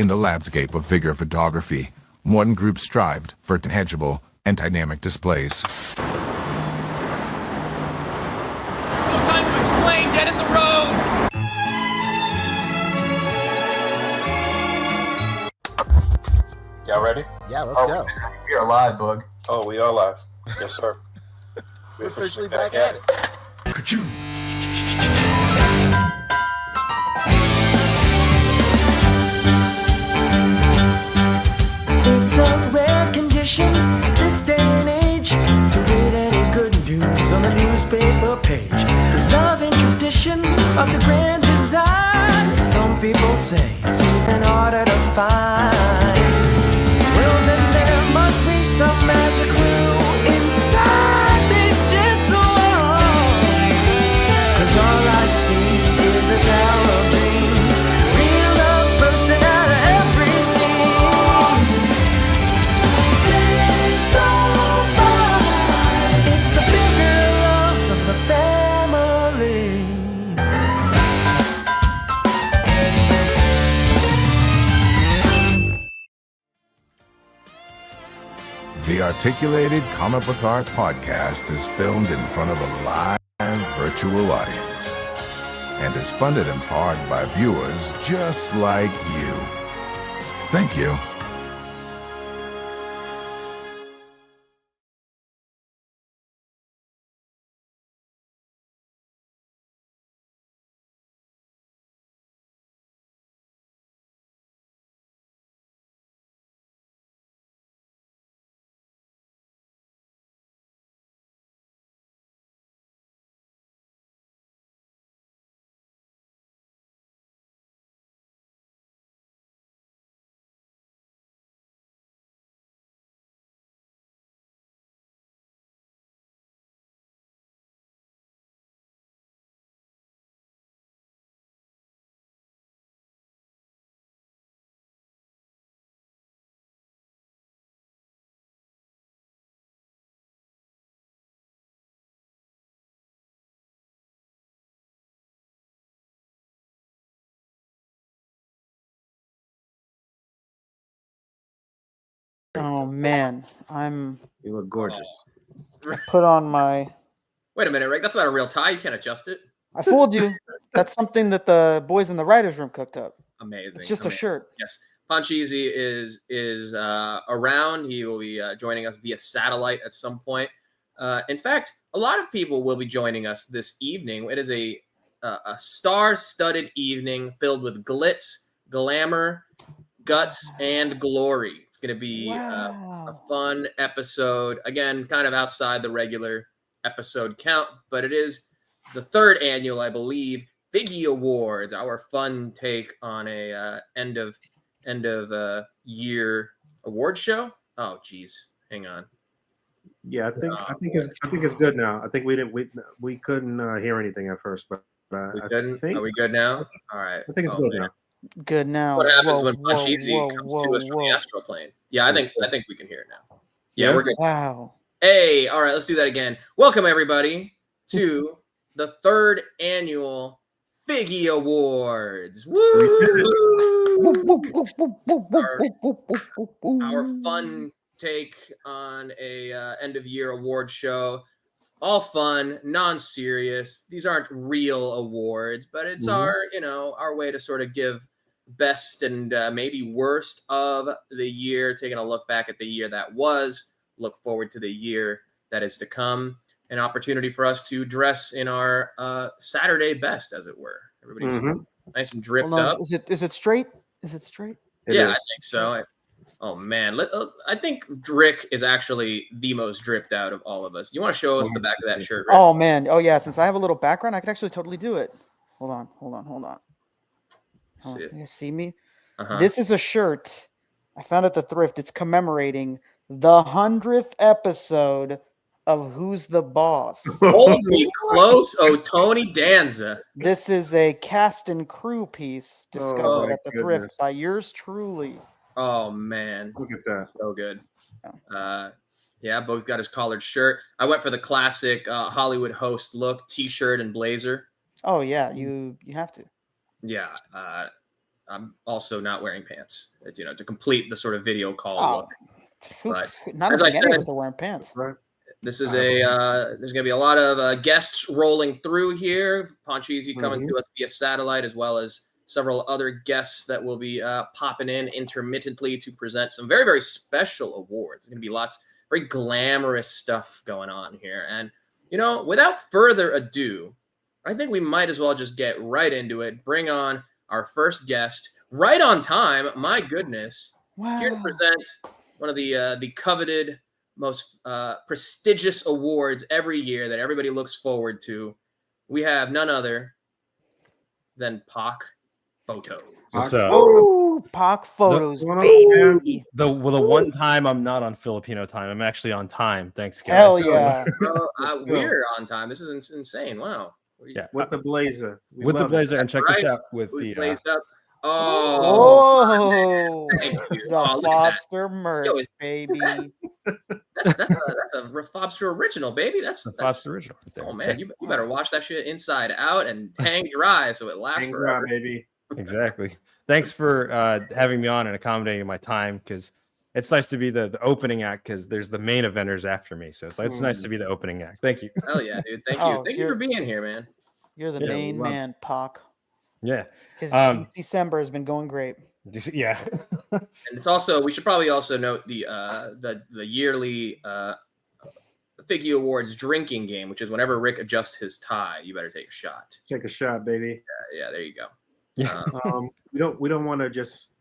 In the landscape of figure photography, one group strived for tangible and dynamic displays. There's no time to explain. Get in the rows. Y'all ready? Yeah, let's go. We are live, Bug. Oh, we are live. Yes, sir. We're officially back at it. It's a rare condition this day and age to read any good news on the newspaper page. Love and tradition of the grand design. Some people say it's even harder to find. Well, then there must be some magic clue inside these gentle walls. 'Cause all I see is a tower of dreams, real love bursting out of every scene. Days go by, it's the bigger love of the family. The Articulated Comic Book Art Podcast is filmed in front of a live virtual audience and is funded in part by viewers just like you. Thank you. Oh man, You look gorgeous. put on my. Wait a minute, Rick. That's not a real tie. You can't adjust it. I fooled you. That's something that the boys in the writers' room cooked up. Amazing. It's just amazing. a shirt. Yes. Poncheezy is around. He will be joining us via satellite at some point. In fact, a lot of people will be joining us this evening. It is a star-studded evening filled with glitz, glamour, guts, and glory. It's going to be a fun episode. Again, kind of outside the regular episode count, but it is the third annual, I believe, Figgy Awards, our fun take on a end of year award show. Oh, geez, hang on. Yeah, I think it's good now. I think we couldn't hear anything at first, but We I couldn't? think Are we good now? All right. I think it's Oh, good man. now. Good now. What happens Whoa, when whoa, Poncheezy whoa, comes whoa, to us from the whoa. astral plane? Yeah, I think we can hear it now. Yeah, Yeah? we're good. Wow. Hey, all right, let's do that again. Welcome everybody to the third annual Figgy Awards. Our fun take on a end of year award show. All fun, non-serious. These aren't real awards, but it's our way to sort of give best and maybe worst of the year, taking a look back at the year that was, look forward to the year that is to come. An opportunity for us to dress in our Saturday best, as it were. Everybody's nice and dripped Hold on. up. Is it straight? Is it straight? Yeah, I think so. Oh man, I think Rick is actually the most dripped out of all of us. You want to show us the back of that shirt, Rick? Oh man. Oh yeah. Since I have a little background, I could actually totally do it. Hold on. See it. You see me? Uh-huh. This is a shirt I found at the thrift. It's commemorating the 100th episode of Who's the Boss. Hold me close, oh Tony Danza. This is a cast and crew piece discovered my at the thrift goodness. by yours truly. Oh man, Look at that. so good. Oh. Yeah, both got his collared shirt. I went for the classic Hollywood host look, t-shirt and blazer. Oh yeah, you have to. Yeah, I'm also not wearing pants. It's, to complete the sort of video call Oh, look. But not as I think any said, of us are wearing pants. Right. this is there's going to be a lot of guests rolling through here. Ponchisi coming to us via satellite, as well as several other guests that will be popping in intermittently to present some very, very special awards. There's going to be lots very glamorous stuff going on here. And, without further ado, I think we might as well just get right into it. Bring on our first guest right on time. My goodness. Wow. Here to present one of the coveted, most prestigious awards every year that everybody looks forward to. We have none other than Pac Photos. What's up? Ooh, Pac Photos, What's baby. The one time I'm not on Filipino time, I'm actually on time. Thanks, guys. Hell yeah. We're on time. This is insane. Wow. Yeah, With the blazer. We with the love it. blazer, and check this Right. out with We the blazed up. Oh, Thank you. the Oh, look at that. Fobster merch, Yo, it's- baby. That's a Fobster original, baby. That's Fox original. Right there. Oh man, you better wash that shit inside out and hang dry so it lasts Hang forever. dry, baby. Exactly. Thanks for having me on and accommodating my time, because it's nice to be the opening act, because there's the main eventers after me. So it's nice to be the opening act. Thank you. Hell yeah, dude. Thank you. Oh, Thank you for being here, man. You're the Yeah, main love man, Pac. Yeah. His December has been going great. Yeah. And it's also, we should probably also note the yearly Figgy Awards drinking game, which is whenever Rick adjusts his tie, you better take a shot. Take a shot, baby. Yeah, there you go. Yeah. We don't want to just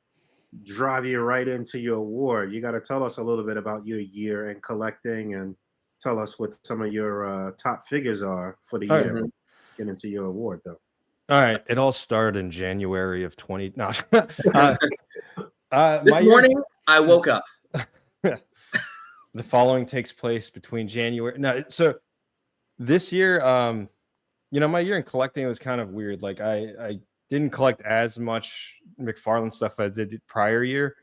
drive you right into your award. You got to tell us a little bit about your year in collecting, and tell us what some of your top figures are for the All year. right. Get into your award, though. All right. It all started in January of 20. No. This morning, I woke up. The following takes place between January. No, so this year, my year in collecting was kind of weird. Like I didn't collect as much McFarlane stuff as I did prior year.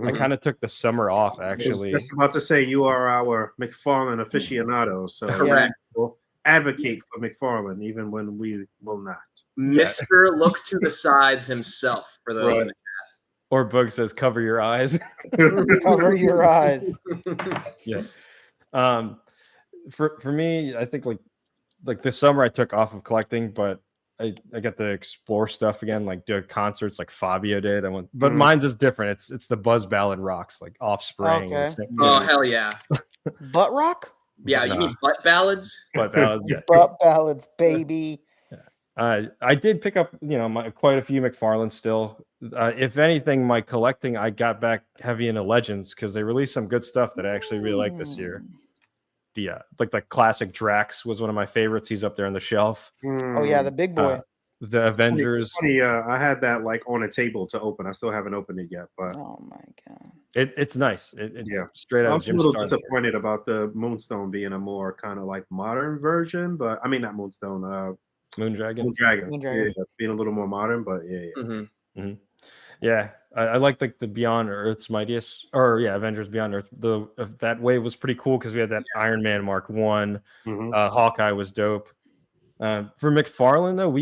I kind of took the summer off, actually. Just about to say you are our McFarlane aficionado, so Correct. we'll advocate for McFarlane even when we will not. Mr. Look to the sides himself, for those in the Or Bug says, cover your eyes. Cover your eyes. Yeah. For me, I think like this summer I took off of collecting, but I got to explore stuff again, like do concerts like Fabio did. But mine's is different. It's the Buzz Ballad rocks, like Offspring. Okay. Oh, hell yeah. Butt rock? Yeah, you mean butt ballads? Butt ballads, yeah. Butt ballads, baby. I did pick up, quite a few McFarlane still. If anything, my collecting, I got back heavy into Legends, because they released some good stuff that I actually really like this year. The the classic Drax was one of my favorites. He's up there on the shelf. Oh yeah, the big boy. The Avengers. It's funny, I had that like on a table to open. I still haven't opened it yet, but Oh my god. It's nice. It's yeah, straight I out of was a Jim little Starlin. disappointed about the Moonstone being a more kind of like modern version, but I mean not Moonstone, Moondragon. Moondragon. Moondragon. Yeah, being a little more modern, but yeah. Mm-hmm. Yeah, I like the Beyond Earth's Mightiest, or Avengers Beyond Earth. That wave was pretty cool, because we had that Iron Man Mark 1. Hawkeye was dope. For McFarlane though,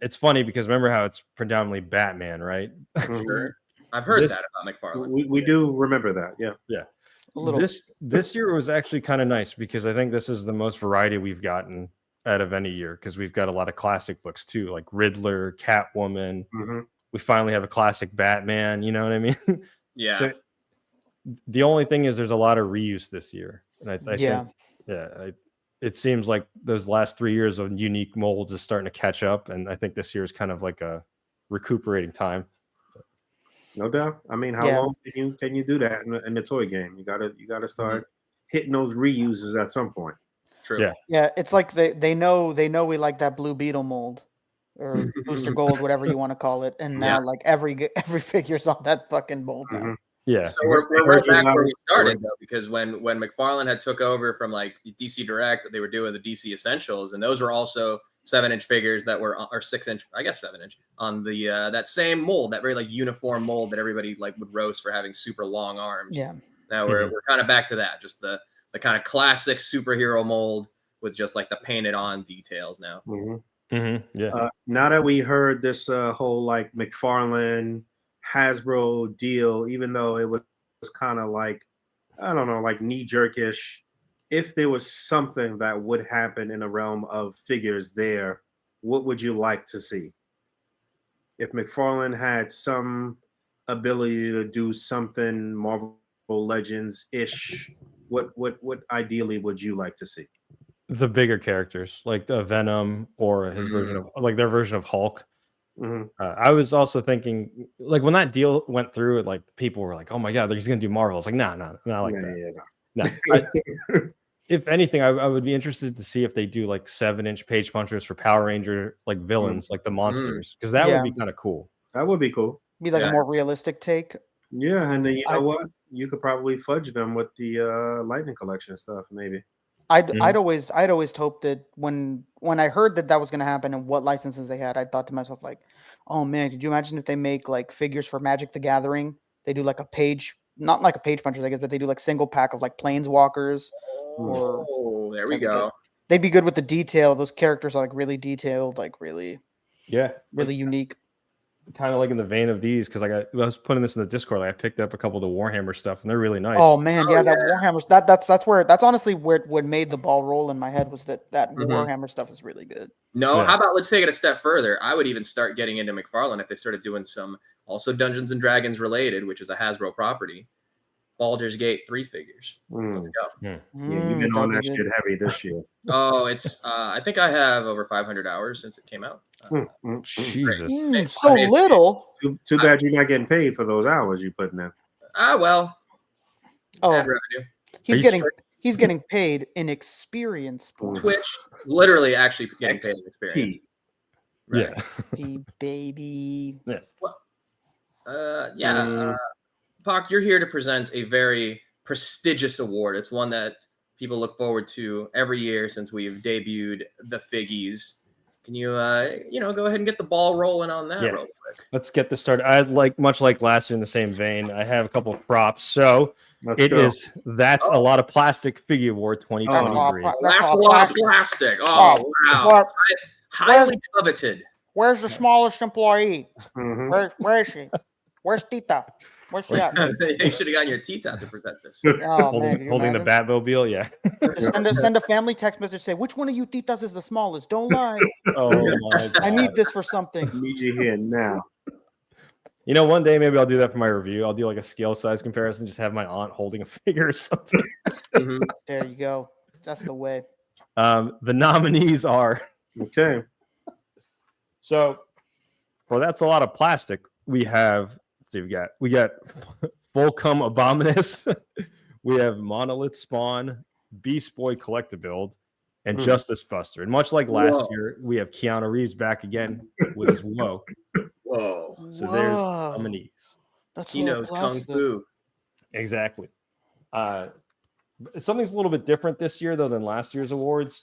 it's funny because remember how it's predominantly Batman, right? Sure. I've heard that about McFarlane. We do remember that, yeah. Yeah. A little. This year was actually kind of nice, because I think this is the most variety we've gotten out of any year, because we've got a lot of classic books too, like Riddler, Catwoman. We finally have a classic Batman, you know what I mean? Yeah. So the only thing is there's a lot of reuse this year. And I think, it seems like those last 3 years of unique molds is starting to catch up. And I think this year is kind of like a recuperating time. No doubt. I mean, how long can you do that in the toy game? You gotta start hitting those reuses at some point. True. Yeah. Yeah, it's like they know we like that Blue Beetle mold or Booster Gold, whatever you want to call it. And now like every figure's on that fucking mold now. Yeah. So we're right back where we started though, because when McFarlane had took over from like DC Direct, they were doing the DC Essentials, and those were also 7-inch figures that were, or 6-inch, I guess 7-inch, on the that same mold, that very like uniform mold that everybody like would roast for having super long arms. Yeah. Now we're kind of back to that, just the kind of classic superhero mold with just like the painted on details now. Yeah. Now that we heard this whole like McFarlane Hasbro deal, even though it was kind of like, I don't know, like knee jerkish, if there was something that would happen in the realm of figures there, what would you like to see? If McFarlane had some ability to do something Marvel Legends ish, what ideally would you like to see? The bigger characters, like the Venom or his version of, like their version of Hulk. I was also thinking, like when that deal went through, like people were like, "Oh my god, he's gonna do Marvel." It's like, nah, not like that. No. If anything, I would be interested to see if they do like 7-inch page punchers for Power Ranger, like villains, like the monsters, because that would be kind of cool. That would be cool. Be like a more realistic take. Yeah, and then you know what? You could probably fudge them with the Lightning Collection stuff, maybe. I'd always hoped that when I heard that was going to happen and what licenses they had, I thought to myself like, oh man, could you imagine if they make like figures for Magic the Gathering? They do like a page, not like a page punchers, I guess, but they do like single pack of like planeswalkers. Oh, there we go. They'd be good with the detail. Those characters are like really detailed, like really unique. Kind of like in the vein of these, because I was putting this in the Discord. Like I picked up a couple of the Warhammer stuff, and they're really nice. Oh man, that Warhammer. That's honestly where what made the ball roll in my head was that Warhammer stuff is really good. No, how about let's take it a step further? I would even start getting into McFarlane if they started doing some also Dungeons and Dragons related, which is a Hasbro property. Baldur's Gate 3 figures. Let's go. Yeah, you've been on that shit heavy this year. Oh, it's I think I have over 500 hours since it came out. Jesus, so little. Too bad you're not getting paid for those hours you putting in. Well. Oh, he's getting paid in experience points. Twitch, literally, actually getting paid in experience. Right. Yeah, baby. Yeah. Pac, you're here to present a very prestigious award. It's one that people look forward to every year since we've debuted the Figgies. Can you, go ahead and get the ball rolling on that real quick? Let's get this started. I'd like, much like last year in the same vein, I have a couple of props. So that's a lot of plastic Figgy Award 2023. That's a lot of plastic. Oh, wow. Highly coveted. Where's the smallest employee? Where is she? Where's Tita? Where's she at? You should have gotten your teeth out to present this. Holding the Batmobile, yeah. Send a family text message. Say, which one of you titas is the smallest? Don't lie. Oh my God. I need this for something. I need you here now. You know, one day maybe I'll do that for my review. I'll do like a scale size comparison. Just have my aunt holding a figure or something. There you go. That's the way. The nominees are okay. So, that's a lot of plastic. We have. So we got Volcom Abominus, we have Monolith Spawn, Beast Boy Collectabuild, and Justice Buster. And much like last year, we have Keanu Reeves back again with his Whoa. So there's nominees. He knows Kung Fu. Exactly. Something's a little bit different this year though than last year's awards.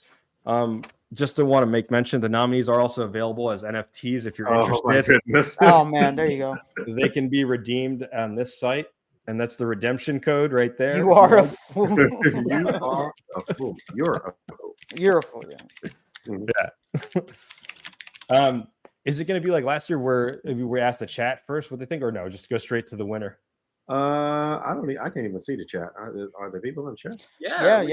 Just to want to make mention, the nominees are also available as NFTs if you're interested. Oh man, there you go. They can be redeemed on this site, and that's the redemption code right there. You are a fool. You are a fool. You're a fool. You're a fool. Yeah. Is it going to be like last year where we asked the chat first what they think, or no? Just go straight to the winner. I can't even see the chat. Are there people in chat? Yeah.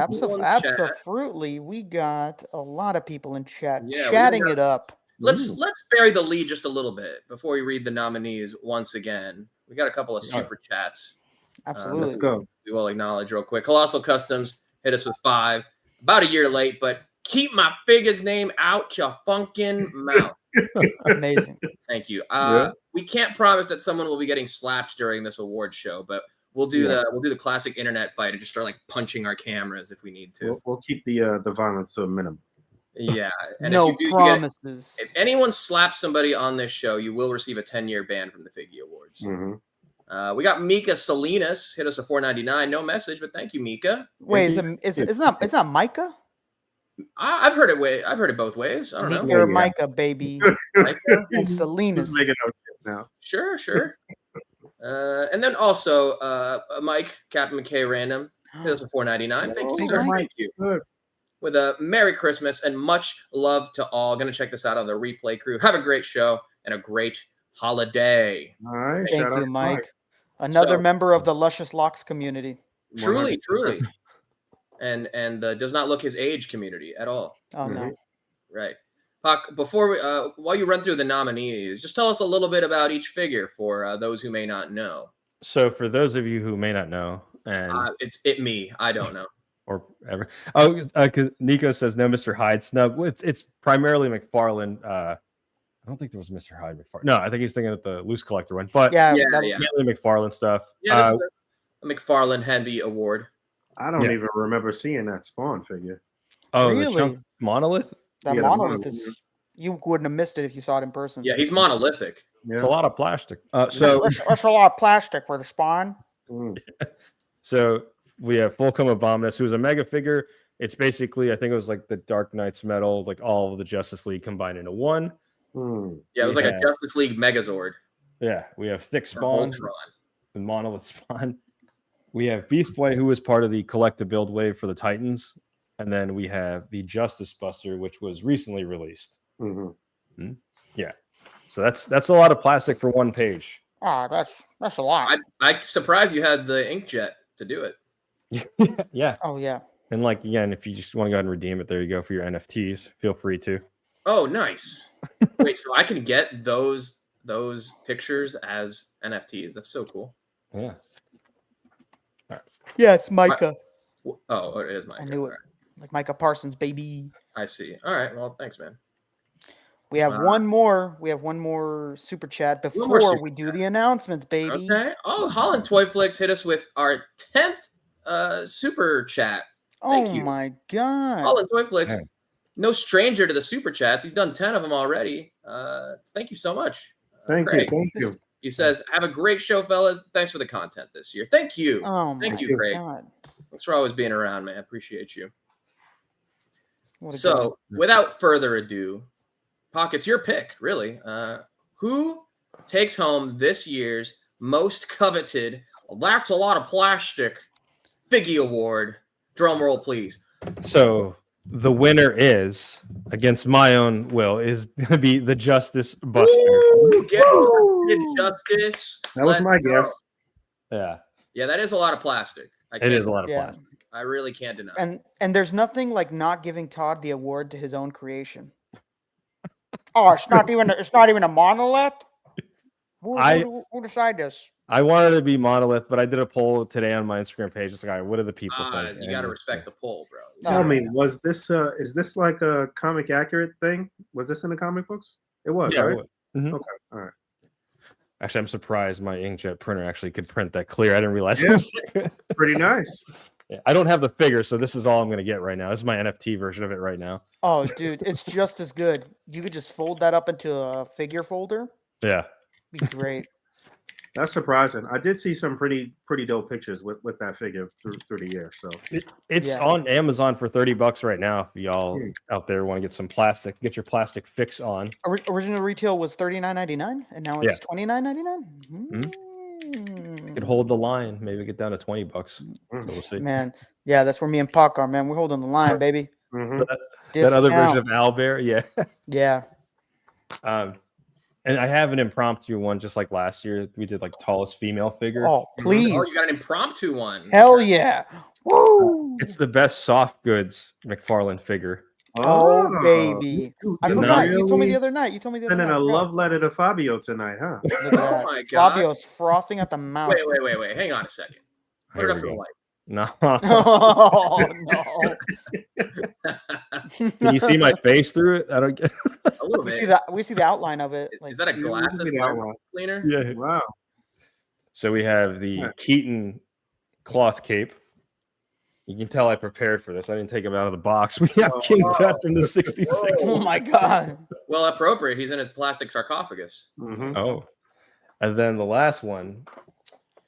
Absolutely. We got a lot of people in chat chatting it up. Let's bury the lead just a little bit before we read the nominees once again. We got a couple of super chats. Absolutely. Let's go. We will acknowledge real quick. Colossal Customs hit us with 5. About a year late, but keep my figure's name out your funkin' mouth. Amazing. Thank you. We can't promise that someone will be getting slapped during this award show, but we'll do the classic internet fight and just start like punching our cameras if we need to. We'll keep the violence to a minimum. Yeah. And no promises. If anyone slaps somebody on this show, you will receive a 10-year ban from the Figgy Awards. We got Mika Salinas hit us a $4.99. No message, but thank you, Mika. Wait, it's not Micah? I've heard it both ways. I don't know. You're Micah, baby. Micah and Salinas. Just making up shit now. Sure. And then also Mike, Captain McKay Random, hit us a $4.99. Thank you, sir. Mike. Thank you. with a Merry Christmas and much love to all. Going to check this out on the replay crew. Have a great show and a great holiday. All right. Thank shout out you, to Mike. Another So- member of the Luscious Locks community. Truly, 100%. truly. And does not look his age community at all. Oh no. Right. Pac, before we, while you run through the nominees, just tell us a little bit about each figure for those who may not know. So for those of you who may not know, and It's me. I don't know. or ever, oh, 'cause Nico says no Mr. Hyde snub. Well, it's primarily McFarlane. I don't think there was Mr. Hyde McFarlane. No, I think he's thinking of the loose collector one. But Yeah, Yeah, that- yeah. mainly McFarlane stuff. Yeah, this is a McFarlane Henby Award. I don't Yeah. even remember seeing that Spawn figure. Oh, the Really? chunk monolith. that Yeah, the monolith monolith. is. You wouldn't have missed it if you saw it in person. Yeah, he's monolithic. Yeah. It's a lot of plastic. So That's a lot of plastic for the spawn. Mm. So we have Fulcrum Abominus, who's a mega figure. It's basically, I think it was like the Dark Knight's metal, like all of the Justice League combined into one. Mm. Yeah, it was like Yeah. a Justice League Megazord. Yeah, we have Thick Or Spawn Voltron. and Monolith Spawn. We have Beast Boy, who was part of the collective build wave for the Titans. And then we have the Justice Buster, which was recently released. Mhm. So that's a lot of plastic for one page. Oh, that's a lot. I'm surprised you had the inkjet to do it. Yeah. Oh yeah. And like, again, if you just want to go ahead and redeem it, there you go for your NFTs. Feel free to. Oh, nice. Wait, so I can get those pictures as NFTs. That's so cool. Yeah. Yeah, it's Micah. Oh, it is I Mike. knew it. Like Micah Parsons, baby. I see. All right. Well, thanks, man. We have one more. We have one more super chat before super we do the announcements, baby. Okay. Oh, Holland Toy Flicks hit us with our 10th super chat. Thank Oh you. my god. Holland Toy Flicks, Man. no stranger to the super chats. He's done 10 of them already. Thank you so much. Thank Craig. you. Thank you. He says, "Have a great show, fellas. Thanks for the content this year. Thank you. Oh Thank my you, Craig. god. Thanks for always being around, man. I appreciate you." What a So, without further ado, Pockets, your pick, really. Who takes home this year's most coveted, that's a lot of plastic, Figgy Award? Drum roll, please. So the winner is, against my own will, is going to be the Justice Buster. Woo! Get justice. That was Let's my go. guess. Yeah, Yeah, that is a lot of plastic. it is a lot of Yeah. plastic. I really can't deny. And there's nothing like not giving Todd the award to his own creation. Oh, it's not even a monolith. Who decided this? I wanted to be Monolith, but I did a poll today on my Instagram page. It's like, all right, what do the people think? You And got to it's- respect the poll, bro. Tell me, was this is this like a comic accurate thing? Was this in the comic books? It was, Yeah, it right? was. Mhm. Okay, all right. Actually, I'm surprised my inkjet printer actually could print that clear. I didn't realize. Yeah. It was Pretty nice. Yeah, I don't have the figure, so this is all I'm going to get right now. This is my NFT version of it right now. Oh, dude, it's just as good. You could just fold that up into a figure folder. Yeah. Be great. That's surprising. I did see some pretty dope pictures with that figure through the year. So It's Yeah. on Amazon for $30 right now. If y'all out there want to get some plastic, get your plastic fix on. Original retail was $39.99, and now it's Yeah. $29.99. You could hold the line, maybe get down to $20. So we'll see. Man, yeah, that's where me and Puck are, man. We're holding the line, baby. mhm. That other version Discount. of Owlbear, yeah. Yeah. And I have an impromptu one, just like last year. We did like tallest female figure. Oh, please. Oh, you got an impromptu one. Hell yeah. Woo. It's the best soft goods McFarlane figure. Oh, baby. I you forgot. You told me really the other night. You told me the other sending night. a I forgot. love letter to Fabio tonight, huh? Look at Oh that. my god. Fabio's frothing at the mouth. Wait. Hang on a second. Put it Here up we to the go. light. No. Oh, no. Can you see my face through it? I don't get. A little We bit. see that. We see the outline of it. Is that a glass see that one. cleaner? Yeah. Wow. So we have the Yeah. Keaton cloth cape. You can tell I prepared for this. I didn't take him out of the box. We have King Tut from the 66. Oh my god. Well, appropriate. He's in his plastic sarcophagus. Mhm. Oh. And then the last one.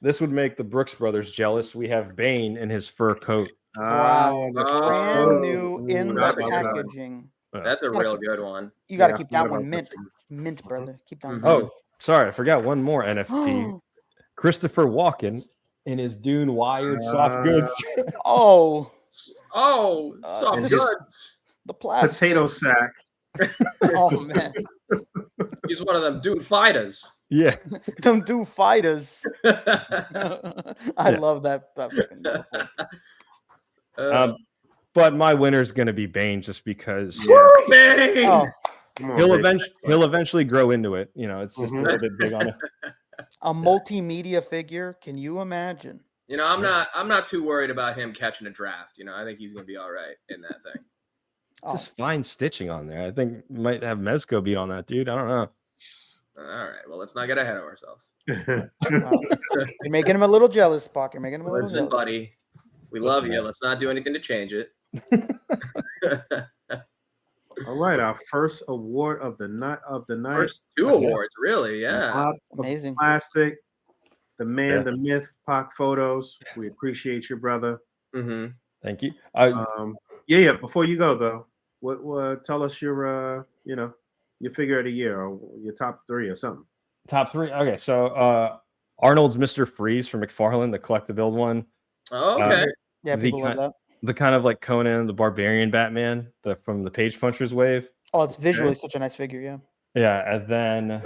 This would make the Brooks brothers jealous. We have Bane in his fur coat. Wow. the Oh. Brand new in Ooh, the that's a good one. packaging. That's a Gotta real keep- good one. You got to Yeah, keep that forgot one about mint. that one. Mint, brother. Keep that one. Mhm. Oh, sorry. I forgot one more NFT. Christopher Walken in his Dune Wired soft goods. Oh. Oh, soft and goods. The plastic. Potato sack. Oh man, He's one of them dude fighters. Yeah. them do fighters. Uh, I love that fucking metaphor. But my winner's gonna be Bane just because Bang! Oh, Come on, baby. he'll eventually grow into it. You know, it's just a little bit big on it. a multimedia figure. Can you imagine? You know, I'm not too worried about him catching a draft. You know, I think he's gonna be all right in that thing. Oh, Just fine stitching on there. I think might have Mezco beat on that dude. I don't know. All right, well, let's not get ahead of ourselves. wow. You're making him a little jealous, Spock. You're making him a little Listen, jealous. buddy, we love you. Let's not do anything to change it. All right, our first award of the night. First two awards, really? Yeah. Lot of Amazing. Plastic, the man, Yeah. the myth, Pac Photos. We appreciate you, brother. Mm-hmm. Thank you. Yeah. Before you go though, what tell us your your figure of the year or your top 3 or something. Top 3. Okay, so Arnold's Mr. Freeze from McFarlane, the collector build one. Oh, okay. Yeah, people love that. The kind of like Conan the Barbarian Batman, from the Page Punchers wave. Oh, it's visually such a nice figure. Yeah. Yeah, and then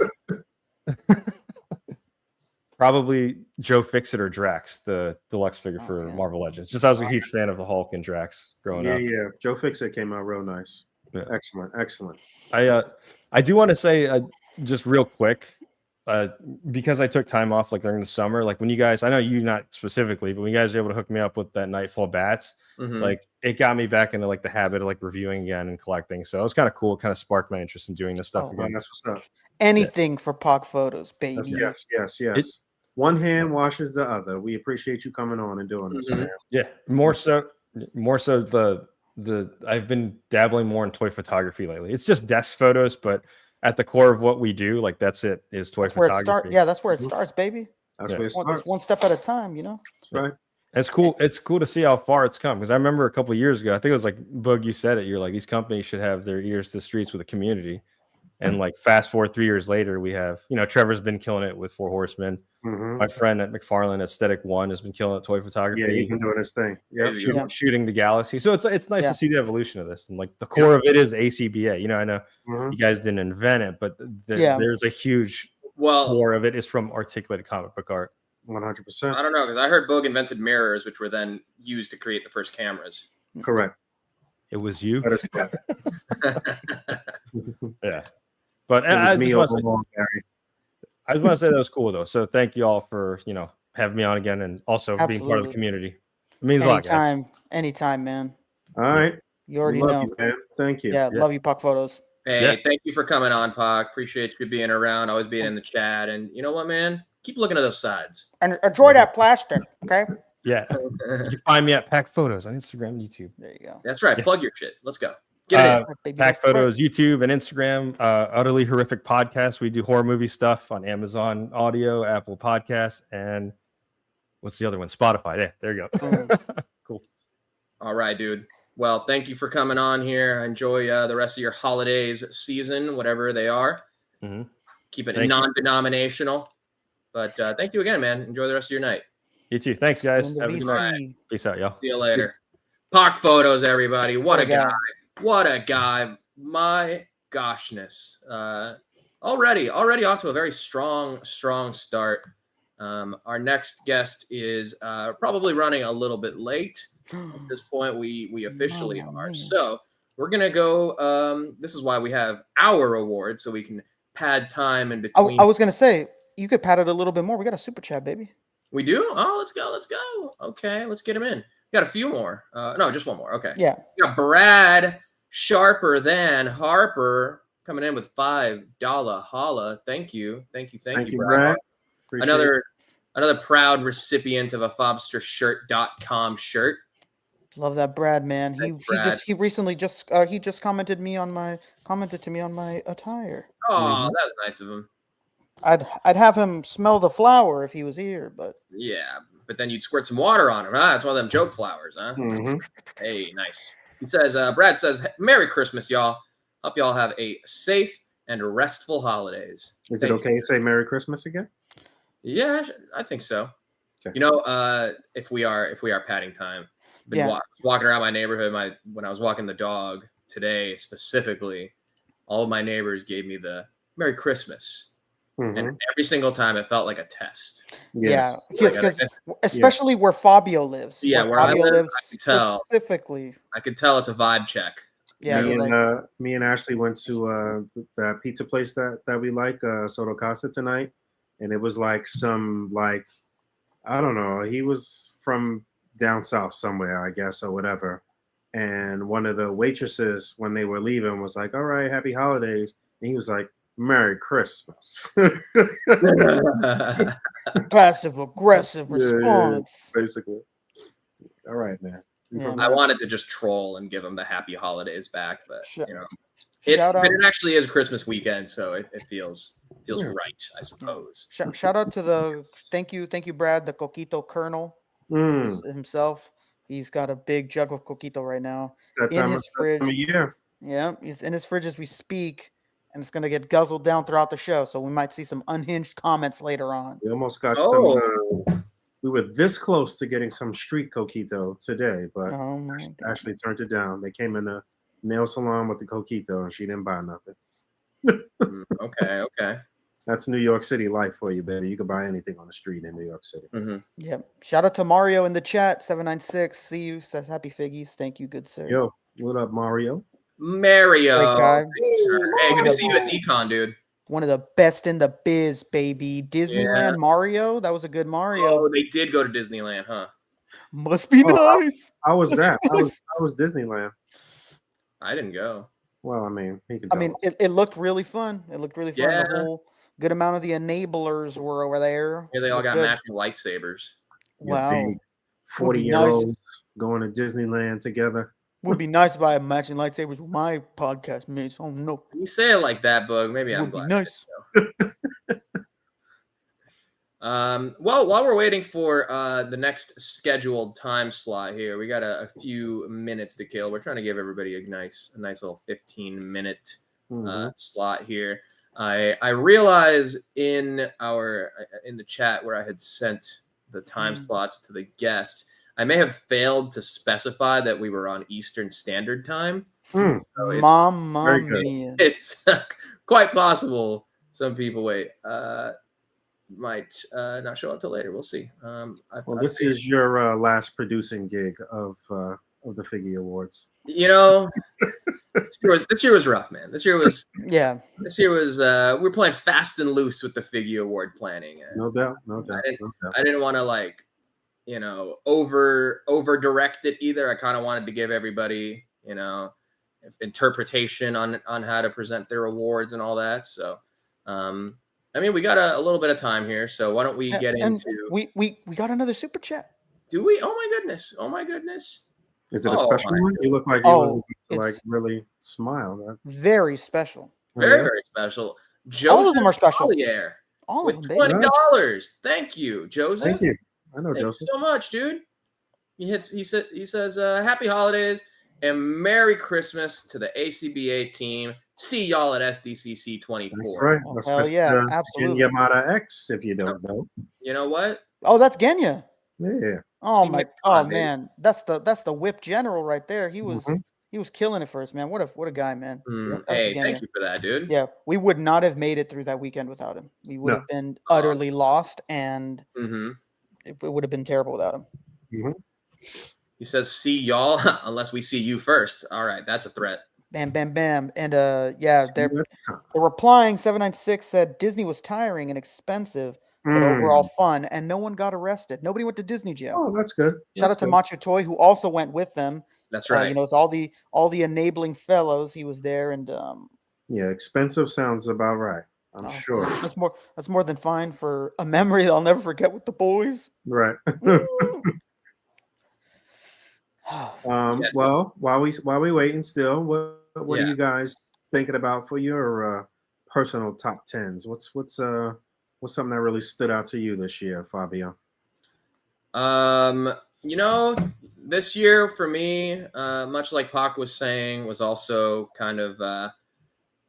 probably Joe Fixit or Drax, the deluxe figure for Marvel Legends. Just I was a huge fan of the Hulk and Drax growing up. Yeah. Joe Fixit came out real nice. Yeah. Excellent. I do want to say just real quick, because I took time off like during the summer, like when you guys, I know you not specifically, but when you guys were able to hook me up with that Nightfall Bats, like it got me back into like the habit of like reviewing again and collecting. So it was kind of cool. It kind of sparked my interest in doing this stuff again. That's what's up. Anything for Pac Photos, baby. Yes. One hand washes the other. We appreciate you coming on and doing this, man. Yeah, more so the I've been dabbling more in toy photography lately. It's just desk photos, but at the core of what we do, like that's it, is toy photography. That's where it starts, baby. That's where it starts. One step at a time, you know. That's right. It's cool. It's cool to see how far it's come, because I remember a couple of years ago, I think it was like Bug, you said it. You're like, these companies should have their ears to the streets with the community. And like fast forward 3 years later, we have, Trevor's been killing it with 4 Horsemen. My friend at McFarlane Aesthetic One has been killing it toy photography. Yeah, he's been doing his thing. Yeah, shooting the galaxy. So it's nice to see the evolution of this. And like the core of it is A.C.B.A. I know you guys didn't invent it, but there's a huge core of it is from articulated comic book art. 100%. I don't know, because I heard Boog invented mirrors, which were then used to create the first cameras. Correct. It was you. That is correct. Yeah. But I just want to say that was cool though. So thank you all for having me on again, and also being part of the community. It means a lot, guys. Anytime, man. All right. You already know. You, man. Thank you. Yeah, love you, Pac Photos. Hey, thank you for coming on, Pac. Appreciate you being around, always being in the chat. And you know what, man? Keep looking at those sides. And enjoy that plastic, okay? Yeah. You can find me at Pac Photos on Instagram and YouTube. There you go. That's right. Plug your shit. Let's go. Get it. Pac Photos, YouTube and Instagram. Utterly Horrific Podcast. We do horror movie stuff on Amazon Audio, Apple Podcasts, and what's the other one? Spotify. There you go. Cool. All right, dude. Well, thank you for coming on here. Enjoy the rest of your holidays season, whatever they are. Keep it non-denominational. But thank you again, man. Enjoy the rest of your night. You too. Thanks, guys. Have a good night. Right. Peace out, y'all. See you later. Peace. Pac Photos, everybody. What a guy. What a guy. My goshness. Already off to a very strong start. Our next guest is probably running a little bit late. At this point, we officially are. So we're going to go. This is why we have our award, so we can pad time in between. I was going to say, you could pad it a little bit more. We got a super chat, baby. We do? Oh, let's go. Okay, let's get him in. We got a few more. No, just one more. Okay. Yeah. We got Brad Sharper Than Harper coming in with $5 holla. Thank you, Brad. Another proud recipient of a fobstershirt.com shirt. Love that Brad, man. He recently just commented to me on my attire. Oh, that was nice of him. I'd have him smell the flower if he was here, but yeah, but then you'd squirt some water on him. That's one of them joke flowers, huh? Hey, nice. He says, Brad says, Merry Christmas, y'all. Hope y'all have a safe and restful holidays. Is it okay to say Merry Christmas again? Yeah, I think so. Okay. If we are padding time, been Yeah. walking around my neighborhood. When I was walking the dog today specifically, all of my neighbors gave me the Merry Christmas. Mhm. And every single time it felt like a test. Yeah, Yes. because especially where Fabio lives. Yeah, where I Fabio live, lives I can tell. specifically. I could tell it's a vibe check. Yeah, me you're and like, me and Ashley went to that pizza place that we like, Soto Casa tonight, and it was like some like I don't know. He was from down south somewhere, I guess, or whatever. And one of the waitresses, when they were leaving, was like, "All right, happy holidays," and he was like, "Merry Christmas." passive aggressive Yeah, response. basically. All right, man. Yeah, I man. wanted to just troll and give him the happy holidays back, but Sh- you know, Shout out, but it actually is Christmas weekend, so it feels Yeah. right, I suppose. shout out to the thank you, Brad, the Coquito Colonel Mm, himself. He's got a big jug of Coquito right now that in time his of fridge. year. Yeah, he's in his fridge as we speak, and it's gonna get guzzled down throughout the show. So we might see some unhinged comments later on. We almost got Oh, some. We were this close to getting some street coquito today, but Oh my god. Ashley turned it down. They came in the nail salon with the coquito, and she didn't buy nothing. okay. That's New York City life for you, baby. You can buy anything on the street in New York City. Mm-hmm. Yep. Shout out to Mario in the chat, 796. See you. Says happy figgies. Thank you, good sir. Yo, what up, Mario? Mario. Great guy. Thank you, sir. Hey, good to see you at Decon, dude. One of the best in the biz, baby. Disneyland Mario. That was a good Mario. Oh, they did go to Disneyland, huh? Must be nice. How was that? How was Disneyland? I didn't go. Well, I mean, he can I mean, it looked really fun. It looked really fun. Yeah. The whole good amount of the enablers were over there. Yeah, they all Looked got good. matching lightsabers. Wow. 40-year-olds going to Disneyland together. Would be nice if I had matching lightsabers with my podcast mates. Oh no. You say it like that, Bug. Maybe I'm Would be glad. nice. Well, while we're waiting for the next scheduled time slot here, we got a few minutes to kill. We're trying to give everybody a nice little 15-minute slot here. I realize in the chat where I had sent the time slots to the guests, I may have failed to specify that we were on Eastern Standard Time. So Mamma mia. it's quite possible some people might not show up till later. We'll see. This is your last producing gig of the Figgy Awards. You know, this year was rough, man. This year was we were playing fast and loose with the Figgy Award planning. No doubt. I didn't want to over direct it either. I kind of wanted to give everybody interpretation on how to present their awards and all that. So I mean, we got a little bit of time here, so why don't we get into? We got another super chat. Do we? Oh my goodness! Is it a special one? You look like you wasn't really smile. Very special. Very special. Joseph all of them are special. Collier all with of them. $20. Thank you, Joseph. Thank you. I know Thank Joseph. you so much, dude. He says happy holidays and Merry Christmas to the A.C.B.A. team. See y'all at SDCC 24. That's right. Oh, hell yeah, absolutely. Yamada X, if you don't know. You know what? Oh, that's Genya. Yeah. Oh See my! my Oh God, man, that's the whip general right there. He was killing it for us, man. What a guy, man. Hey, thank you for that, dude. Yeah, we would not have made it through that weekend without him. We would have been utterly lost, and it would have been terrible without him. He says, "See y'all," unless we see you first. All right, that's a threat. Bam, bam, bam, and they're replying. 796 said Disney was tiring and expensive, but overall fun, and no one got arrested. Nobody went to Disney jail. Oh, that's good. Shout out to Macho Toy, who also went with them. That's right. It's all the enabling fellows. He was there, and yeah, expensive sounds about right. I'm sure. That's more than fine for a memory that I'll never forget with the boys. Right. Yes. Well, while we waiting still, what are you guys thinking about for your personal top tens? What's something that really stood out to you this year, Fabio? This year for me, much like Pac was saying, was also kind of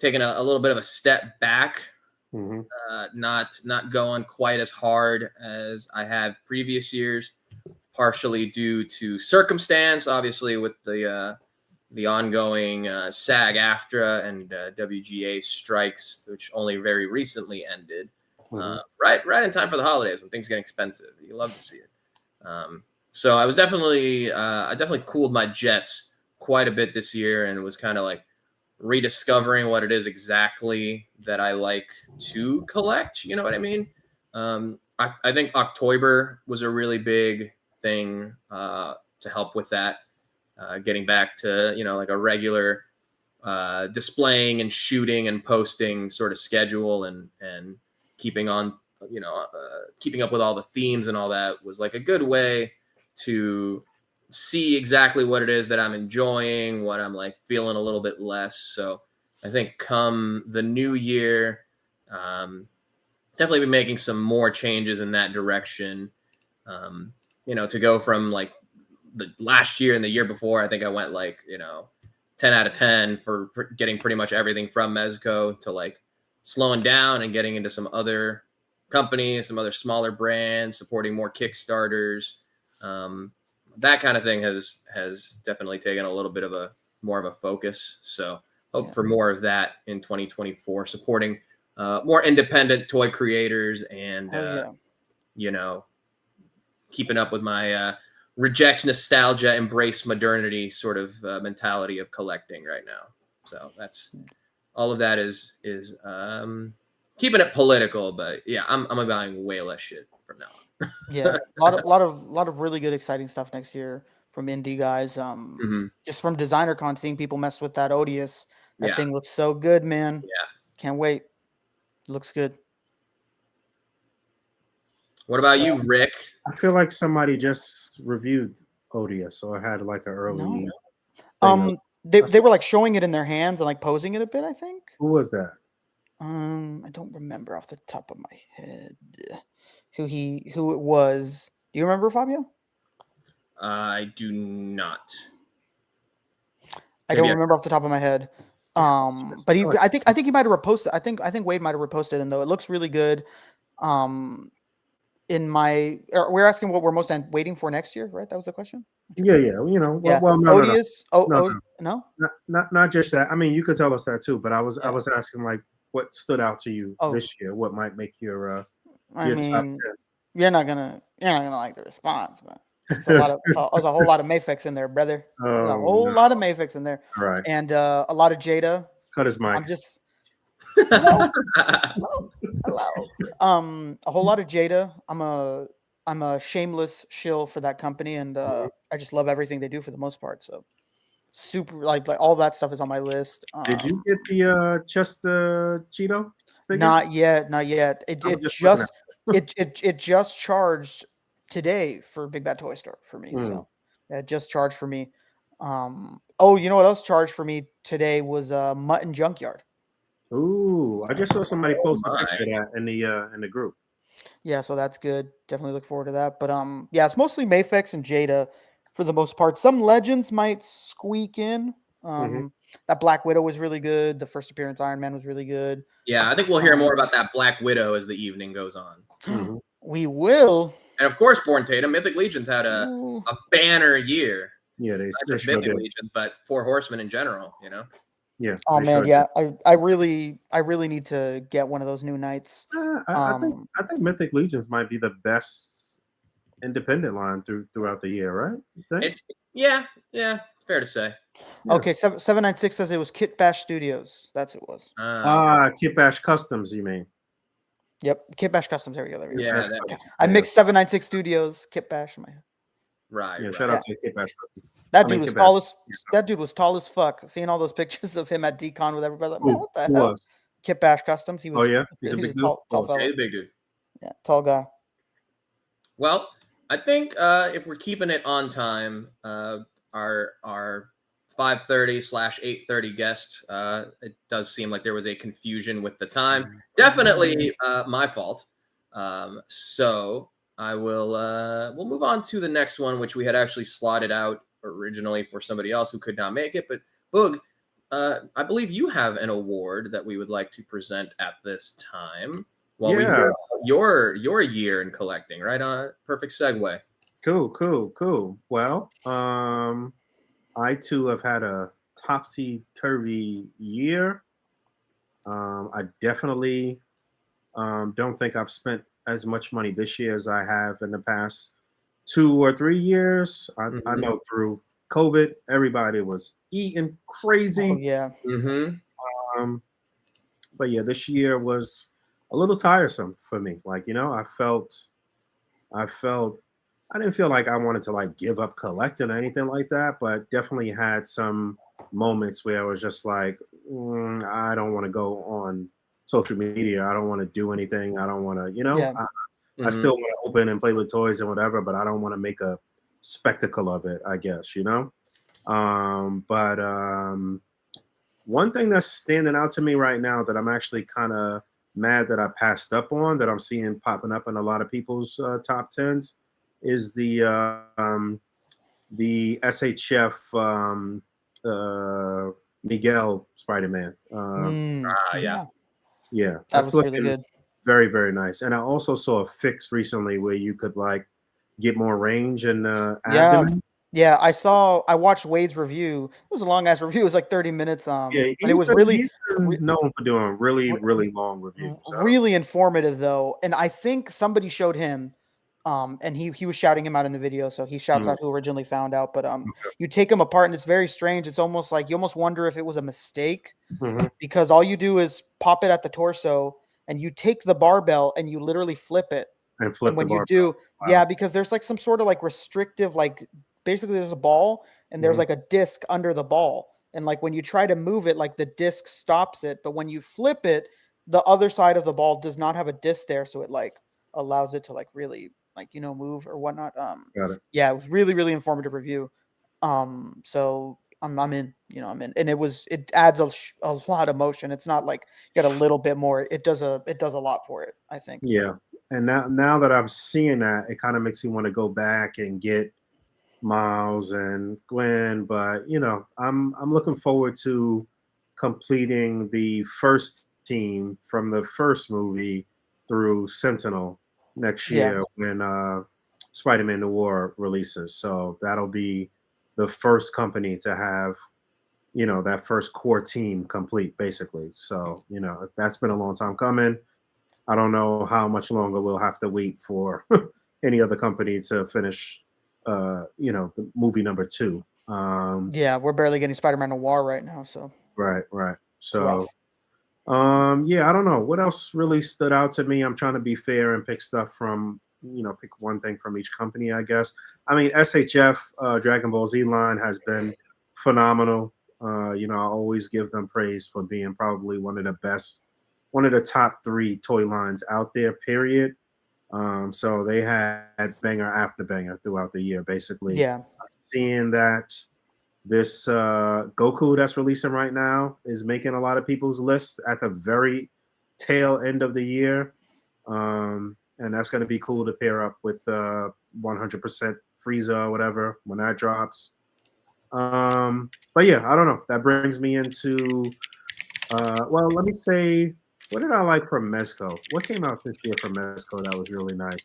taking a little bit of a step back, not going quite as hard as I have previous years. partially due to circumstance, obviously with the ongoing SAG-AFTRA and WGA strikes, which only very recently ended. Right in time for the holidays when things get expensive. You love to see it. So I definitely cooled my jets quite a bit this year, and was kind of like rediscovering what it is exactly that I like to collect. You know what I mean? I think October was a really big thing to help with that. Getting back to, like a regular displaying and shooting and posting sort of schedule, and keeping on, keeping up with all the themes and all that was like a good way to see exactly what it is that I'm enjoying, what I'm like feeling a little bit less. So I think come the new year, definitely be making some more changes in that direction. To go from like the last year and the year before, I think I went like, 10 out of 10 for getting pretty much everything from Mezco, to like slowing down and getting into some other companies, some other smaller brands, supporting more Kickstarters. That kind of thing has definitely taken a little bit of more of a focus. So hope for more of that in 2024, supporting more independent toy creators, and keeping up with my reject nostalgia, embrace modernity sort of mentality of collecting right now. So that's all of that is keeping it political, but yeah, I'm buying way less shit from now on. Yeah, a lot of really good, exciting stuff next year from indie guys. Just from Designer Con, seeing people mess with that Odious. That thing looks so good, man. Yeah, can't wait. Looks good. What about you, Rick? I feel like somebody just reviewed Odious, so I had like an early. They were like showing it in their hands and like posing it a bit, I think. Who was that? I don't remember off the top of my head who it was. Do you remember, Fabio? I do not. I don't remember off the top of my head. But I think he might have reposted. I think Wade might have reposted him, though. It looks really good. We're asking what we're most waiting for next year, right? That was the question. Yeah. Well, no, Odious. No. Not just that. I mean, you could tell us that too, but I was asking like what stood out to you this year. What might make your I top mean, 10? you're not gonna like the response, but there's a whole lot of Mayfix in there, brother. There's a whole lot of Mayfix in there, right? And a lot of Jada. Cut his mic. I'm just hello. A whole lot of Jada. I'm a shameless shill for that company, and I just love everything they do for the most part. So super like all that stuff is on my list. Did you get the Cheeto figure? Not yet. It just charged today for Big Bad Toy Store for me. So it just charged for me. You know what else charged for me today was Mutton Junkyard. Ooh, I just saw somebody post a picture of that in the group. Yeah, so that's good. Definitely look forward to that. But yeah, it's mostly Mayfix and Jada for the most part. Some Legends might squeak in. That Black Widow was really good. The first appearance Iron Man was really good. Yeah, I think we'll hear more about that Black Widow as the evening goes on. We will. And of course, Born Tatum, Mythic Legions had a banner year. Yeah, not just Mythic Legions, but for Horsemen in general. Yeah. Oh man, yeah. I really need to get one of those new Knights. I think Mythic Legions might be the best independent line throughout the year, right? You think? Yeah, fair to say. Yeah. Okay, 796 says it was Kit Bash Studios. That's what it was. Kit Bash Customs, you mean? Yep, Kit Bash Customs. There we go. Yeah, I mixed 796 Studios, Kit Bash in my head. Right. Yeah, shout out to Kit Bash Customs. That dude was tall as fuck. Seeing all those pictures of him at Decon with everybody, like, man, what the hell? Kit Bash Customs. He was. Oh yeah, he's a big dude. Tall fella. He's a big dude. Yeah, tall guy. Well, I think if we're keeping it on time, our 5:30/8:30 guest, it does seem like there was a confusion with the time. Definitely my fault. So I will we'll move on to the next one, which we had actually slotted out originally for somebody else who could not make it. But Boog, I believe you have an award that we would like to present at this time while we hear your year in collecting. Right on, perfect segue. Cool. Well, I too have had a topsy-turvy year. I definitely don't think I've spent as much money this year as I have in the past 2 or 3 years. I know through COVID, everybody was eating Oh crazy. yeah. Mm-hmm. Um, but yeah, this year was a little tiresome for me. Like, I felt I didn't feel like I wanted to like give up collecting or anything like that, but definitely had some moments where I was just like, I don't want to go on social media. I don't want to do anything. I don't want to, Yeah. I still want to open and play with toys and whatever, but I don't want to make a spectacle of it, I guess. But one thing that's standing out to me right now that I'm actually kind of mad that I passed up on, that I'm seeing popping up in a lot of people's top tens, is the SHF Miguel Spider-Man. Yeah. Yeah, That that's was really looking good. very, very nice. And I also saw a fix recently where you could like get more range in the Yeah. abdomen. Yeah, I watched Wade's review. It was a long ass review. It was like 30 minutes. Yeah, But it was really, he's been known for doing really, re- really long reviews. So, really informative though. And I think somebody showed him, and he was shouting him out in the video. So he shouts out who originally found out. But you take him apart and it's very strange. It's almost like you almost wonder if it was a mistake, because all you do is pop it at the torso and you take the barbell and you literally flip it. and flip And the when you bar. do, Wow. yeah, because there's like some sort of like restrictive, like basically there's a ball and there's Mhm. like a disc under the ball. And like when you try to move it, like the disc stops it. But when you flip it, the other side of the ball does not have a disc there. So it like allows it to like really like, move or whatnot. Got it. Yeah, it was really, really informative review. So I'm in, I'm in. And it adds a lot of motion. It's not like you got a little bit more. It does a lot for it, I think. Yeah. And now that I'm seeing that, it kind of makes me want to go back and get Miles and Gwen. But I'm looking forward to completing the first team from the first movie through Sentinel next Yeah. year when Spider-Man: The War releases. So that'll be the first company to have that first core team complete, basically. So that's been a long time coming. I don't know how much longer we'll have to wait for any other company to finish, the movie number 2. Yeah, we're barely getting Spider-Man Noir right now, so Right. it's So, rough. yeah, I don't know what else really stood out to me. I'm trying to be fair and pick stuff from, pick one thing from each company, I guess. I mean, SHF Dragon Ball Z line has been phenomenal. I always give them praise for being probably one of the top 3 toy lines out there, period. So they had banger after banger throughout the year, basically. Yeah. Seeing that this Goku that's releasing right now is making a lot of people's lists at the very tail end of the year. And that's going to be cool to pair up with 100% Frieza or whatever when that drops. But yeah, I don't know. That brings me into, well, let me say, what did I like from Mezco? What came out this year from Mezco that was really nice?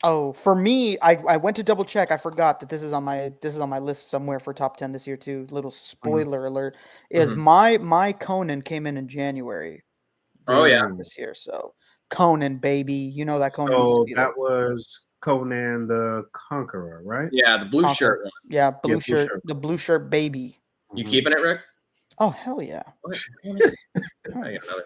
Oh, for me, I went to double check. I forgot that this is on my list somewhere for top 10 this year too. Little spoiler alert is my Conan came in January. Oh, yeah. This year. So Conan, baby, you know that Conan. needs to So be there. that was Conan the Conqueror, right? Yeah, the blue Conquer. shirt one. Yeah, blue blue shirt, shirt. the blue shirt baby. You keeping it, Rick? Oh hell yeah! What? I got another.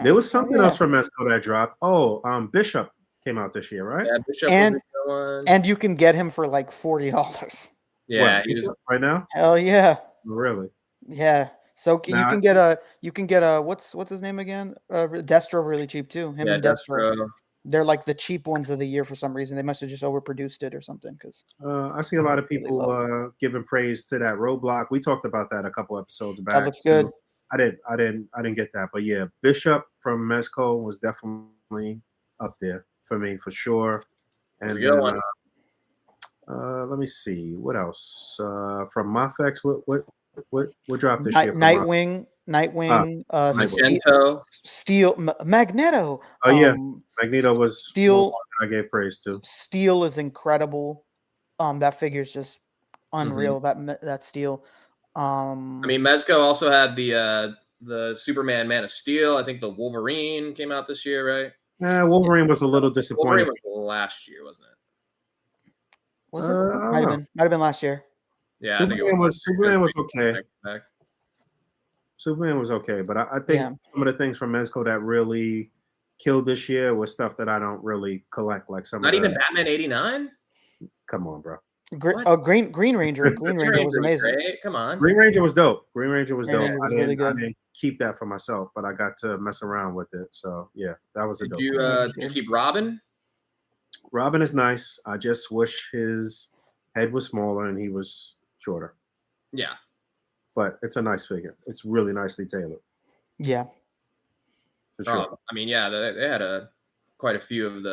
There was something yeah. else from Mezco that dropped. Oh, Bishop came out this year, right? Yeah, Bishop And- was the one. And you can get him for like $40. Yeah, What, he was, Bishop right now? Hell yeah, Really? yeah. So you Now, can get a what's his name again? Destro really cheap too. Him yeah, and Destro. Destro. They're like the cheap ones of the year for some reason. They must have just overproduced it or something. Because I see a lot of Really people giving praise to that roadblock. We talked about that a couple episodes back. that looks good. too. I didn't get that, but yeah, Bishop from Mezco was definitely up there for me for sure. That was And a good then, one. let me see what else from Mafex. What dropped this year? From Nightwing, Magento. Steel, Magneto. Oh yeah, Magneto was Steel. one I gave praise to. Steel is incredible. That figure is just Mm-hmm. unreal. That steel. I mean, Mezco also had the Superman Man of Steel. I think the Wolverine came out this year, right? Wolverine was a little disappointing. Wolverine was last year, wasn't it? Was it? Might have been last year. Yeah, Superman was okay. Back. Superman was okay, but I think some of the things from Mezco that really killed this year was stuff that I don't really collect, like some. Not even Batman '89. Come on, bro. Green Ranger. Green Ranger was amazing. Great. Come on. Green Ranger was dope. Green Ranger was dope. Ranger was really good. I didn't keep that for myself, but I got to mess around with it. So yeah, that was a dope. Did you keep Robin? Robin is nice. I just wish his head was smaller and he was shorter. Yeah. But it's a nice figure. It's really nicely tailored. Yeah. For sure. I mean, yeah, they had quite a few of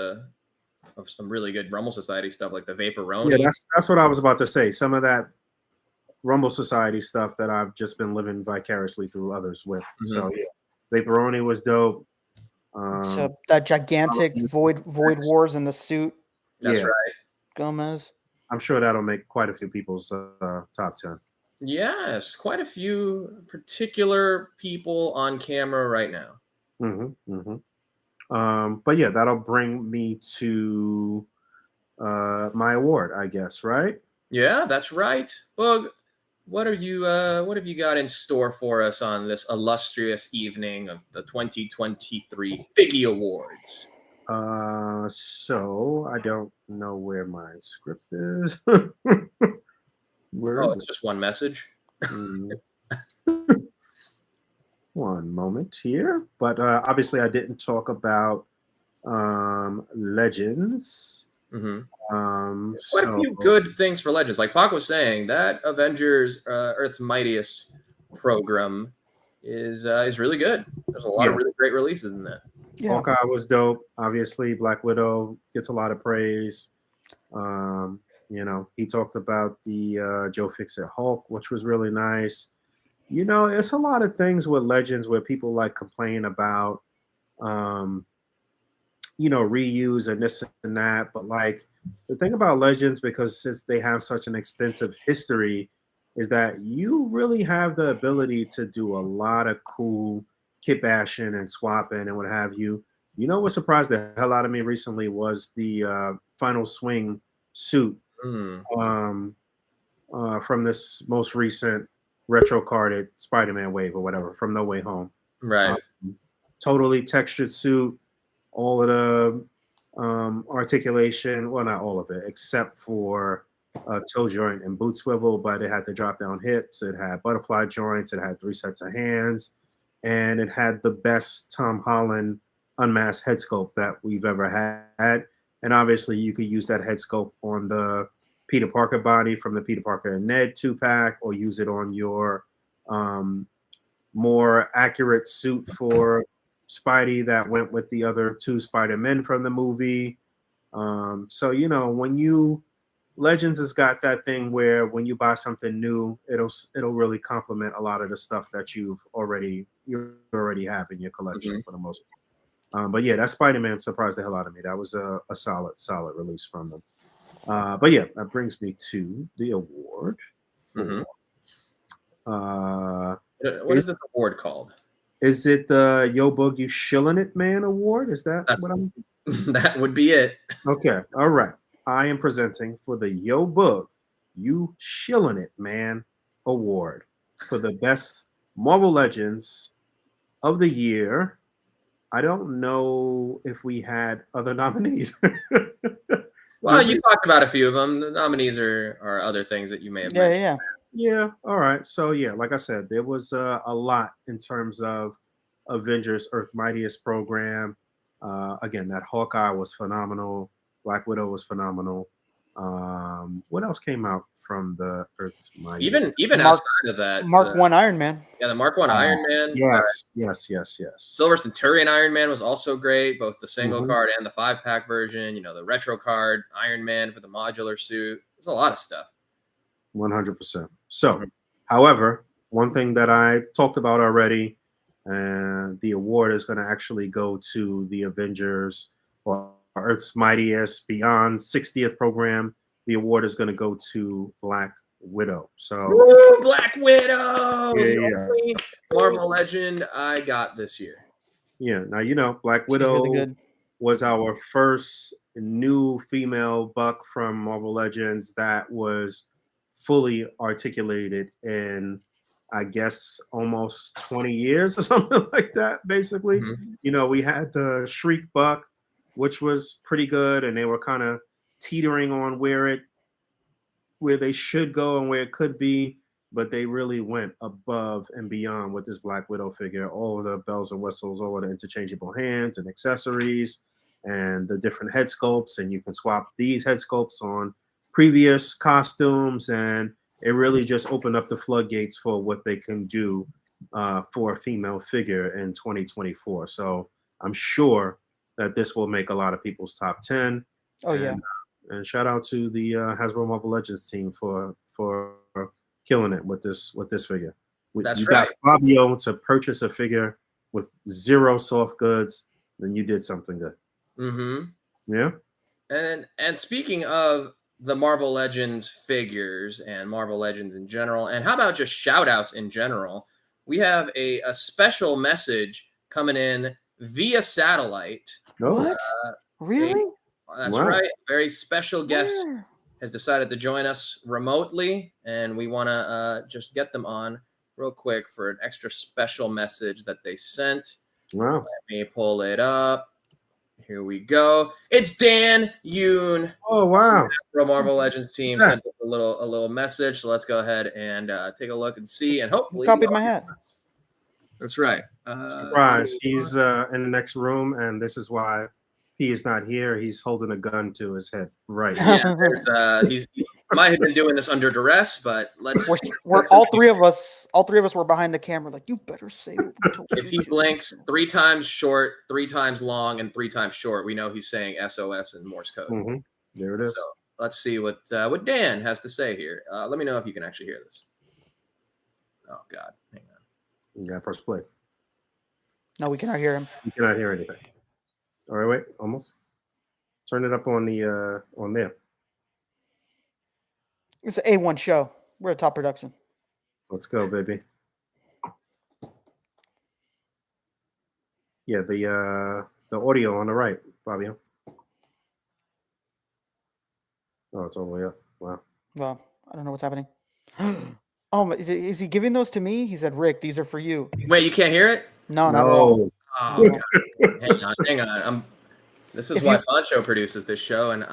some really good Rumble Society stuff, like the Vaporoni. Yeah, that's what I was about to say. Some of that Rumble Society stuff that I've just been living vicariously through others with. Mm-hmm. So yeah, Vaporoni was dope. So that gigantic Void Wars in the suit. That's right. Gomez. I'm sure that'll make quite a few people's top 10. Yes, quite a few particular people on camera right now. Mm-hmm. Mm-hmm. But yeah, that'll bring me to my award, I guess, right? Yeah, that's right. Boog, what have you got in store for us on this illustrious evening of the 2023 Figgy Awards? So I don't know where my script is. Where is it's it? just one message. One moment here, but obviously I didn't talk about Legends. Mm-hmm. Quite a few good things for Legends. Like Pac was saying, that Avengers Earth's Mightiest program is really good. There's a lot of really great releases in that. Yeah. Hawkeye was dope. Obviously, Black Widow gets a lot of praise. He talked about the Joe Fixit Hulk, which was really nice. It's a lot of things with Legends where people like complain about, reuse and this and that. But like the thing about Legends, because since they have such an extensive history, is that you really have the ability to do a lot of cool kit bashing and swapping and what have you. What surprised the hell out of me recently was the Final Swing suit from this most recent retro carded Spider-Man wave or whatever from No Way Home. Right. Totally textured suit, all of the articulation, well, not all of it, except for toe joint and boot swivel, but it had the drop down hips, it had butterfly joints, it had 3 sets of hands, and it had the best Tom Holland unmasked head sculpt that we've ever had. And obviously you could use that head sculpt on the Peter Parker body from the Peter Parker and Ned 2-pack, or use it on your more accurate suit for Spidey that went with the other 2 Spider-Men from the movie. So when Legends has got that thing where when you buy something new, it'll really complement a lot of the stuff that you already have in your collection for the most part. But yeah, that Spider-Man surprised the hell out of me. That was a solid release from them. But yeah, that brings me to the award. What is this award called? Is it the Yo Boog You Shillin' It Man award? Is that what I'm? That would be it. Okay, all right. I am presenting for the Yo Boog You Shillin' It Man award for the best Marvel Legends of the year. I don't know if we had other nominees. Well, you talked about a few of them. The nominees are other things that you may have mentioned. Yeah. All right. So yeah, like I said, there was a lot in terms of Avengers Earth's Mightiest program. Again, that Hawkeye was phenomenal. Black Widow was phenomenal. What else came out from the Earth's Mightiest? Even outside of that, Mark 1 Iron Man. Yeah, the Mark 1 Iron Man. Yes. Silver Centurion Iron Man was also great, both the single card and the 5-pack version. The retro card Iron Man for the modular suit. There's a lot of stuff. 100%. So, however, one thing that I talked about already, and the award is going to actually go to the Avengers or Earth's Mightiest Beyond 60th program, the award is going to go to Black Widow. So Woo, Black Widow, Yeah, the yeah. only Marvel Legend I got this year. yeah, now you know Black She's Widow really good. was our first new female buck from Marvel Legends that was fully articulated in, I guess, almost 20 years or something like that. Basically, Mhm. you know, we had the Shriek buck, which was pretty good, and they were kind of teetering on where they should go and where it could be, but they really went above and beyond with this Black Widow figure. All of the bells and whistles, all of the interchangeable hands and accessories, and the different head sculpts, and you can swap these head sculpts on previous costumes, and it really just opened up the floodgates for what they can do for a female figure in 2024. So I'm sure that this will make a lot of people's top 10. Oh yeah. And shout out to the Hasbro Marvel Legends team for killing it with this figure. That's You right. got Fabio to purchase a figure with 0 soft goods, then you did something good. Mm-hmm. Yeah. And speaking of the Marvel Legends figures and Marvel Legends in general, and how about just shout outs in general, we have a special message coming in via satellite. What? Really? That's Wow. right. A very special guest Where? has decided to join us remotely, and we want to just get them on real quick for an extra special message that they sent. Wow. Let me pull it up. Here we go. It's Dan Yoon. Oh wow. From Marvel Legends team Yeah. sent us a little message. So let's go ahead and take a look and see, and hopefully Copied my hat. That's right. Surprise. He's in the next room, and this is why he is not here. He's holding a gun to his head. Right. Yeah, he might have been doing this under duress, but We're all three of us were behind the camera, like, you better say what we told if you he to." blinks 3 times short, 3 times long, and 3 times short, we know he's saying SOS in Morse code. Mm-hmm. There it is. So let's see what Dan has to say here. Let me know if you can actually hear this. Oh God, hang on. You gotta press play. No, we cannot hear him. You cannot hear anything. All right, wait, almost. Turn it up on the on there. It's an A1 show. We're a top production. Let's go, baby. Yeah, the audio on the right, Fabio. Oh, it's all the way up. Wow. Well, I don't know what's happening. Oh, is he giving those to me? He said, "Rick, these are for you." Wait, you can't hear it? No, not at all. No. Oh, God. hang on. This is why Poncho produces this show, and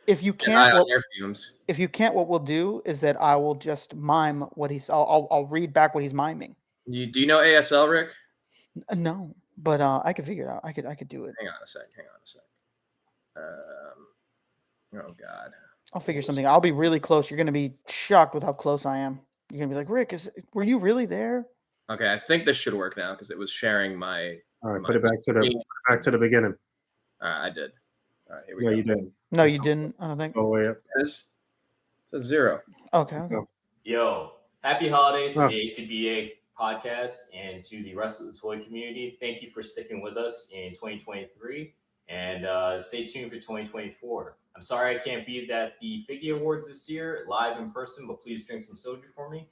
If you and can't, on air fumes. if you can't, what we'll do is that I will just mime what he's. I'll read back what he's miming. Do you know ASL, Rick? No, but I could figure it out. I could do it. Hang on a sec. Oh God. I'll figure something. I'll be really close. You're gonna be shocked with how close I am. You're gonna be like, Rick, were you really there? Okay, I think this should work now because it was sharing my. All right, my put it back to the beginning. All right, I did. All right, here we Yeah, go. you did. No, you didn't. I don't think. All the way up. It says 0. Okay. Yo, happy holidays to Oh. the A.C.B.A. podcast and to the rest of the toy community. Thank you for sticking with us in 2023, and stay tuned for 2024. I'm sorry I can't be at the Figgy Awards this year live in person, but please drink some soju for me.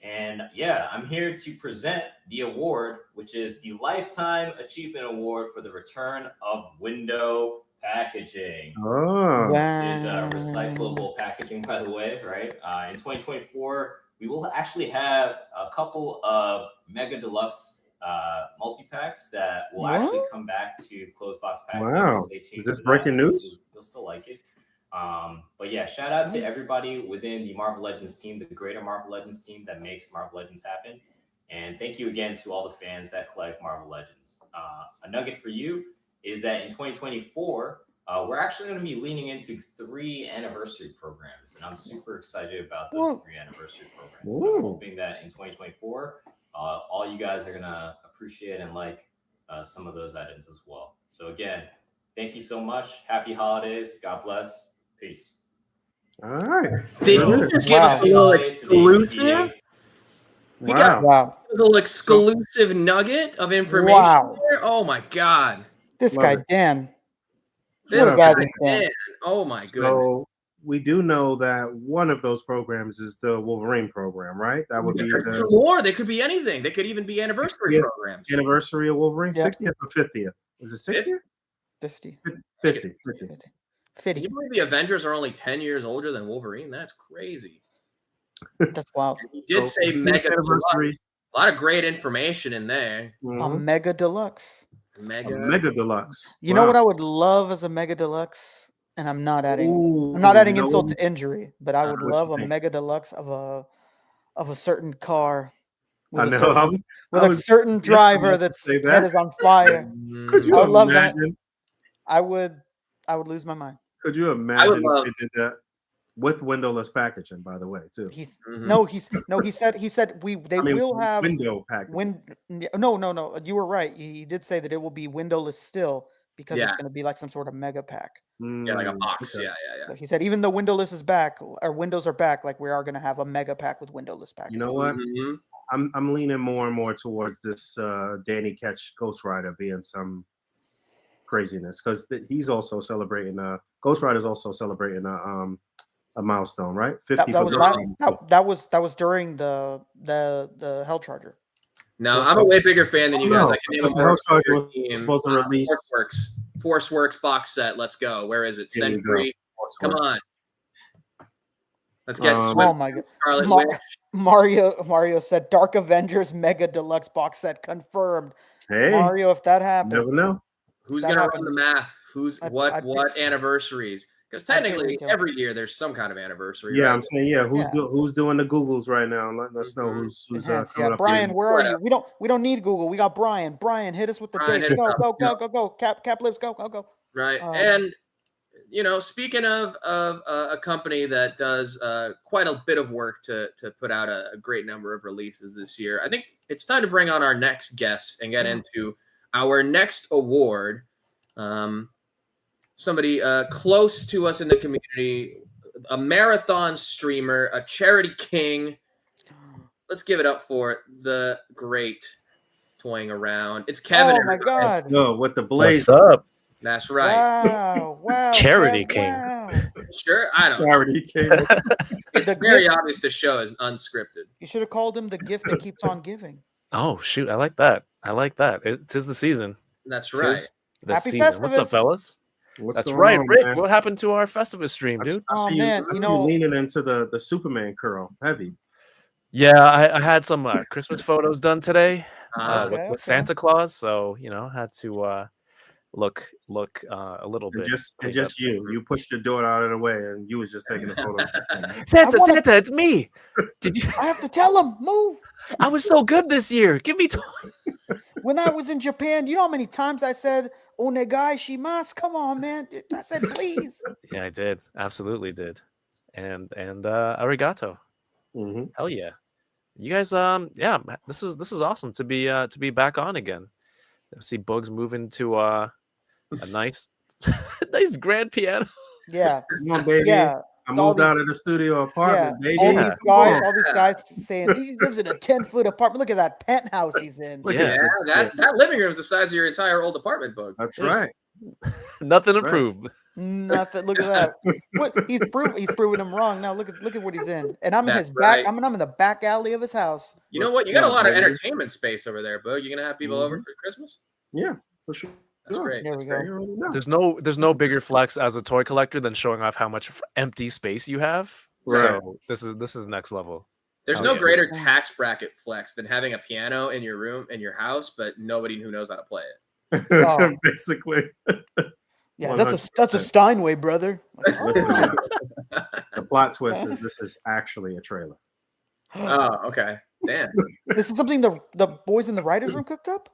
And yeah, I'm here to present the award, which is the Lifetime Achievement Award for the return of window packaging. Oh. This is recyclable packaging, by the way, right? In 2024, we will actually have a couple of Mega Deluxe multi-packs that will actually come back to closed box packaging. Wow. Stay tuned Is this for breaking that. news? You'll still like it. But yeah, shout out to everybody within the Marvel Legends team, the greater Marvel Legends team that makes Marvel Legends happen. And thank you again to all the fans that collect Marvel Legends. A nugget for you is that in 2024, we're actually going to be leaning into 3 anniversary programs, and I'm super excited about those 3 anniversary programs. So I'm hoping that in 2024, all you guys are going to appreciate and like some of those items as well. So again, thank you so much. Happy holidays. God bless. Peace. All right. Did you just give us a little exclusive? We got a little exclusive nugget of information Wow. there. Oh my God. This guy, Dan. This What a guy, guy, Dan. Dan. Oh my goodness. So we do know that one of those programs is the Wolverine program, right? That would be the more. They could be anything. They could even be anniversary 60th programs. anniversary of Wolverine, Yeah. 60th or 50th? Is it 60th? 50. 50. Can you believe the Avengers are only 10 years older than Wolverine? That's crazy. That's wild. And he did say 50th mega anniversary. deluxe. A lot of great information in there. A Mhm. mega deluxe. A mega deluxe. You know what I would love as a mega deluxe? And I'm not adding Ooh, insult to injury, but I would what love you a think? mega deluxe of a certain car I with a know. certain, I was certain just driver about to that's say head that. is on fire. Could you I would love that. imagine? I would lose my mind. Could you imagine if they did that with windowless packaging? By the way, too. He said they will have window packaging. No. You were right. He did say that it will be windowless still because Yeah. it's going to be like some sort of mega pack. Yeah, like a box. Okay. Yeah. He said even though windowless is back or windows are back, like we are going to have a mega pack with windowless packaging. You know what? Mhm. I'm leaning more and more towards this Danny Ketch Ghost Rider being some craziness because he's also celebrating. Ghost Rider's also celebrating a milestone, right? 50 That for was Ghost that was during the Hell Charger. No, I'm a way bigger fan than you guys. No, I can name because a the more Hell Charger obscure was team. supposed to release. Forceworks box set. Let's go. Where is it? There you Century. go. Come Forceworks. on. Let's get Oh my god. Scarlet Witch. Mario said Dark Avengers Mega Deluxe box set confirmed. Hey, Mario, if that you happened, never know. Who's that gonna happened, run the math? Who's I'd what anniversaries? Because I'd pay technically, retail. every year there's some kind of anniversary. Yeah, right? I'm saying, who's doing the Googles right now? Let us know who's enhance. coming Yeah, up. Brian, here. where are you? We don't need Google. We got Brian. Brian, hit us with the Brian, date. hit us Go, up. go. Cap lives, go. Right. Um, And speaking of a company that does quite a bit of work to put out a great number of releases this year, I think it's time to bring on our next guest and get into our next award. Somebody close to us in the community, a marathon streamer, a charity king. Let's give it up for the great toying around. It's Kevin. Oh my God! Let's go with the blaze. What's up? That's right. Wow. Charity Kev, king. Wow. Sure, I don't know. Charity king. It's very obvious the show is unscripted. You should have called him the gift that keeps on giving. Oh shoot, I like that. Tis the season. That's right. Tis the Happy season. What's up, Festivus. fellas? What's That's going right, on, Rick. man? What happened to our Festivus stream, dude? I Oh, see man, you you know- leaning into the Superman curl, heavy. Yeah, I had some Christmas photos done today Okay, with Santa Claus, so had to look a little And bit. just cleaned up. you pushed your daughter out of the way, and you was just taking a photo. Santa, it's me. Did you? I have to tell him, move. I was so good this year. Give me time. When I was in Japan, you know how many times I said, "Onegai shimasu." Come on, man. I said, please. Yeah, I did. Absolutely did. And arigato. Mm-hmm. Hell yeah. You guys, this is awesome to be back on again. I see Bugs moving to a nice nice grand piano. Yeah. Come on, baby. Yeah. I all moved out these- of the studio apartment, baby. All Yeah. these guys saying he lives in a 10-foot apartment. Look at that penthouse he's in. Look Yeah. at this. That living room is the size of your entire old apartment, Bug. That's There's- right. Nothing to Right. prove. Nothing. Look at that. What he's proving him wrong. Now look at what he's in. And I'm in That's his back. right. I'm in the back alley of his house. You know Let's what? You got a go, lot of baby. entertainment space over there, Bug. You gonna have people over for Christmas? Yeah, for sure. That's great. There That's we great. You already know. There's no bigger flex as a toy collector than showing off how much empty space you have. Right. So this is next level. There's Oh, no shit. greater tax bracket flex than having a piano in your room, in your house, but nobody who knows how to play it. Oh. Basically. Yeah, that's a 100%. Steinway, brother. Like, Listen, man, the plot twist is this is actually a trailer. Oh, okay. Damn. This is something the boys in the writers' room cooked up.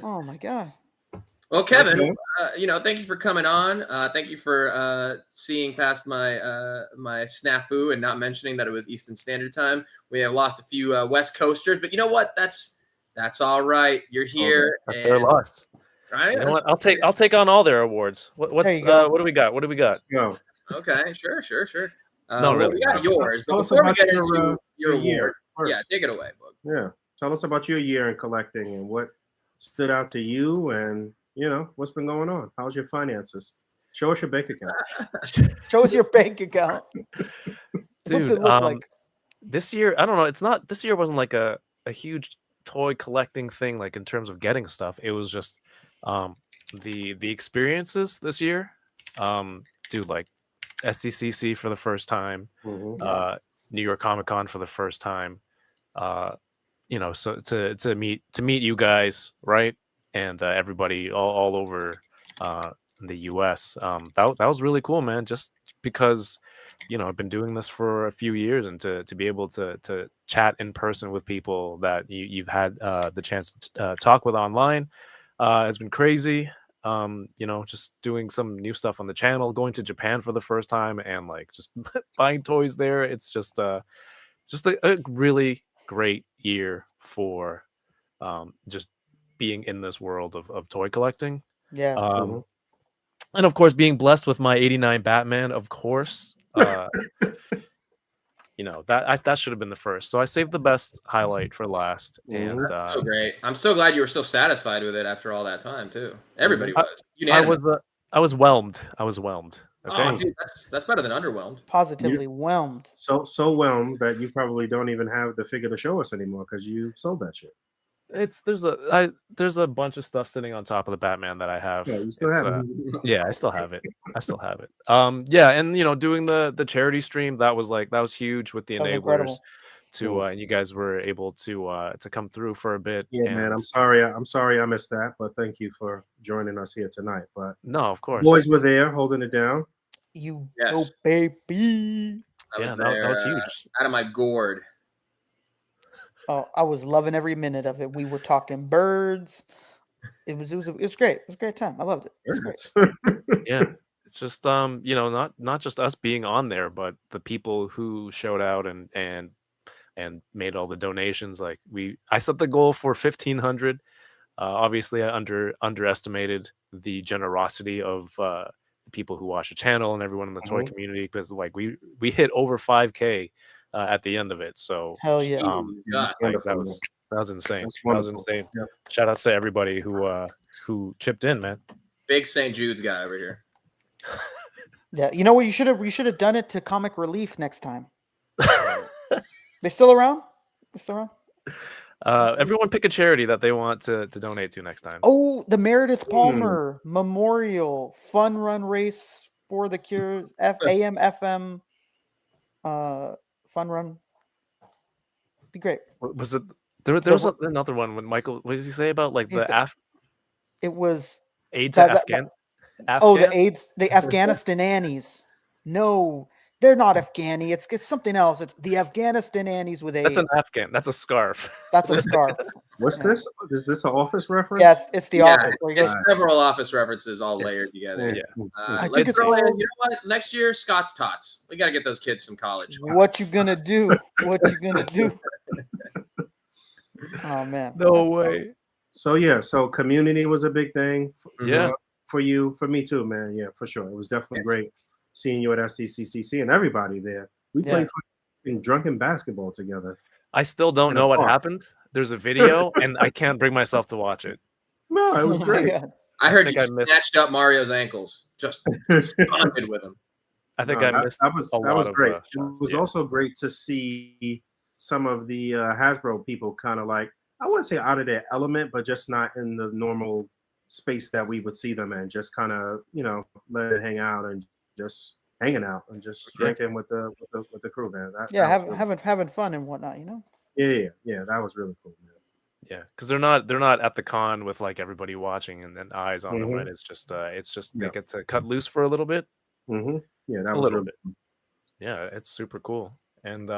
Oh my god. Well, Kevin, Okay. thank you for coming on. Thank you for seeing past my my snafu and not mentioning that it was Eastern Standard Time. We have lost a few West Coasters, but you know what? That's all right. You're here. That's their loss. Right? You know what? I'll take on all their awards. What There you go. what do we got? What do we got? Let's go. Okay, sure. No, Well, really. we got yours, but Tell us before we about get your, into your your year award, first. yeah, take it away, Bug. Yeah. Tell us about your year in collecting and what stood out to you and what's been going on. How's your finances Show us your bank account. Show us your bank account. Dude, What's it look like? this year, I don't know. It's not this year wasn't like a huge toy collecting thing, like in terms of getting stuff. It was just the experiences this year. Dude, like SCCC for the first time, New York Comic Con for the first time. So to meet you guys, right, and everybody all over the U.S. That was really cool, man. Just because I've been doing this for a few years, and to be able to chat in person with people that you've had the chance to talk with online has been crazy. Just doing some new stuff on the channel, going to Japan for the first time, and like just buying toys there. It's just a really great year for just being in this world of toy collecting. Yeah. And of course, being blessed with my '89 Batman, of course. That should have been the first. So I saved the best highlight for last. And That's so great. I'm so glad you were so satisfied with it after all that time too. Everybody was. Unanimous. I was whelmed. Okay. Oh, dude, that's better than underwhelmed. Positively whelmed. So whelmed that you probably don't even have the figure to show us anymore because you sold that shit. There's a bunch of stuff sitting on top of the Batman that I have. Yeah, you still have it. Yeah, I still have it. Yeah, and doing the charity stream, that was huge with the That was enablers incredible. and you guys were able to come through for a bit. Yeah, man. I'm sorry I missed that, but thank you for joining us here tonight. But no, of course. Boys were there holding it down. You Yes. go, baby. I was Yeah, there, that was huge. out of my gourd. Oh, I was loving every minute of it. We were talking birds. It was great. It was a great time. I loved it. It was great. Yeah, it's just not just us being on there, but the people who showed out and made all the donations. Like I set the goal for 1,500. Obviously, I underestimated the generosity of the people who watch the channel and everyone in the toy community, because like we hit over 5K at the end of it. So Hell yeah. That was insane. That's That was wonderful. insane. Yeah. Shout out to everybody who chipped in, man. Big St. Jude's guy over here. Yeah. You know what? You should have done it to Comic Relief next time. They still around? They still around? Everyone pick a charity that they want to donate to next time. Oh, the Meredith Palmer Memorial Fun Run Race for the Cure AM FM Fun Run. Be great. Was it there was another one when Michael, what does he say about like It was AIDS to Afghan? Oh, the AIDS, the Afghanistanis. No, they're not Afghani. It's something else. It's the Afghanistanis with AIDS. That's an Afghan. That's a scarf. That's a scarf. What's this? Is this an Office reference? Yes, it's the Office. Where you It's go, several Office references all layered together. Yeah. Let's throw in, you know what? Next year, Scott's Tots. We got to get those kids some college. what you gonna do? What you gonna do? Oh man. No way. So community was a big thing. Yeah. For you, for me too, man. Yeah, for sure. It was definitely great seeing you at SCCC and everybody there. We played in drunken basketball together. I still don't know what happened. There's a video and I can't bring myself to watch it. No, it was great. I heard think you I missed- snatched up Mario's ankles. Just bonded with him. I think No, I missed that was a lot was of great. shots. It was Yeah. also great to see some of the Hasbro people kind of like, I wouldn't say out of their element, but just not in the normal space that we would see them in. Just kind of, let it hang out and just hanging out and just drinking with the crew, man. That was having fun and whatnot. yeah, that was really cool, man. Yeah, because they're not at the con with like everybody watching and then eyes on them. Right? It's just they get to cut loose for a little bit. Yeah, that A was little really bit. cool. Yeah, it's super cool. And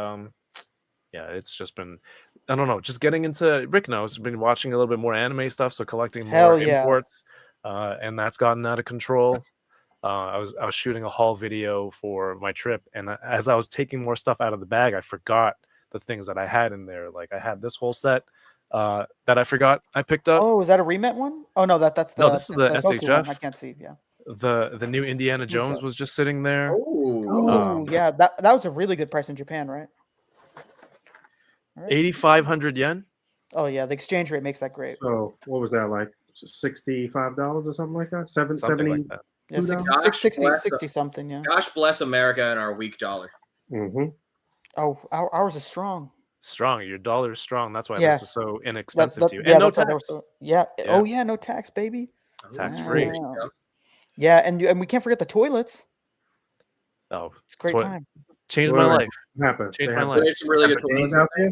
yeah, it's just been, I don't know, just getting into, Rick knows, been watching a little bit more anime stuff, so collecting Hell more yeah. imports, and that's gotten out of control. I was shooting a haul video for my trip, and as I was taking more stuff out of the bag, I forgot the things that I had in there. Like I had this whole set that I forgot I picked up. Oh, is that a remet one? Oh no, that's the this is the Goku one. SHF. I can't see. Yeah. The new Indiana Jones was just sitting there. Oh yeah, that was a really good price in Japan, right? 8,500 yen. Oh yeah, the exchange rate makes that great. So what was that like? $65 or something like that? Something 70. like that. Yeah, $2. 60 something. Yeah. Gosh bless America and our weak dollar. Mm-hmm. Oh, ours is strong. Strong. Your dollar is strong. That's why Yeah. this is so inexpensive to you. Yeah, And no that's why they were tax. so. Yeah. Yeah. Oh yeah, no tax, baby. Tax Ooh, free. there you go. Yeah, and we can't forget the toilets. Oh, It's a great time. Changed my life. What happened? Changed They my have life. There's some really good bidets toilets out there.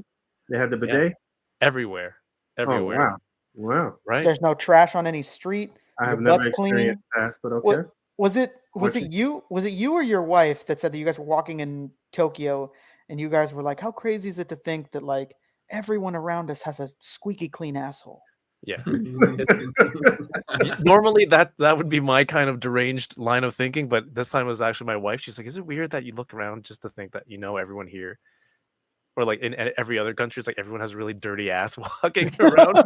They had the bidet. Everywhere. Oh Everywhere. wow! Right? There's no trash on any street. I Your have never butt's clean. experienced that, but okay. What was it? Was it you or your wife that said that you guys were walking in Tokyo and you guys were like, how crazy is it to think that like everyone around us has a squeaky clean asshole? Yeah. Normally that would be my kind of deranged line of thinking, but this time it was actually my wife. She's like, "Is it weird that you look around just to think that you know everyone here?" Or like in every other country, it's like everyone has a really dirty ass walking around.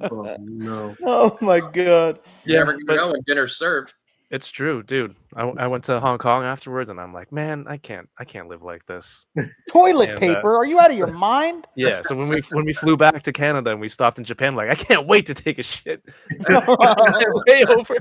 Oh, no. Oh my god. You never know when dinner's served. It's true, dude. I went to Hong Kong afterwards, and I'm like, man, I can't live like this. Toilet And, paper? Are you out of your mind? Yeah. So when we flew back to Canada and we stopped in Japan, I'm like, I can't wait to take a shit. Way over.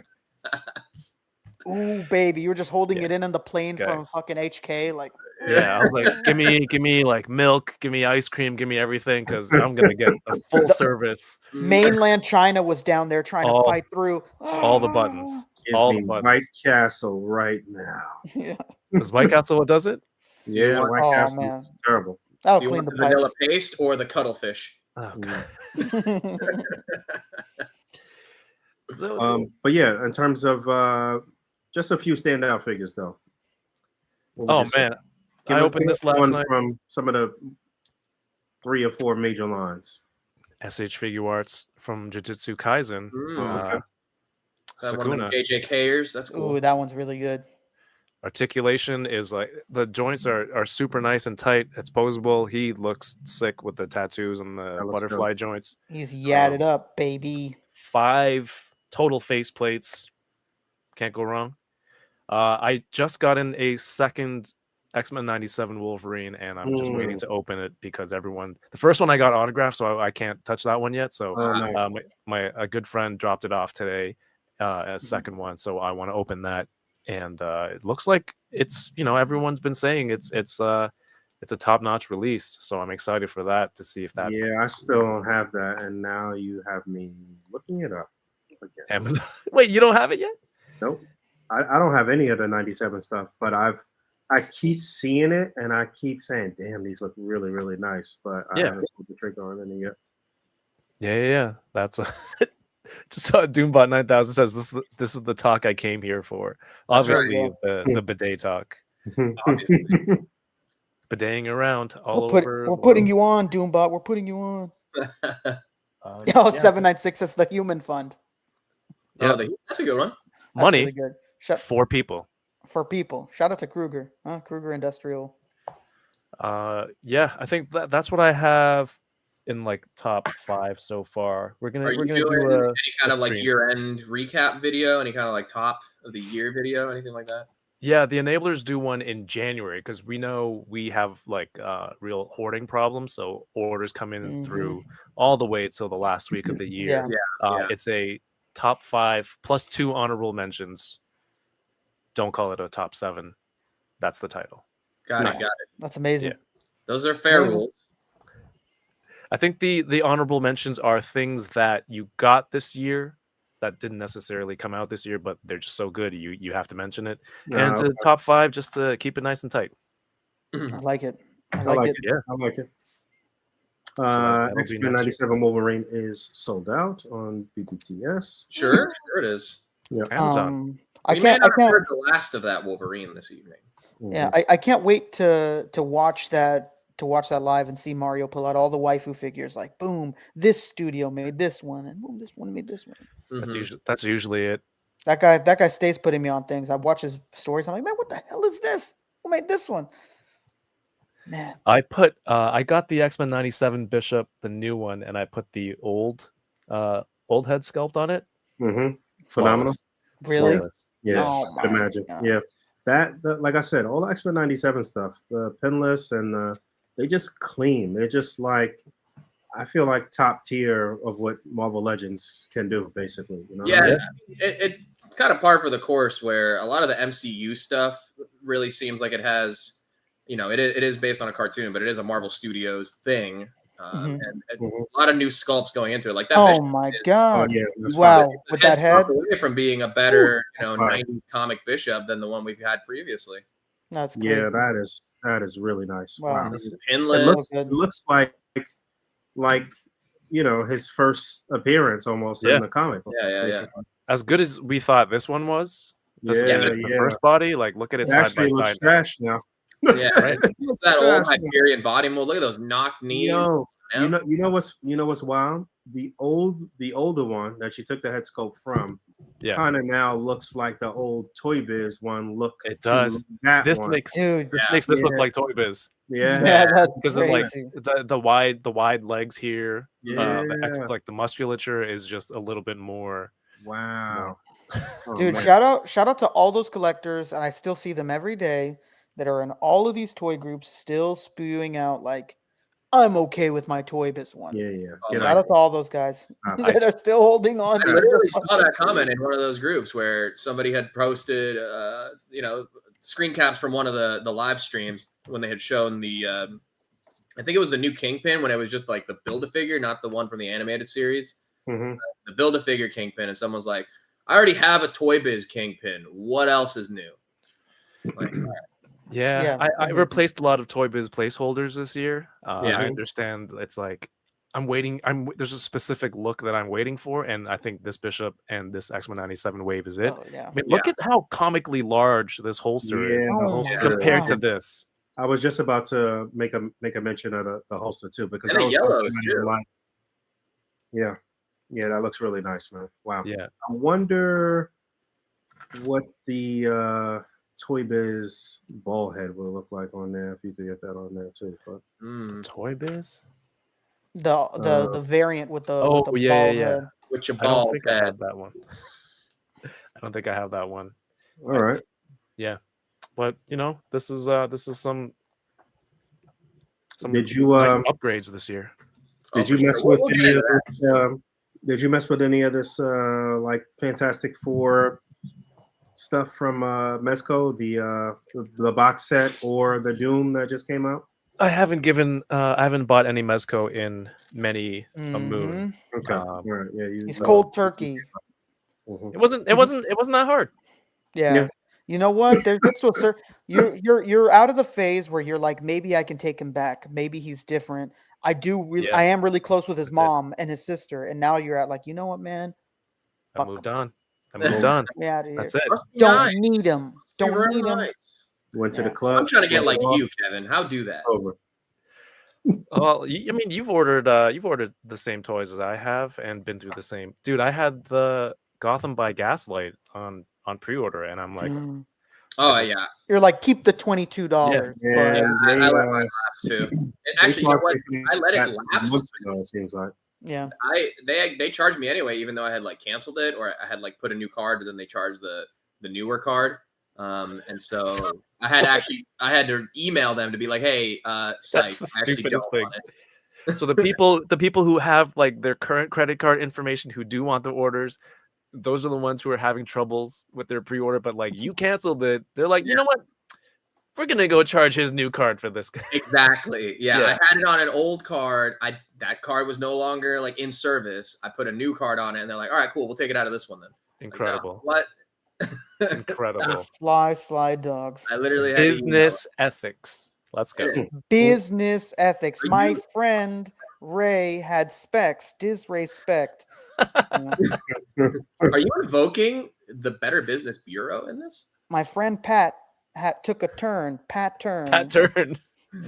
Ooh, baby, you were just holding it in on the plane from fucking HK, like. Yeah, I was like, give me like milk, give me ice cream, give me everything, because I'm gonna get a full service. Mainland China was down there trying to fight through all the buttons. Give All me the buttons. White Castle right now. Yeah. Is White Castle what does it? Yeah, want- White Oh, Castle man. is terrible. That'll Do you clean want the the vanilla pipes. paste or the cuttlefish? Oh, God. But yeah, in terms of just a few standout figures though. What would Oh you say? man, Give I us- opened give this us last one night. from some of the 3 or 4 major lines. SH Figure Arts from Jujutsu Kaisen. Okay. That one of them Sakuna. JJKers. That's cool. Ooh, that one's really good. Articulation is like the joints are super nice and tight. It's posable. He looks sick with the tattoos and the That looks butterfly joints. He's yadded up, baby. 5 total face plates. Can't go wrong. I just got in a second X-Men 97 Wolverine, and I'm just waiting to open it because the first one I got autographed, so I can't touch that one yet. So nice. a good friend dropped it off today, a second one, so I want to open that. And it looks like it's everyone's been saying it's a top-notch release, so I'm excited for that to see if that. Yeah, I still don't have that, and now you have me looking it up again. Amazon. Wait, you don't have it yet? Nope. I don't have any of the 97 stuff, but I keep seeing it and I keep saying, damn, these look really, really nice. But I haven't pulled the trigger on any yet. Yeah. That's just saw Doombot 9000 says this is the talk I came here for. Obviously, the bidet talk. Bideting around all over. We're putting you on, Doombot. We're putting you on. 796 is the human fund. Yeah, that's a good one. That's Money really good. for people. For people. Shout out to Kruger. Kruger Industrial. Yeah, I think that's what I have in like top 5 so far. We're gonna doing do any kind of like year-end recap video, any kind of like top of the year video, anything like that? Yeah, the enablers do one in January because we know we have like real hoarding problems. So orders come in through all the way till the last week of the year. It's a top 5 plus 2 honorable mentions. Don't call it a top 7. That's the title. Got it. That's amazing. Yeah. Those are fair rules. I think the honorable mentions are things that you got this year that didn't necessarily come out this year, but they're just so good you have to mention it. And to top 5 just to keep it nice and tight. I like it. I like it. Yeah. I like it. that'll be X-Men next 97 Wolverine is sold out on BBTS. Sure it is. Yeah. Amazon. I We can't. may not have heard the last of that Wolverine this evening. Yeah, I can't wait to watch that live and see Mario pull out all the waifu figures. Like, boom, this studio made this one, and boom, this one made this one. That's usually it. That guy stays putting me on things. I watch his stories. I'm like, man, what the hell is this? Who made this one? Man, I got the X-Men 97 Bishop, the new one, and I put the old head sculpt on it. Phenomenal. Really? Flawless. Yeah, Oh I can imagine. God. Yeah, that like I said, all the X-Men 97 stuff, the pinless and they just clean. They're just like, I feel like top tier of what Marvel Legends can do, basically. You know? Yeah, it kind of par for the course where a lot of the MCU stuff really seems like it has, it is based on a cartoon, but it is a Marvel Studios thing. And a lot of new sculpts going into it. Like that. Oh my god! yeah, Wow, with that head, away from being a better, 90s comic Bishop than the one we've had previously. That's crazy. Yeah, that is really nice. Wow. It looks like his first appearance almost in the comic book. Yeah. As good as we thought this one was, the first body, like look at it side by side. Trash now. Yeah, right. That old Hyperion body mold. Look at those knocked knees. Yo, you know what's wild? The older one that she took the head sculpt from, kind of now looks like the old Toy Biz one looked. It does. This makes this look like Toy Biz. Yeah, because of like the wide legs here. Yeah, like the musculature is just a little bit more. Wow. Dude, shout out to all those collectors, and I still see them every day that are in all of these toy groups still spewing out like, I'm okay with my Toy Biz one. Yeah. Shout out to all those guys that are still holding on. I literally saw that comment in one of those groups where somebody had posted, screen caps from one of the live streams when they had shown the, I think it was the new Kingpin when it was just like the Build-A-Figure, not the one from the animated series. The Build-A-Figure Kingpin, and someone's like, I already have a Toy Biz Kingpin. What else is new? Like, I replaced a lot of Toy Biz placeholders this year. Yeah. I understand it's like I'm waiting. There's a specific look that I'm waiting for, and I think this Bishop and this X-Men 97 wave is it. Oh, yeah. I mean, look at how comically large this holster is compared to this. I was just about to make a mention of the holster too, because and the yellows too. Yeah, that looks really nice, man. Wow. Yeah. I wonder what the Toy Biz ball head will look like on there, if you could get that on there too. But Toy Biz? The variant with the ball head. With your I don't ball think I have that one. I don't think I have that one. All right. Yeah. But this is some did you nice upgrades this year. Did you mess with any of this, did you mess with any of this like Fantastic Four stuff from Mezco, the box set or the Doom that just came out? I haven't bought any Mezco in many a moon. Okay. Right. Yeah, he's cold turkey. It wasn't that hard. Yeah. You know what? There's to a certain you're out of the phase where you're like, maybe I can take him back. Maybe he's different. I am really close with his mom and his sister, and now you're at like, you know what, man? I moved on. Yeah, that's it. Don't need him. Don't need him. Went to the club. I'm trying to get like you, Kevin. How do that? Over. Well, you've ordered the same toys as I have and been through the same. Dude, I had the Gotham by Gaslight on pre-order, and I'm like, yeah. You're like, keep the $22. Yeah, I let mine lapse too. And actually, you know what? I let it lapse. Months ago, it seems like. Yeah. They charged me anyway, even though I had like canceled it or I had like put a new card, but then they charged the newer card. And so I had to email them to be like, hey, that's the stupidest thing. So the people who have like their current credit card information who do want the orders, those are the ones who are having troubles with their pre-order. But like, you canceled it. They're like, you know what? We're gonna go charge his new card for this guy. Exactly. Yeah, I had it on an old card. That card was no longer like in service. I put a new card on it, and they're like, "All right, cool. We'll take it out of this one then." Incredible. Like, no, what? Incredible. Sly dogs. I literally had business ethics. Let's go. Business ethics. My friend Ray had specs. Ray spect. Are you invoking the Better Business Bureau in this? My friend Pat took a turn. Pat turn.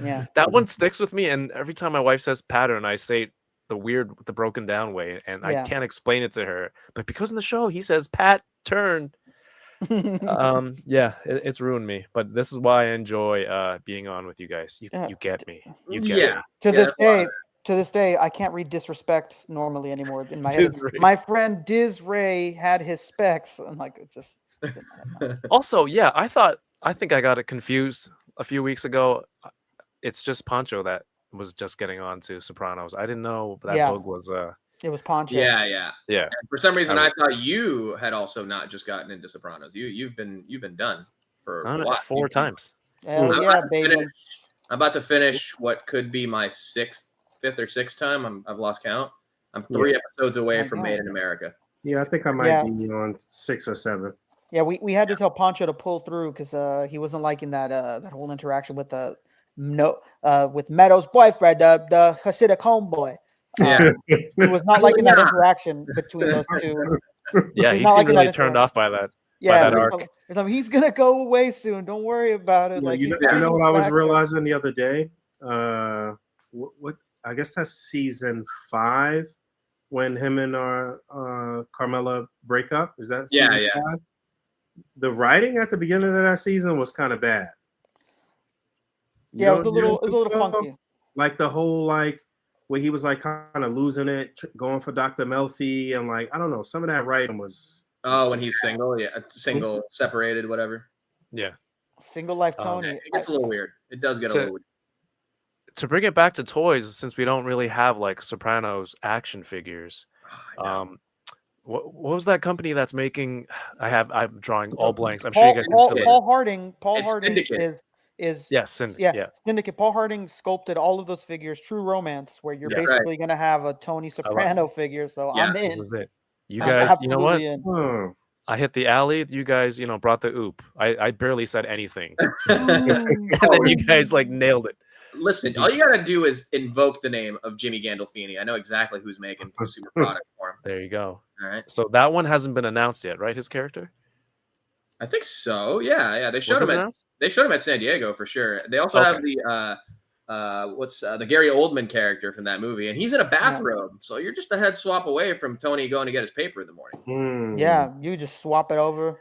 Yeah. That one sticks with me, and every time my wife says pattern, I say it the broken down way, and I can't explain it to her. But because in the show he says Pat turn. It's ruined me. But this is why I enjoy being on with you guys. You get me. You get me. To this day, I can't read disrespect normally anymore in my head. My friend Ray had his specs. I'm like, it just. Also, I think I got it confused a few weeks ago. It's just Pancho that was just getting on to Sopranos. I didn't know that Bug was It was Poncho. Yeah, yeah. Yeah. And for some reason, I thought you had also not just gotten into Sopranos. You've been done for a while. 4 times. Hell yeah, baby. I'm about to finish what could be my fifth or sixth time. I've lost count. I'm 3 episodes away from Made in America. Yeah, I think I might be on 6 or 7. Yeah, we had to tell Poncho to pull through because he wasn't liking that whole interaction with with Meadows' boyfriend, the Hasidic homeboy. Yeah, he was not liking that interaction between those two. Yeah, he seemed really turned off by that. Yeah, by that arc. He's gonna go away soon. Don't worry about it. Yeah, Like you know what I was realizing the other day? What I guess that's season 5 when him and Carmela break up. Is that season 5? The writing at the beginning of that season was kind of bad. Yeah, it was a little funky. Like the whole where he was kind of losing it, going for Dr. Melfi, and I don't know, some of that writing was. Oh, when he's single, single, separated, whatever. Yeah, single life Tony. It gets a little weird. It does get a little weird. To bring it back to toys, since we don't really have Sopranos action figures, what was that company that's making? I'm drawing all blanks. I'm sure you guys can fill Paul Harding Syndicate. is Syndicate. Paul Harding sculpted all of those figures. True Romance, where you're basically going to have a Tony Soprano figure. So I'm in. This is it. You guys, you know what? I hit the alley. You guys, brought the oop. I barely said anything, and then you guys nailed it. Listen, all you gotta do is invoke the name of Jimmy Gandolfini. I know exactly who's making consumer products for him. There you go. All right. So that one hasn't been announced yet, right? His character. I think so. Yeah. They showed him at San Diego for sure. They also have the the Gary Oldman character from that movie, and he's in a bathrobe. So you're just a head swap away from Tony going to get his paper in the morning. Yeah, you just swap it over.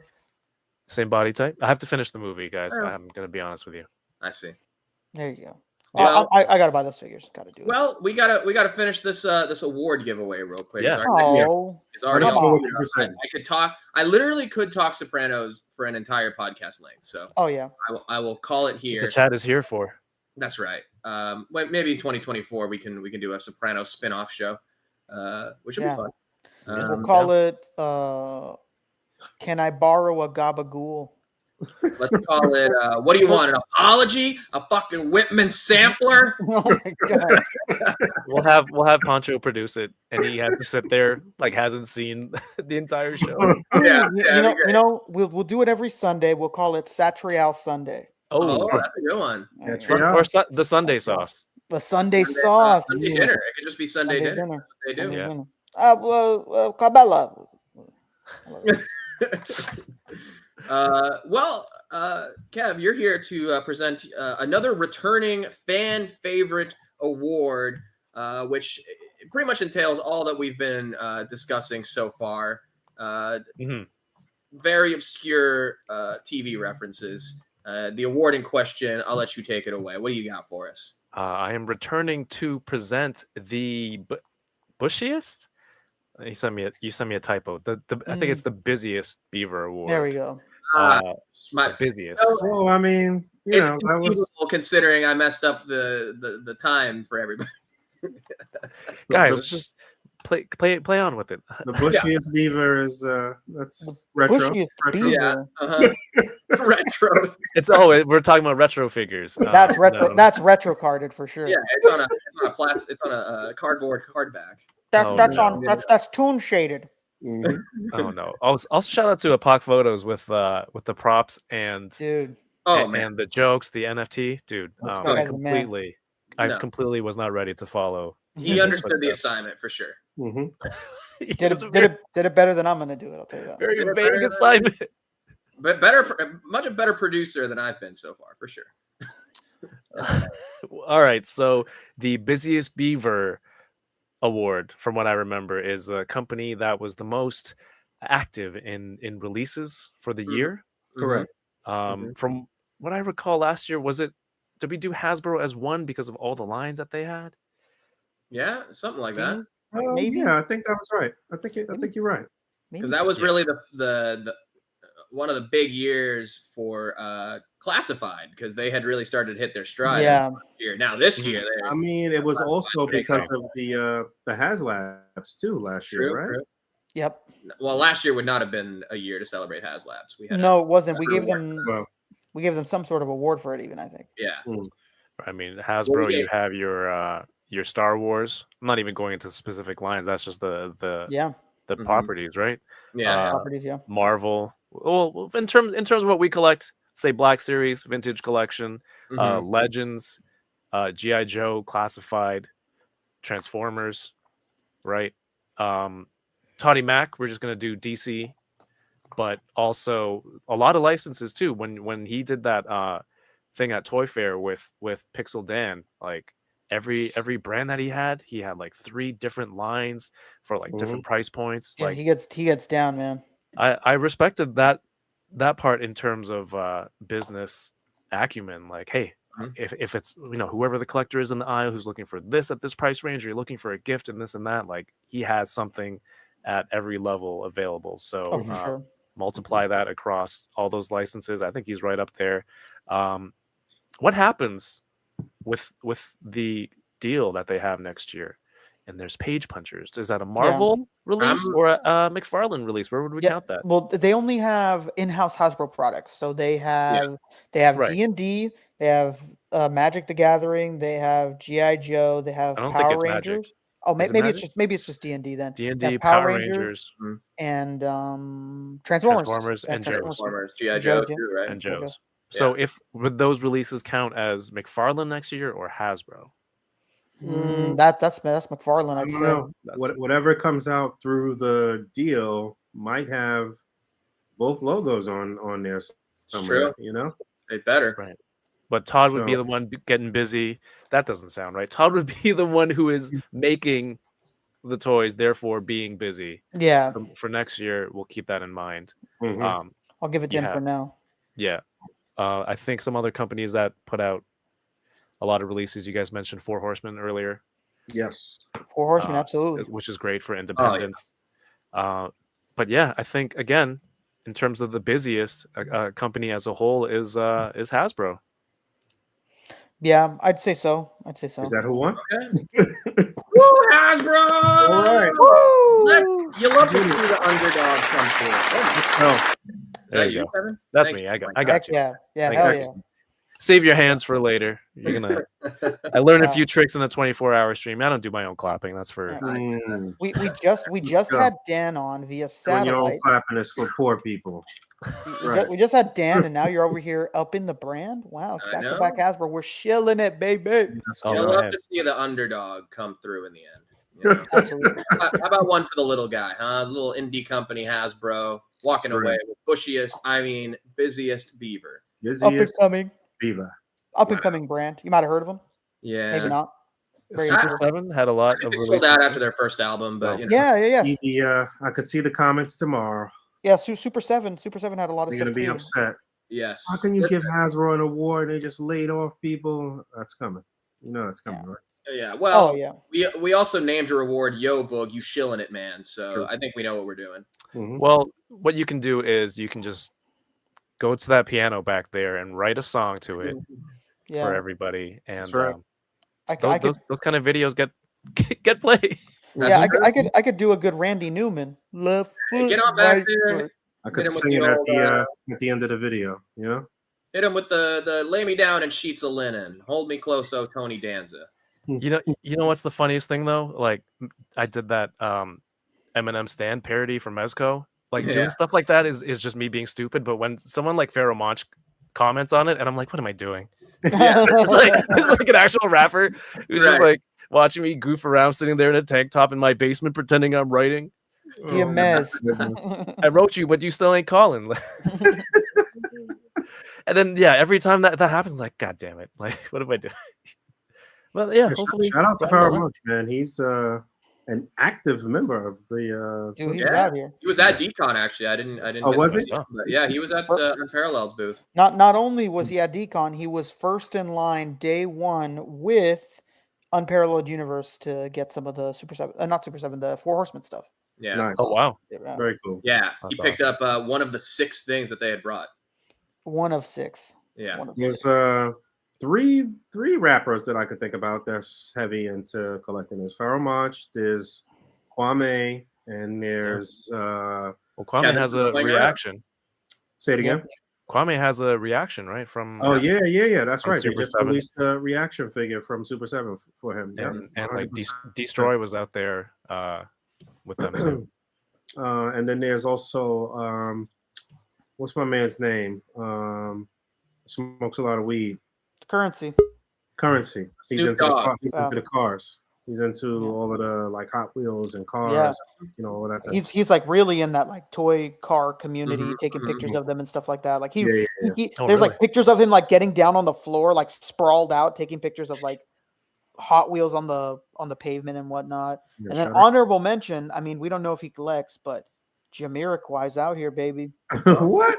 Same body type. I have to finish the movie, guys. I'm gonna be honest with you. I see. There you go. Well, I gotta buy those figures. Gotta do it. Well, we gotta finish this award giveyeaway real quick. Yeah. It's already on. I could talk. I literally could talk Sopranos for an entire podcast length. So. Oh yeah. I will call it here. The chat is here for. That's right. Maybe in 2024 we can do a Sopranos spin-off show, which would be fun. We'll call it. Can I borrow a gabagool? Let's call it. What do you want? An apology? A fucking Whitman sampler? Oh my god! We'll have Poncho produce it, and he has to sit there hasn't seen the entire show. We'll do it every Sunday. We'll call it Satrial Sunday. Oh, that's a good one. Or the Sunday sauce. The Sunday sauce. Sunday dinner. It could just be Sunday dinner. They do. Yeah. Cabela. Kev, you're here to present another returning fan favorite award, which pretty much entails all that we've been discussing so far. Very obscure TV references. The award in question, I'll let you take it away. What do you got for us? I am returning to present the bushiest. You sent me a typo. I think it's the busiest Beaver Award. There we go. The busiest. Well, I mean, it's conceivable considering I messed up the time for everybody. Guys, let's just play on with it. The bushiest beaver is that's retro. Retro. Yeah, retro. We're talking about retro figures. That's retro. No. That's retro carded for sure. Yeah, it's on a cardboard card back. That's tune shaded. Mm-hmm. Oh no! Also shout out to Apoc Photos with the props and and the jokes, the NFT, dude. I completely was not ready to follow. He understood the assignment for sure. Mm-hmm. Did it better than I'm gonna do it. I'll tell you that. Very vague assignment. But much a better producer than I've been so far, for sure. All right, so the busiest Beaver Award, from what I remember, is the company that was the most active in releases for the year. Correct. From what I recall last year, did we do Hasbro as one because of all the lines that they had? Yeah, something like that. Maybe. Yeah, I think that was right. I think you're right. Because that was really the one of the big years for Classified because they had really started to hit their stride. Yeah. Last year. Now this year, I mean, it was also pretty because cool. of the HasLabs too last year, right? True. Yep. Well, last year would not have been a year to celebrate HasLabs. We had No, it wasn't. We gave award. them Well, we gave them some sort of award for it, even I think. Yeah. I mean, Well, Hasbro, we you gave- have your Star Wars. I'm not even going into specific lines. That's just the Yeah. Mhm. properties, right? Yeah. Properties, yeah. Marvel. Well, in terms of what we collect, say Black Series, Vintage Collection, Mhm. Legends, GI Joe, Classified, Transformers, right? Toddy Mac, we're just gonna do DC, but also a lot of licenses too. When he did that thing at Toy Fair with Pixel Dan, like every brand that he had like 3 different lines for like different price points. Yeah, Like he gets down, man. I respected that part in terms of business acumen. Like, hey, Mhm. if it's whoever the collector is in the aisle who's looking for this at this price range, or you're looking for a gift and this and that, like he has something at every level available. So Oh, for sure. multiply that across all those licenses. I think he's right up there. What happens with the deal that they have next year? And there's Page Punchers. Is that a Marvel release or a McFarlane release? Where would we count that? Well, they only have in-house Hasbro products, so they have Right. D&D, they have Magic the Gathering, they have GI Joe, they have I don't think Power it's Magic. Rangers. Oh, Is it maybe it's Magic? just D&D then. They D&D, have Power Rangers, and Transformers. Transformers, Yeah, and Joes. Transformers, GI Joe, Joe too, right? And Joe. Joes. So if would those releases count as McFarlane next year or Hasbro? That's McFarlane, I I'd don't say. know. Whatever comes out through the deal might have both logos on there somewhere. True. They better. Right. But Todd would be the one getting busy. That doesn't sound right. Todd would be the one who is making the toys, therefore being busy. Yeah. So for next year, we'll keep that in mind. I'll give it to him for now. Yeah. I think some other companies that put out a lot of releases. You guys mentioned 4 Horsemen earlier. Yes. 4 Horsemen, absolutely. Which is great for independence. But yeah, I think again, in terms of the busiest company as a whole is Hasbro. Yeah, I'd say so. Is that who won? Okay. Woo, Hasbro! All right. Woo! You love to see the underdog come forward. Is that you, Kevin? That's Thank me. you. I got you. Yeah, I hell got yeah. you. Save your hands for later. You're gonna. I learned a few tricks in a 24-hour stream. I don't do my own clapping. That's for. We just go. had Dan on via Doing your own satellite. clapping is for poor people. Right. We just had Dan, and now you're over here up in the brand. Wow, it's I back to know. back Hasbro. We're shilling it, baby. Oh, You go love ahead. to see the underdog come through in the end. You know? Absolutely. How about one for the little guy, huh? The little indie company Hasbro walking That's away right. with busiest beaver. Up and Busiest coming. Viva. Up and coming brand. You might have heard of them. Yeah. Maybe not. Very Super interesting. 7 had a lot of They sold releases. out after their first album, but you know. Yeah. I could see the comments tomorrow. Yeah, Super 7. Super 7 had a lot of They're stuff gonna be too. upset. Yes. How can you give Hasbro an award? They just laid off people. That's coming. You know that's coming, right? Yeah. Well, Oh, yeah. we also named a reward Yo Boog, you shilling it, man. So True. I think we know what we're doing. Well, what you can do is you can just go to that piano back there and write a song to it Yeah. for everybody, and That's right. those kind of videos get play. Yeah, I could do a good Randy Newman. Left foot, Get on back right there. foot. I could Hit him with sing it the at old, the end of the video. You know. Hit him with the lay me down in sheets of linen. Hold me close, oh Tony Danza. You know what's the funniest thing though? Like I did that Eminem Stand parody for Mezco. Like Yeah. doing stuff like that is just me being stupid. But when someone like Pharaoh Monch comments on it, and I'm like, what am I doing? It's like an actual rapper who's just like watching me goof around, sitting there in a tank top in my basement, pretending I'm writing. Diamez. I wrote you, but you still ain't calling. And then every time that happens, like, God damn it! Like, what am I doing? Well, yeah. Hopefully, shout out to Pharaoh Monch, man. He's an active member of the. Dude, he's out here. He was at DCon actually. I didn't. Oh, get was to he? see him, but yeah, he was at Unparalleled's booth. Not only was he at DCon, he was first in line day one with Unparalleled Universe to get some of the Super 7, not Super 7, the 4 Horsemen stuff. Yeah. Nice. Oh wow. Yeah. Very cool. Yeah. He That's picked up one of the 6 things that they had brought. One of 6. Yeah. One of There's 6. three rappers that I could think about that's heavy into collecting. There's Pharoah Monch, there's Kwame, and there's Well, Kwame Kevin has from a Playground. reaction. say it again. Kwame has a reaction, right? From Oh yeah. That's From right. They Super just 7. released a reaction figure from Super 7 for him. and like 100%. Destroy was out there with them too. And then there's also what's my man's name? Smokes a lot of weed. Currency. Currency. He's Snoop into the Dogg. he's into the cars. He's into all of the like Hot Wheels and cars. Yeah. You know all that stuff. He's like really in that like toy car community, Mhm, taking pictures of them and stuff like that. Like he, Yeah. Oh, there's really? like pictures of him like getting down on the floor, like sprawled out, taking pictures of like Hot Wheels on the pavement and whatnot. Yeah, And then shout out. honorable mention. I mean, we don't know if he collects, but Jamiroquai's out here, baby. What?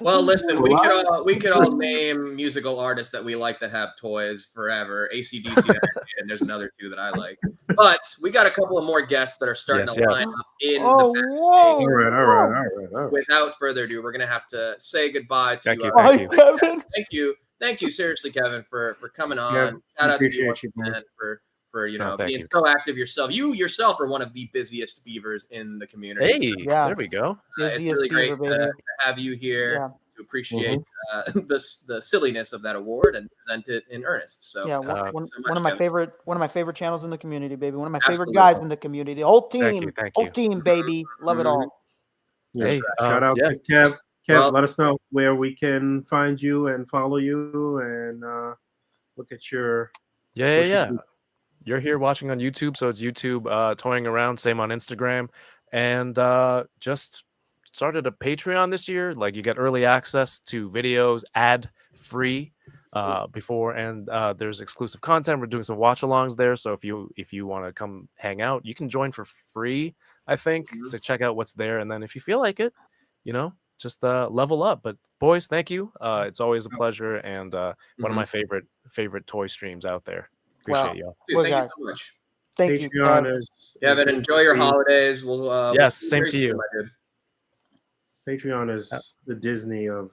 Well, listen, we could all name musical artists that we like that have toys forever. A.C.B.A. and there's another 2 that I like. But we got a couple of more guests that are starting Yes, to yes. line up in Oh, the whoa. backstage. All right. Without further ado, we're gonna have to say goodbye to Thank you, Bye, thank you. Kevin. Thank you, seriously, Kevin, for coming on. Yeah, Shout out to you appreciate once you, man. again for Oh, thank being you. so active yourself. You yourself are one of the busiest beavers in the community. Hey, Yeah. there we go. It's Busiest really great beaver, baby. to have you here Yeah. to appreciate the silliness of that award and present it in earnest. So Yeah, thank you one so much, of my Kevin. favorite channels in the community, baby. One of my favorite Absolutely. guys in the community. The whole Thank team, you, thank whole you. team, baby. Love it all. Yeah, Hey, shout out yeah. to Kev. Kev, Well- let us know where we can find you and follow you and look at your. Yeah. You're here watching on YouTube, so it's YouTube toying around, same on Instagram, and just started a Patreon this year. Like you get early access to videos ad free before, and there's exclusive content. We're doing some watch alongs there, so if you want to come hang out, you can join for free. I think to check out what's there, and then if you feel like it, just level up. But boys, thank you. It's always a pleasure, and one of my favorite toy streams out there. Appreciate y'all. Dude, Well, thank you guys, so much. Thank you, Patreon Kev. is Kevin, enjoy your holidays. We'll Yes, see you same very to soon, you. my dude. Patreon is the Disney of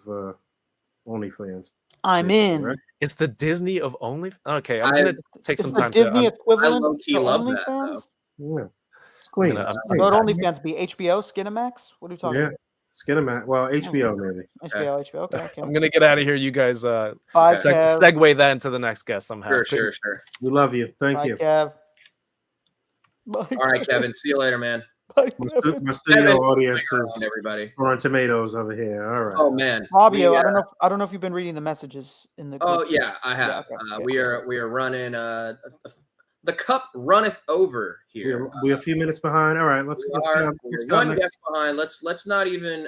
OnlyFans. I'm in. Right? It's the Disney of Only. Okay, I'm gonna take It's some the time Disney to. equivalent low-key to love that, OnlyFans. Yeah, it's clean. gonna- It's I'm- clean. What would OnlyFans be? HBO, Skinamax? What are you talking Yeah, about? Skinamax. Well, HBO maybe. HBO. Okay. I'm gonna get out of here. You guys Bye, Kev. segue that into the next guest somehow. Sure. We love you. Thank Bye, you. Kev. Bye, All right, Kevin. See you later, man. Bye, My, Kevin. my studio Kevin, audience around, is everybody. throwing tomatoes over here. All right. Oh man, Fabio, We, I don't know if you've been reading the messages in the Oh group. yeah, I have. okay, We are running. The cup runneth over here. We're a few minutes behind. All right, let's We get are on, let's we're go one next. guest behind. Let's not even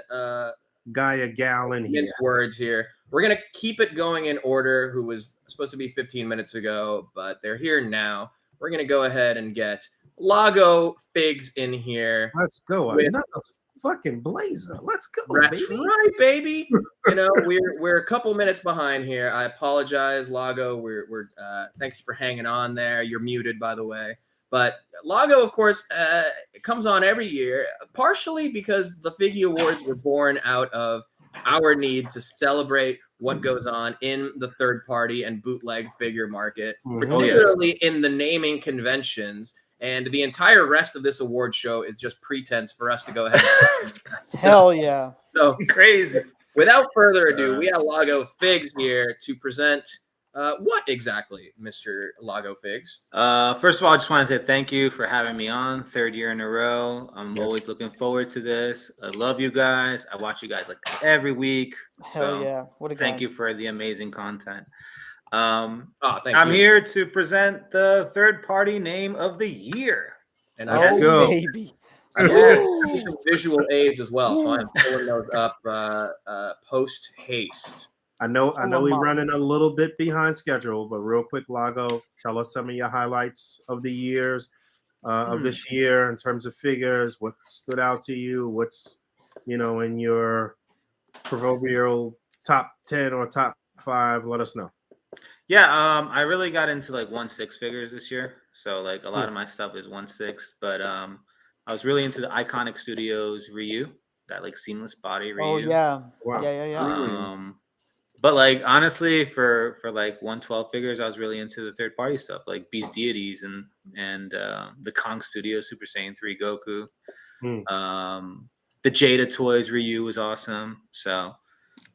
Guy a gal in here. mince words here. We're gonna keep it going in order. Who was supposed to be 15 minutes ago, but they're here now. We're gonna go ahead and get Lago Figs in here. Let's go. With- Another fucking blazer. Let's go, That's baby. right, baby. We're a couple minutes behind here. I apologize, Lago. We're thanks for hanging on there. You're muted, by the way. But Lago, of course, comes on every year, partially because the Figgy Awards were born out of our need to celebrate what goes on in the third party and bootleg figure market, particularly in the naming conventions. And the entire rest of this award show is just pretense for us to go ahead. Hell yeah. So Crazy. without further ado, we have Lago Figs here to present what exactly, Mr. Lago Figs? First of all, I just wanted to say thank you for having me on. 3rd year in a row. I'm Yes. always looking forward to this. I love you guys. I watch you guys like every week. Hell So yeah. What a guy. thank you for the amazing content. Thank I'm you. here to present the third party name of the year. And Oh, I go. baby. I Yes. have some visual aids as well, so I'm pulling those up post haste. I know Pull we're 'em up. running a little bit behind schedule, but real quick, Lago, tell us some of your highlights of the years of this year in terms of figures. What stood out to you? What's in your proverbial top 10 or top 5? Let us know. Yeah, I really got into like 1/6 figures this year. So like a lot of my stuff is 1/6, but I was really into the Iconic Studios Ryu, that like seamless body Oh Ryu. yeah. Wow. Yeah. But like honestly, for like 112 figures, I was really into the third party stuff like Beast Deities and the Kong Studio Super Saiyan 3 Goku. The Jada Toys Ryu was awesome. So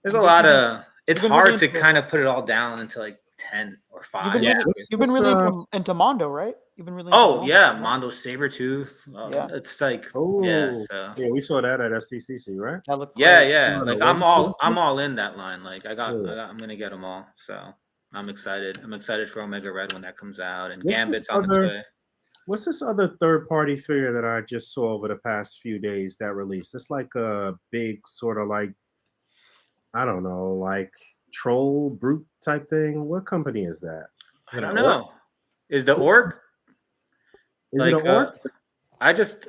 there's a lot of. It's been hard really to into- kind of put it all down into like 10 or 5. You've been Yeah. really, you've been really into Mondo, right? You've been really. Into Oh Mondo, yeah, right? Mondo Sabretooth. Yeah. It's like Oh, yeah. So yeah, we saw that at STCC, right? That looked yeah, great. yeah. No, Like was it I'm all in that line. Like Yeah. I'm gonna get them all. So I'm excited. I'm excited for Omega Red when that comes out and What's Gambit's this on its other- way. What's this other third-party figure that I just saw over the past few days that released? It's like a big sort of like, I don't know, like troll brute type thing. What company is that? I don't know. Is the orc? Is like it an orc? I just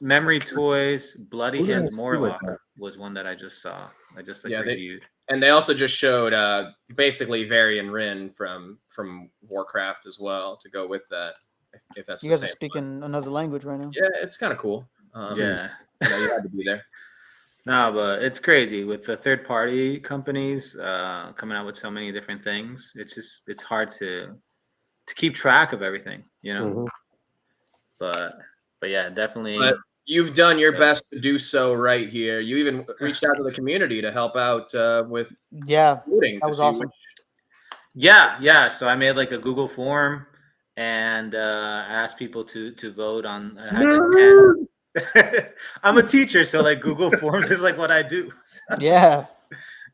Memory Toys Bloody Who did I Hands see with Morlock that? was one that I just saw. I just like Yeah, reviewed. And they also just showed basically Varian Rin from Warcraft as well to go with that. If that's You the guys are same. speaking another language right now. Yeah, it's kind of cool. Yeah. You had to be there. No, but it's crazy with the third party companies coming out with so many different things. It's hard to keep track of everything, you know. Mhm. But yeah, definitely. But you've done your best to do so right here. You even reached out to the community to help out with voting. That was awesome. Yeah. So I made like a Google form and asked people to vote on. I had like 10. I'm a teacher, so like Google Forms is like what I do. Yeah.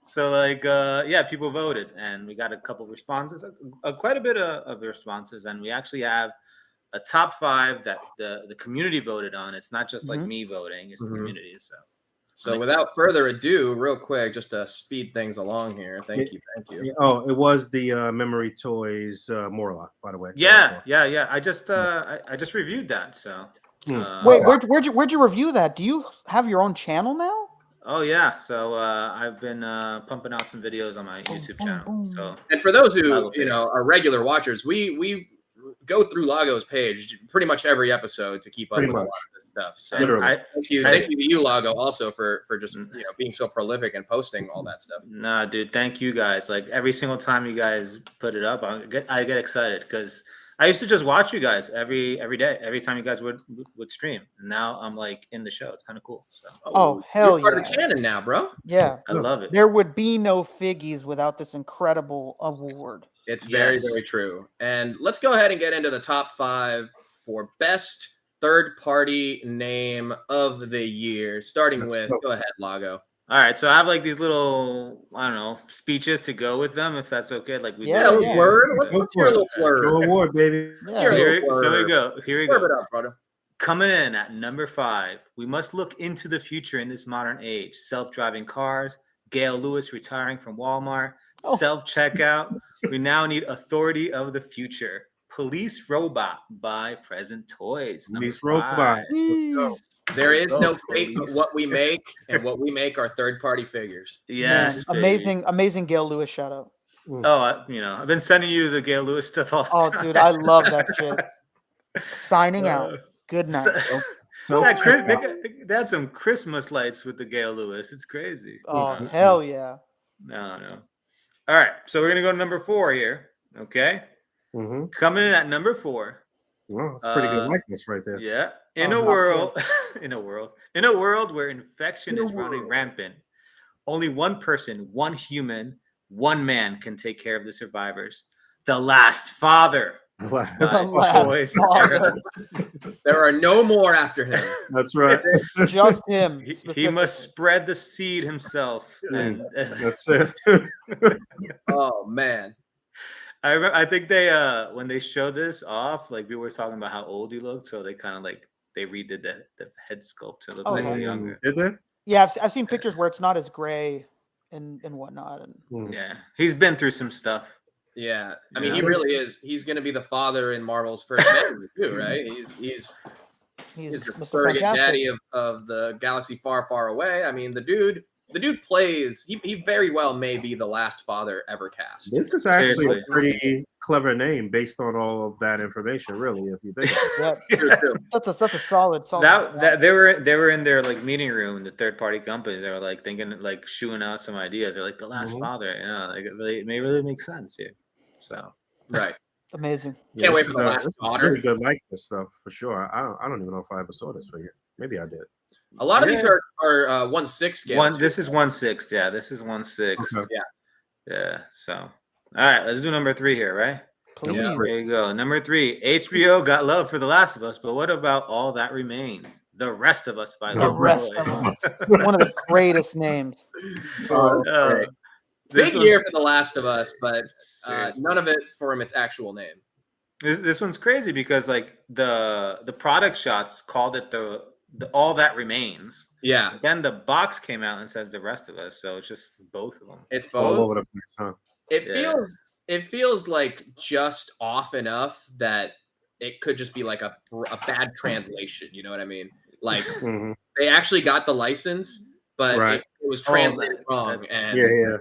So like yeah, people voted, and we got a couple responses, quite a bit of responses, and we actually have a top 5 that the community voted on. It's not just like me voting; it's the community. So without further ado, real quick, just to speed things along here. Thank you. Oh, it was the Memory Toys Morlock, by the way. Yeah. I just reviewed that. So Wait, where'd you review that? Do you have your own channel now? Oh yeah, so I've been pumping out some videos on my YouTube channel. So And for those who are regular watchers, we go through Lago's page pretty much every episode to keep up with a lot of this stuff. So thank you to you, Lago, also for just being so prolific and posting all that stuff. Nah, dude, thank you guys. Like every single time you guys put it up, I get excited because I used to just watch you guys every day, every time you guys would stream. And now I'm like in the show. It's kind of cool. So Oh hell you're part yeah! of canon now, bro. Yeah, I love it. There would be no Figgies without this incredible award. It's very, very true. And let's go ahead and get into the top 5 for best third-party name of the year. Starting go ahead, Lago. All right, so I have like these little, I don't know, speeches to go with them, if that's okay. Like we word. What's your little word? Show award, baby. So we go. Here we Serve go. it up, brother. Coming in at number 5, we must look into the future in this modern age. Self-driving cars, Gail Lewis retiring from Walmart, self-checkout. We now need authority of the future. Police Robot by Present Toys. Police Robot. Let's go. There is no fate but what we make, and what we make are third-party figures. Yes, Man, amazing Gail Lewis shout out. Oh, I've been sending you the Gail Lewis stuff all the time. Oh, dude, I love that shit. Signing out. Good night. They had some Christmas lights with the Gail Lewis. It's crazy. Oh, hell yeah. No. All right, so we're gonna go to number 4 here. Okay. Coming in at number 4. Well, it's pretty good likeness right there. Yeah. In a world where infection is running rampant, only one person, one human, one man can take care of the survivors. The Last Father. There are no more after him. That's right. Just him. He must spread the seed himself. And that's it. Oh man. I think they when they showed this off, like we were talking about how old he looked, so they kind of like they redid the head sculpt to look a little younger. Did they? Yeah, I've seen pictures where it's not as gray and whatnot. And yeah, he's been through some stuff. Yeah, I mean, he really is. He's going to be the father in Marvel's first movie too, right? He's the surrogate daddy of the galaxy far, far away. I mean, the dude the dude plays. He very well may be the last father ever cast. This is actually Seriously. a pretty clever name based on all of that information, really, if you think about it. Yeah, True, true. that's a solid. That they were in their like meeting room, the third party company. They were like thinking, like shooing out some ideas. They're like the last father, like it may really make sense here. So Right. Amazing. Can't wait this for is the a- last this is daughter. really good likeness stuff for sure. I don't even know if I ever saw this figure. Maybe I did. A lot of these Yeah. are 1/6 scale. one. too. This is 1/6. Yeah, this is 1/6. Okay. Yeah. So all right, let's do number 3 here, right? Please. Yeah. There you go. Number 3. HBO got love for The Last of Us, but what about All That Remains? The Rest of Us by The Love Rest of Boys. Us. One of the greatest names. This Big was- year for The Last of Us, but Seriously. none of it from its actual name. This one's crazy because like the product shots called it the All That Remains. Yeah, Then the box came out and says The Rest of Us, so it's just both of them. it's All both. over the place, huh? It feels like just off enough that it could just be like a bad translation. You know what I mean? Like Mhm. they actually got the license, but Right. it was translated wrong. that's- And Yeah.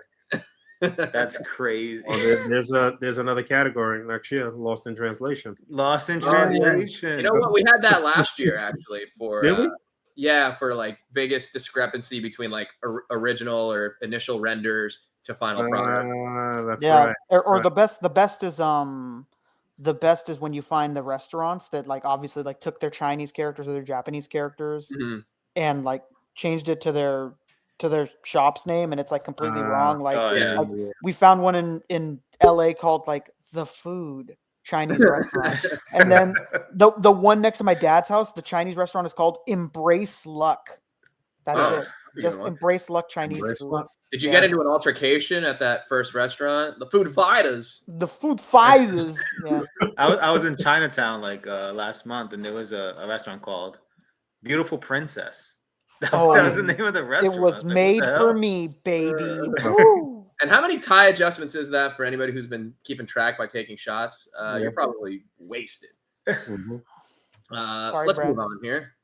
That's crazy. Well, there's another category next year, lost in translation. Lost in Oh, yeah. translation. You know what? We had that last year actually for Did we? yeah, for like biggest discrepancy between like original or initial renders to final product. That's Yeah, right. or right. the best is when you find the restaurants that like obviously like took their Chinese characters or their Japanese characters Mhm. and like changed it to their shop's name, and it's like completely wrong. Like, oh, yeah. like, we found one in LA called like The Food Chinese restaurant, and then the one next to my dad's house, the Chinese restaurant is called Embrace Luck. That's Oh, it. that's a good Just one. Embrace Luck Chinese Embrace food. Luck. Did you Yeah. get into an altercation at that first restaurant? The food fighters. The food fighters. Yeah. I was in Chinatown like last month, and there was a restaurant called Beautiful Princess. That was the name of the restaurant. It was I like, what made the for hell? me, baby. Woo. And how many tie adjustments is that for anybody who's been keeping track by taking shots? You're probably wasted. Mhm. Sorry, Let's Brad. move on here.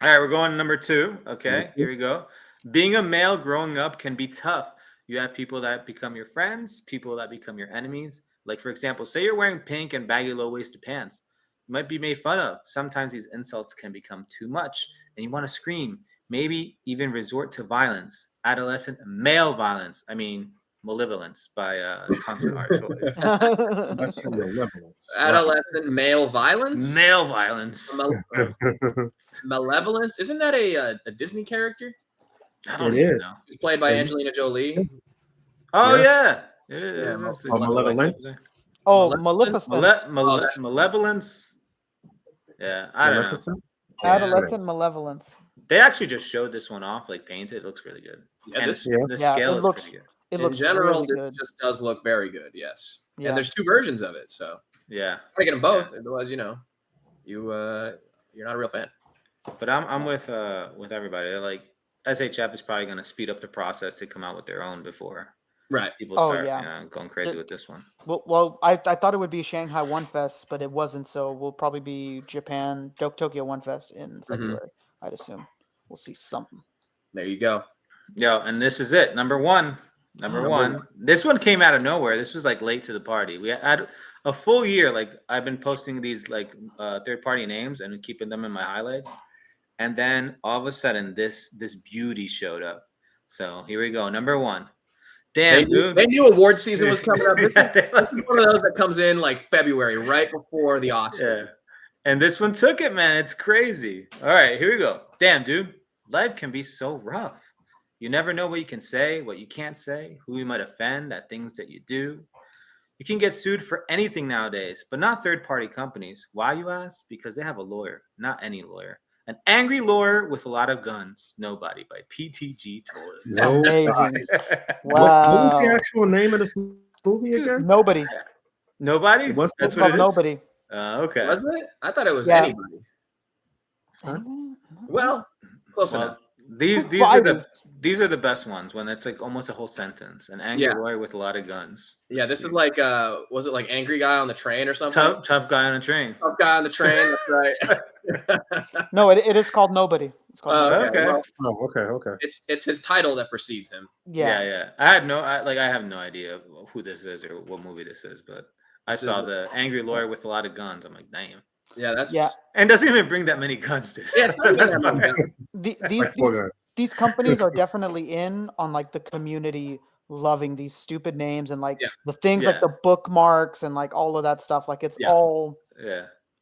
All right, we're going to number 2. Okay, Number 2. here we go. Being a male growing up can be tough. You have people that become your friends, people that become your enemies. Like, for example, say you're wearing pink and baggy low-waisted pants. You might be made fun of. Sometimes these insults can become too much, and you want to scream, maybe even resort to violence. Adolescent male violence. I mean, malevolence by Tons of Art Toys. That's your malevolence. Adolescent male violence. Male violence. Malevolence. Isn't that a Disney character? I don't It even is. know. It's played by Yeah. Angelina Jolie. Oh, Yeah. yeah. It is. Yeah, It's Malevolence. Oh, Maleficent? Maleficent. Malevolence. Yeah, I don't know. Maleficent? Yeah. Adolescent malevolence. They actually just showed this one off, like painted. It looks really good. Yeah, And this Yeah. the Yeah, scale it is looks- pretty good. It in looks general, really this good. just does look very good. Yes. Yeah. And there's 2 versions of it, so Yeah, gotta get them both. Otherwise, you're not a real fan. but I'm with everybody. They're like SHF is probably going to speed up the process to come out with their own before Right. people Oh, start yeah. going crazy It- with this one. Well, I thought it would be Shanghai One Fest, but it wasn't. So we'll probably be Japan, Tokyo One Fest in February. I'd assume we'll see something. There you go. Yo, and this is it. Number one. This one came out of nowhere. This was like late to the party. We had a full year. Like I've been posting these like third party names and keeping them in my highlights. And then all of a sudden this beauty showed up. So here we go. Number 1. Damn, dude. They knew award season was coming up. This Yeah, is one of those that comes in like February, right before the Oscars. Yeah. And this one took it, man. It's crazy. All right, here we go. Damn, dude. Life can be so rough. You never know what you can say, what you can't say, who you might offend at things that you do. You can get sued for anything nowadays, but not third-party companies. Why, you ask? Because they have a lawyer, not any lawyer. An angry lawyer with a lot of guns. Nobody by PTG Toys. Amazing. What was the Wow. actual name of this movie Dude, again? Nobody. Nobody? It was That's It's what called it is? Nobody. Okay. Wasn't it? I thought it was Yeah. anybody. Well, close enough. Well, these are Fighters. these are the best ones when it's like almost a whole sentence. An angry lawyer with a lot of guns. Yeah, this is like was it like angry guy on the train or something? Tough guy on a train. Tough guy on the train. That's right. No, it is called Nobody. It's called Nobody. Okay. Oh, okay. It's his title that precedes him. Yeah. I have no idea who this is or what movie this is, but I saw the angry lawyer with a lot of guns. I'm like, damn. Yeah, that's and doesn't even bring that many guns to. Yeah, these companies are definitely in on like the community loving these stupid names and like the things like the bookmarks and like all of that stuff. Like it's all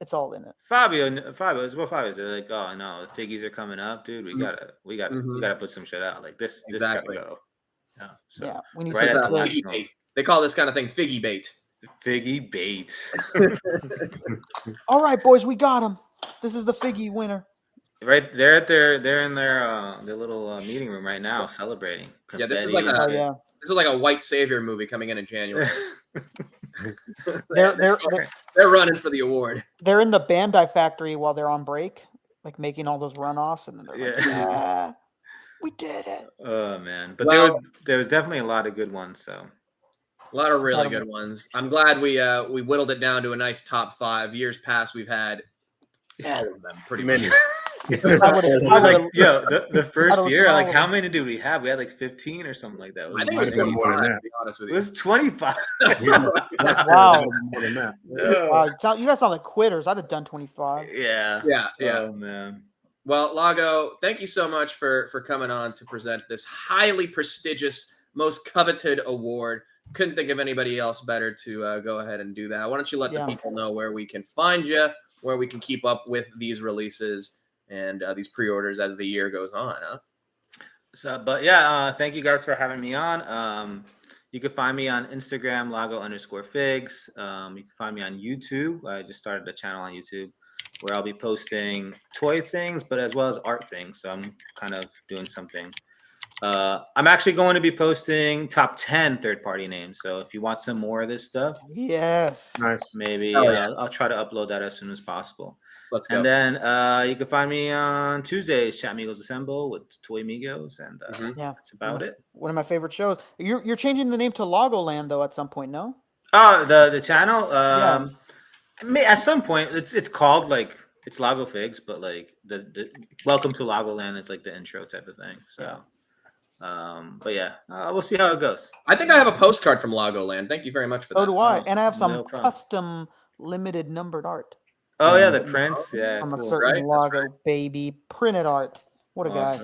it's all in it. Fabio is what Fabio is. They're like, oh no, the Figgies are coming up, dude. We gotta put some shit out. Like this gotta go. Yeah. So when you right say Figgy bait. They call this kind of thing Figgy bait. Figgy bait. All right, boys, we got him. This is the Figgy winner. Right, they're in their little meeting room right now, celebrating. Yeah, this is like a white savior movie coming in January. They're running for the award. They're in the Bandai factory while they're on break, like making all those runoffs, and then they're like, "Yeah, we did it." Oh man, but there was definitely a lot of good ones. So. A lot of really good ones. I'm glad we whittled it down to a nice top 5. Years past, we've had all of them pretty much. The first year, like how many did we have? We had like 15 or something like that. I think it was 25, to be honest with you. It was 25. Wow. You guys sound like quitters. I'd have done 25. Yeah. Oh man. Well, Lago, thank you so much for coming on to present this highly prestigious, most coveted award. Couldn't think of anybody else better to go ahead and do that. Why don't you let the people know where we can find you, where we can keep up with these releases and these pre-orders as the year goes on, huh? So, thank you guys for having me on. You can find me on Instagram, Lago_Figs. You can find me on YouTube. I just started a channel on YouTube where I'll be posting toy things, but as well as art things. So I'm kind of doing something. I'm actually going to be posting top 10 third-party names. So if you want some more of this stuff, nice. Maybe I'll try to upload that as soon as possible. Let's go. And then you can find me on Tuesdays, Chat Migos Assemble with Toy Migos, and that's about it. One of my favorite shows. You're changing the name to Lagoland though at some point, no? Oh, the channel. At some point, it's called like it's Lago Figs, but like the Welcome to Lagoland is like the intro type of thing. So. We'll see how it goes. I think I have a postcard from Lagoland. Thank you very much for that. So do I, and I have some custom limited numbered art. Oh yeah, the prints. Yeah, from a certain Lago baby printed art. What a guy!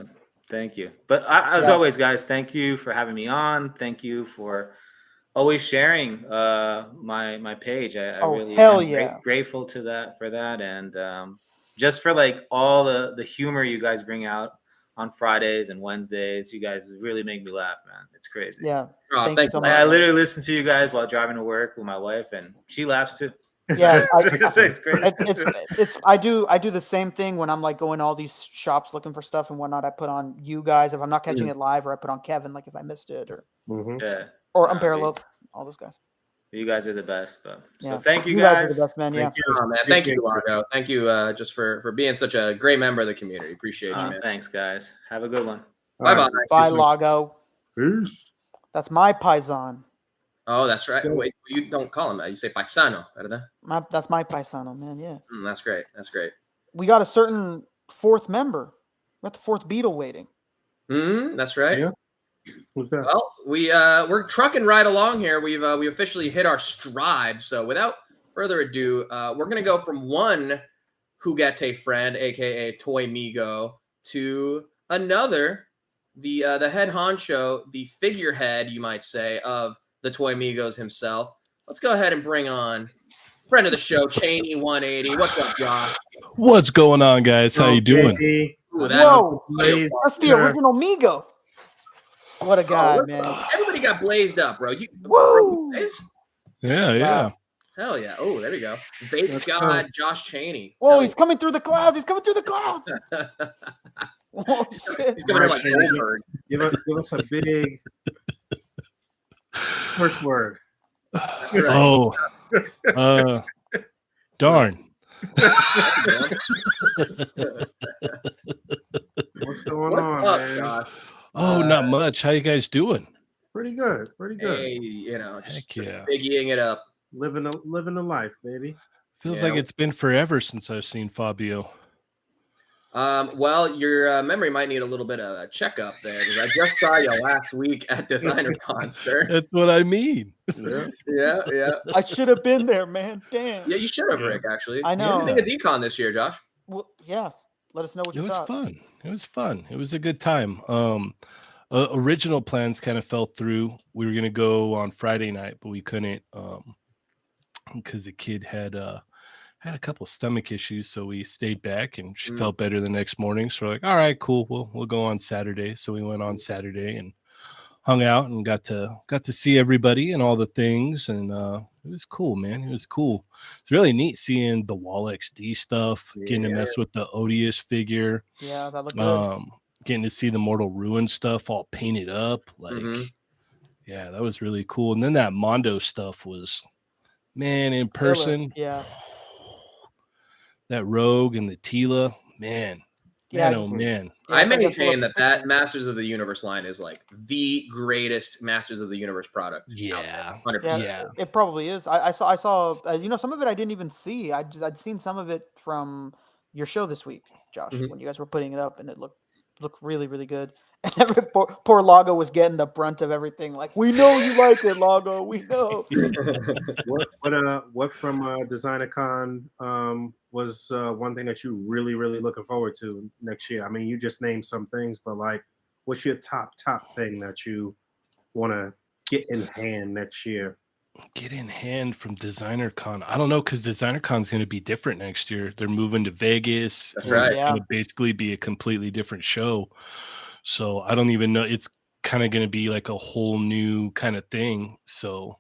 Thank you. But as always, guys, thank you for having me on. Thank you for always sharing my page. I really am grateful for that, and just for like all the humor you guys bring out on Fridays and Wednesdays. You guys really make me laugh, man. It's crazy. Yeah. Thank you so much. I literally listen to you guys while driving to work with my wife, and she laughs too. Yeah, it's great. I do the same thing when I'm like going to all these shops looking for stuff and whatnot. I put on you guys if I'm not catching it live, or I put on Kevin like if I missed it, or or Unparalleled. All those guys. You guys are the best, so thank you guys. Are the best, man. Thank you, man. Thank you, Lago. Thank you, just for being such a great member of the community. Appreciate you, man. Thanks, guys. Have a good one. Bye. Bye, Lago. Peace. That's my paisan. Oh, that's right. Wait, you don't call him that. You say paisano, ¿verdad? That's my paisano, man. Yeah. That's great. That's great. We got a certain fourth member. We got the fourth Beatle waiting. That's right. Yeah. Who's that? Well, we're trucking right along here. We officially hit our stride. So without further ado, we're gonna go from one who gets a friend, aka Toy Migo, to another, the head honcho, the figurehead, you might say, of the Toy Migos himself. Let's go ahead and bring on friend of the show, Cheney 180. What's up, Josh? What's going on, guys? How you doing? Ooh, that's the original Migo. What a guy, man. Everybody got blazed up, bro. Woo! Yeah. Hell yeah. Oh, there we go. Bait God, Josh Cheney. Whoa, he's coming through the clouds. He's coming through the clouds. Oh, shit. He's coming like Goldberg. Give us a big first word. Oh, darn. What's going on, up, man? Josh? Oh, not much. How you guys doing? Pretty good. Pretty good. Hey, you know, just yeah. Figgying it up. Living the life, baby. Feels Yeah. like it's been forever since I've seen Fabio. Well, your memory might need a little bit of a checkup there because I just saw you last week at Designer Concert. That's what I mean. Yeah. I should have been there, man. Damn. Yeah, you should have, Yeah. Rick. Actually, I know. What do you think of Decon this year, Josh? Well, yeah. Let us know what It you was thought. fun. It was fun. It was a good time. Original plans kind of fell through. We were gonna go on Friday night, but we couldn't because the kid had a couple stomach issues, so we stayed back, and she felt better the next morning. So we're like, all right, cool, we'll go on Saturday. So we went on Saturday and hung out and got to see everybody and all the things, and it was cool, man. It was cool. It's really neat seeing the Wall XD stuff, getting to mess with the Odious figure. Yeah, that looked good. Getting to see the Mortal Ruin stuff all painted up, like yeah, that was really cool. And then that Mondo stuff was, man, in person. Yeah. That Rogue and the Tila, man. Yeah, Man, oh man. I maintain that Masters of the Universe line is like the greatest Masters of the Universe product. Yeah, 100%. Yeah, it probably is. I saw you know, some of it I didn't even see. I'd seen some of it from your show this week, Josh, when you guys were putting it up, and it looked really, really good. And poor Lago was getting the brunt of everything. Like, we know you like it, Lago. We know. What from Designer Con was one thing that you really looking forward to next year? I mean, you just named some things, but like, what's your top thing that you want to get in hand next year? Get in hand from Designer Con. I don't know, because Designer Con's going to be different next year. They're moving to Vegas. That's right. It's going to basically be a completely different show. So I don't even know. It's kind of going to be like a whole new kind of thing. So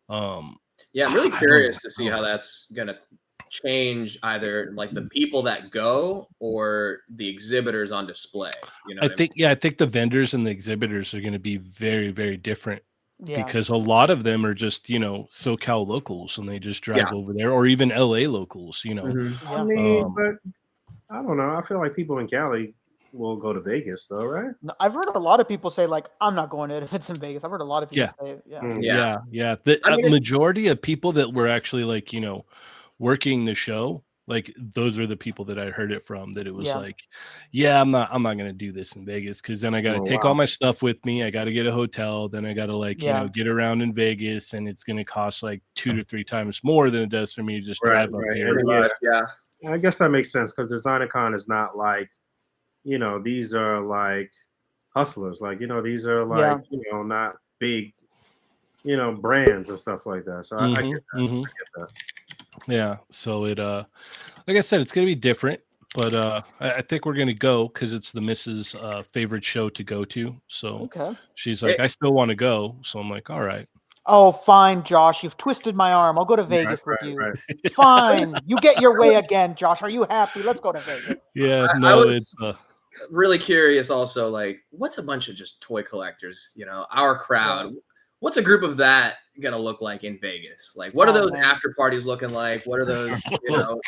yeah, I'm really curious to see how that's going to change either like the people that go or the exhibitors on display. You know, I think the vendors and the exhibitors are going to be very, very different. Yeah. Because a lot of them are just, you know, SoCal locals, and they just drive over there, or even LA locals, you know. I mean, but I don't know. I feel like people in Cali will go to Vegas, though, right? No, I've heard a lot of people say, like, I'm not going to it if it's in Vegas. I've heard a lot of people say it. Yeah. The majority of people that were actually, like, you know, working the show, like, those are the people that I heard it from, that it was like, I'm not going to do this in Vegas, because then I got to take all my stuff with me. I got to get a hotel. Then I got to, like, you know, get around in Vegas, and it's going to cost like 2 to 3 times more than it does for me to just drive up here. Yeah. I guess that makes sense, because DesignerCon is not like, you know, these are like hustlers. Like, you know, these are like, you know, not big, you know, brands and stuff like that. So I get that. I get that. Yeah. So it, like I said, it's going to be different, but I think we're going to go because it's the missus' favorite show to go to. So she's like, I still want to go. So I'm like, all right. Oh, fine, Josh. You've twisted my arm. I'll go to Vegas with you. Fine. You get your way again, Josh. Are you happy? Let's go to Vegas. Yeah. I was really curious also, like, what's a bunch of just toy collectors, you know, our crowd? What's a group of that going to look like in Vegas? Like, what are those after parties looking like? What are those, you know,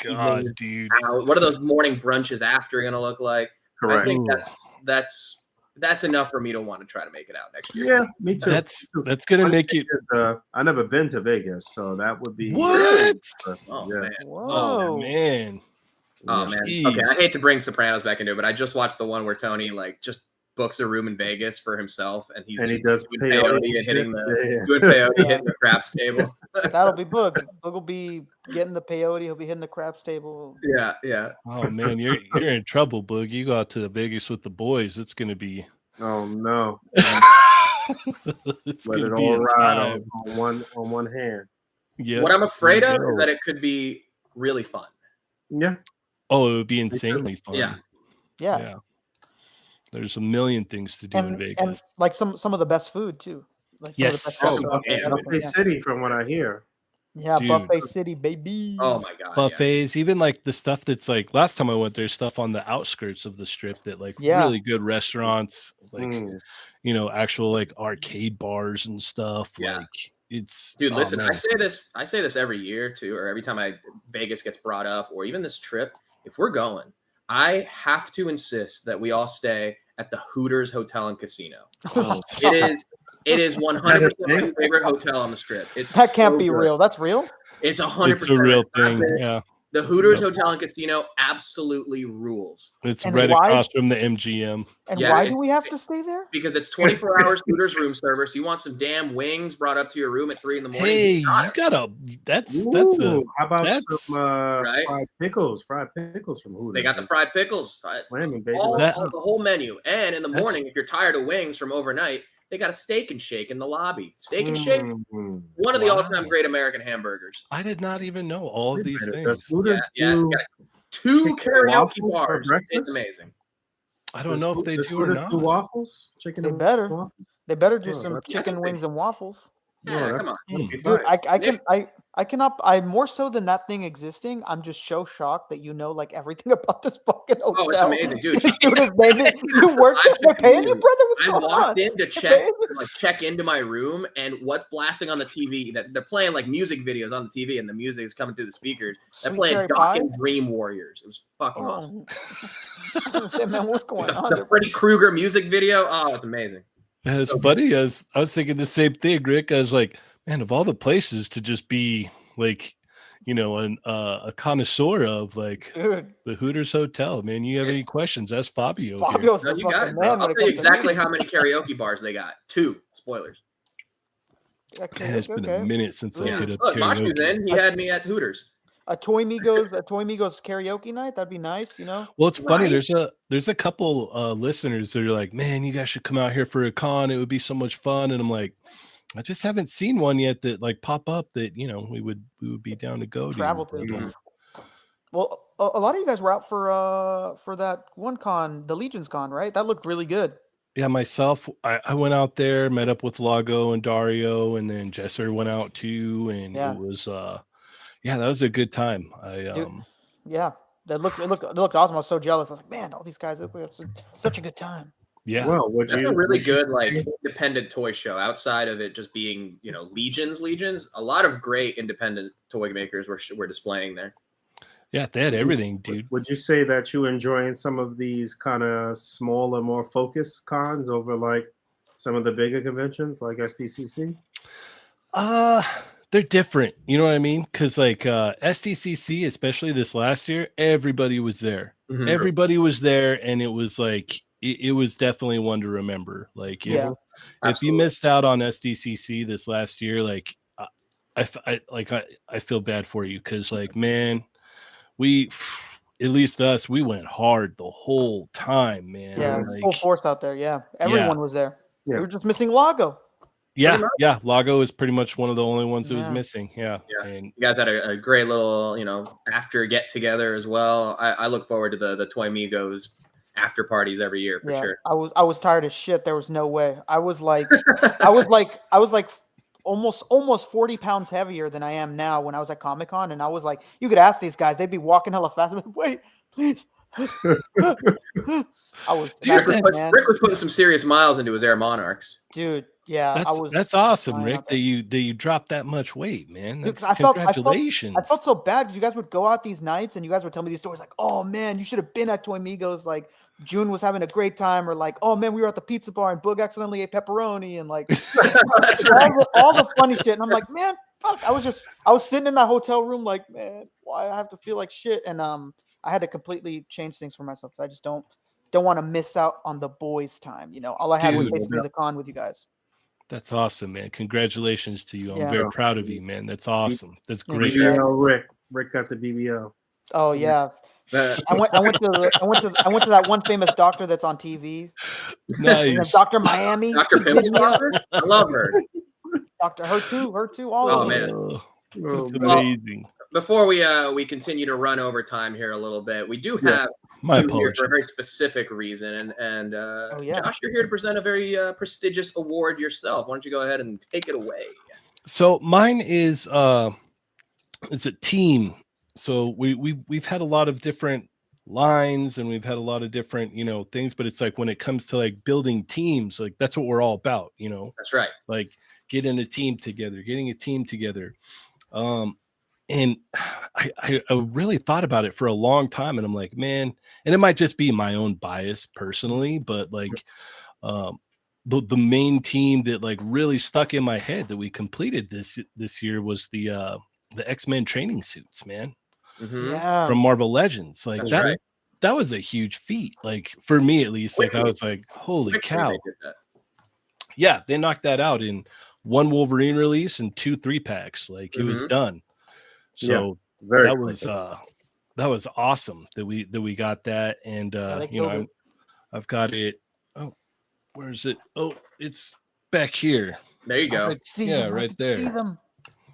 dude. What are those morning brunches after going to look like? Correct. I think that's enough for me to want to try to make it out next year. Yeah, me too. That's going to make it. I never been to Vegas, so that would be what? Oh, yeah. man. Whoa. Man. Oh, man. Jeez. Okay, I hate to bring Sopranos back into it, but I just watched the one where Tony, like, just books a room in Vegas for himself, and he does doing peyote and hitting the craps table. That'll be Boog. Boog will be getting the peyote. He'll be hitting the craps table. Yeah. Oh man, you're in trouble, Boog. You go out to Vegas with the boys. It's gonna be. Oh no. It's Let gonna it be all ride time. on one hand. Yeah. What I'm afraid of is that it could be really fun. Yeah. Oh, it would be insanely fun. Yeah. There's a million things to do in Vegas. And like some of the best food too. Like yes. Buffet City, from what I hear. Yeah, Dude. Buffet City, baby. Oh my god. Buffets, even like the stuff that's like last time I went, there's stuff on the outskirts of the strip that like really good restaurants, like you know, actual like arcade bars and stuff. Like it's dude, listen, man. I say this every year too, or every time Vegas gets brought up, or even this trip. If we're going, I have to insist that we all stay at the Hooters Hotel and Casino. Oh, It is 100% my favorite hotel on the Strip. That can't so be good. real. That's real. It's 100%. it's a real thing. Yeah, The Hooters Yep. Hotel and Casino absolutely rules. it's And right why- across from the MGM. And Yeah, why it's- do we have to stay there? Because it's 24 hours Hooters room service. You want some damn wings brought up to your room at 3 in the morning? Hey, you you got it. gotta. That's Ooh, how about that's- some Right? fried pickles? Fried pickles from Hooters. They got the fried pickles. Slamming, baby. All, That- all the whole menu. And in the That's- morning, if you're tired of wings from overnight, they got a steak and shake in the lobby. Steak and shake, Mm. one of the Wow. all-time great American hamburgers. I did not even know all of these Does things. Hooters Yeah, do you got 2 chicken and karaoke waffles for bars. breakfast? It's amazing. I don't does know Hoo- if they does do or Hooters not. do waffles? Chicken They and better. waffles? They better do Oh, some that's- chicken wings and waffles. Yeah, No, come that's- on. that'd be Dude, fire. I cannot. I'm more so than that thing existing. I'm just so shocked that you know like everything about this fucking hotel. Oh, it's amazing, dude. Dude, baby, you work there. They're paying you, brother. What's I going walked on? in to They're check, paying you? check into my room, and what's blasting on the TV? That they're playing like music videos on the TV, and the music is coming through the speakers. They're Sweet playing Cherry Doc Pie? and Dream Warriors. It was fucking awesome. I said, man, what's going on? The there? Freddy Krueger music video. Oh, it's amazing. It's So funny. I was thinking the same thing, Rick. I was like, man, of all the places to just be like, you know, a connoisseur of like Dude, the Hooters Hotel. Man, you have any questions? That's Fabio. here. Fabio's No, the you got fucking it, bro. man. I'll when it tell you comes to exactly music. how many karaoke bars they got. 2. Spoilers. Okay, Man, it's been a minute since I Yeah. hit a Look, Mashu's karaoke. in. He had me at Hooters. a Toy Migos karaoke night. That'd be nice, you know. Well, it's funny. Right. There's a couple listeners that are like, man, you guys should come out here for a con. It would be so much fun. And I'm like, I just haven't seen one yet that like pop up that, you know, we would be down to go Travel to. to. But, Well, a lot of you guys were out for that one con, the Legions con, right? That looked really good. yeah, myself, I went out there, met up with Lago and Dario, and then Jesser went out too, and Yeah. it was yeah, that was a good time. Dude, yeah, it looked awesome. I was so jealous. I was like, man, all these guys, we have such a good time. yeah, Well, would That's you? a really would you good like say- independent toy show. Outside of it just being, you know, legions. A lot of great independent toy makers were displaying there. yeah, they had would you- everything, dude. Would you say that you enjoying some of these kind of smaller, more focused cons over like some of the bigger conventions like SDCC? They're different, you know what I mean? Because like SDCC, especially this last year, everybody was there. Mhm. Everybody was there, and it was like it was definitely one to remember. Like, Yeah. if you Absolutely. missed out on SDCC this last year, like I feel bad for you because like, man, we at least us, we went hard the whole time, man. Yeah, Like, full force out there. Yeah, everyone was there. Yeah. We were just missing Lago. yeah, Lago is pretty much one of the only ones that was Yeah. missing. Yeah, Yeah. and You guys had a great little, you know, after get together as well. I look forward to the Toy Migos after parties every year for Yeah, sure. I was tired as shit. There was no way. I was like almost 40 pounds heavier than I am now when I was at Comic Con, and I was like, you could ask these guys, they'd be walking hella fast. I'm like, wait, please. I was Rick that was, big, man. Rick was putting some serious miles into his Air Monarchs. Dude. Yeah, that's awesome, flying Rick. out that you dropped that much weight, man. Dude, That's 'cause I congratulations. felt so bad because you guys would go out these nights and you guys would tell me these stories like, oh man, you should have been at Toy Migos. Like June was having a great time, or like, oh man, we were at the pizza bar and Boog accidentally ate pepperoni and like That's right. all the funny shit. And I'm like, man, fuck. I was sitting in that hotel room like, man, why I have to feel like shit? And I had to completely change things for myself. So I just don't want to miss out on the boys' time. You know, all I had was Dude, basically the con with you guys. That's awesome, man. Congratulations to you. I'm Yeah. very proud of you, man. That's awesome. That's Yeah, great. yeah. Rick got the BBL. Oh yeah. The- I went to that one famous doctor that's on TV. Nice. Dr. Miami. Dr. She picked me up. Pimple I love her. Doctor, her too. All Oh, of them. man. That's Well, amazing. Before we continue to run over time here a little bit, we do have My you here for a very apologies. specific reason. And yeah. Josh, you're here to present a very prestigious award yourself. Why don't you go ahead and take it away? So mine is a team. So we've had a lot of different lines and we've had a lot of different, things, but it's like when it comes to like building teams, like that's what we're all about, That's right. like getting a team together. And I really thought about it for a long time, and I'm like, man, and it might just be my own bias personally, but like the main team that like really stuck in my head that we completed this year was the X-Men training suits, man, Yeah. from Marvel Legends. Like That's that right. that was a huge feat, like for me at least. Like I was like, holy Quickly cow. they did that. Yeah, they knocked that out in one Wolverine release and 2 3-packs. Like it was done. So very that quick. was awesome that we got that. And they you know, killed it. I've got it. Oh, where is it? Oh, it's back here. There you go. Yeah, right there. See them.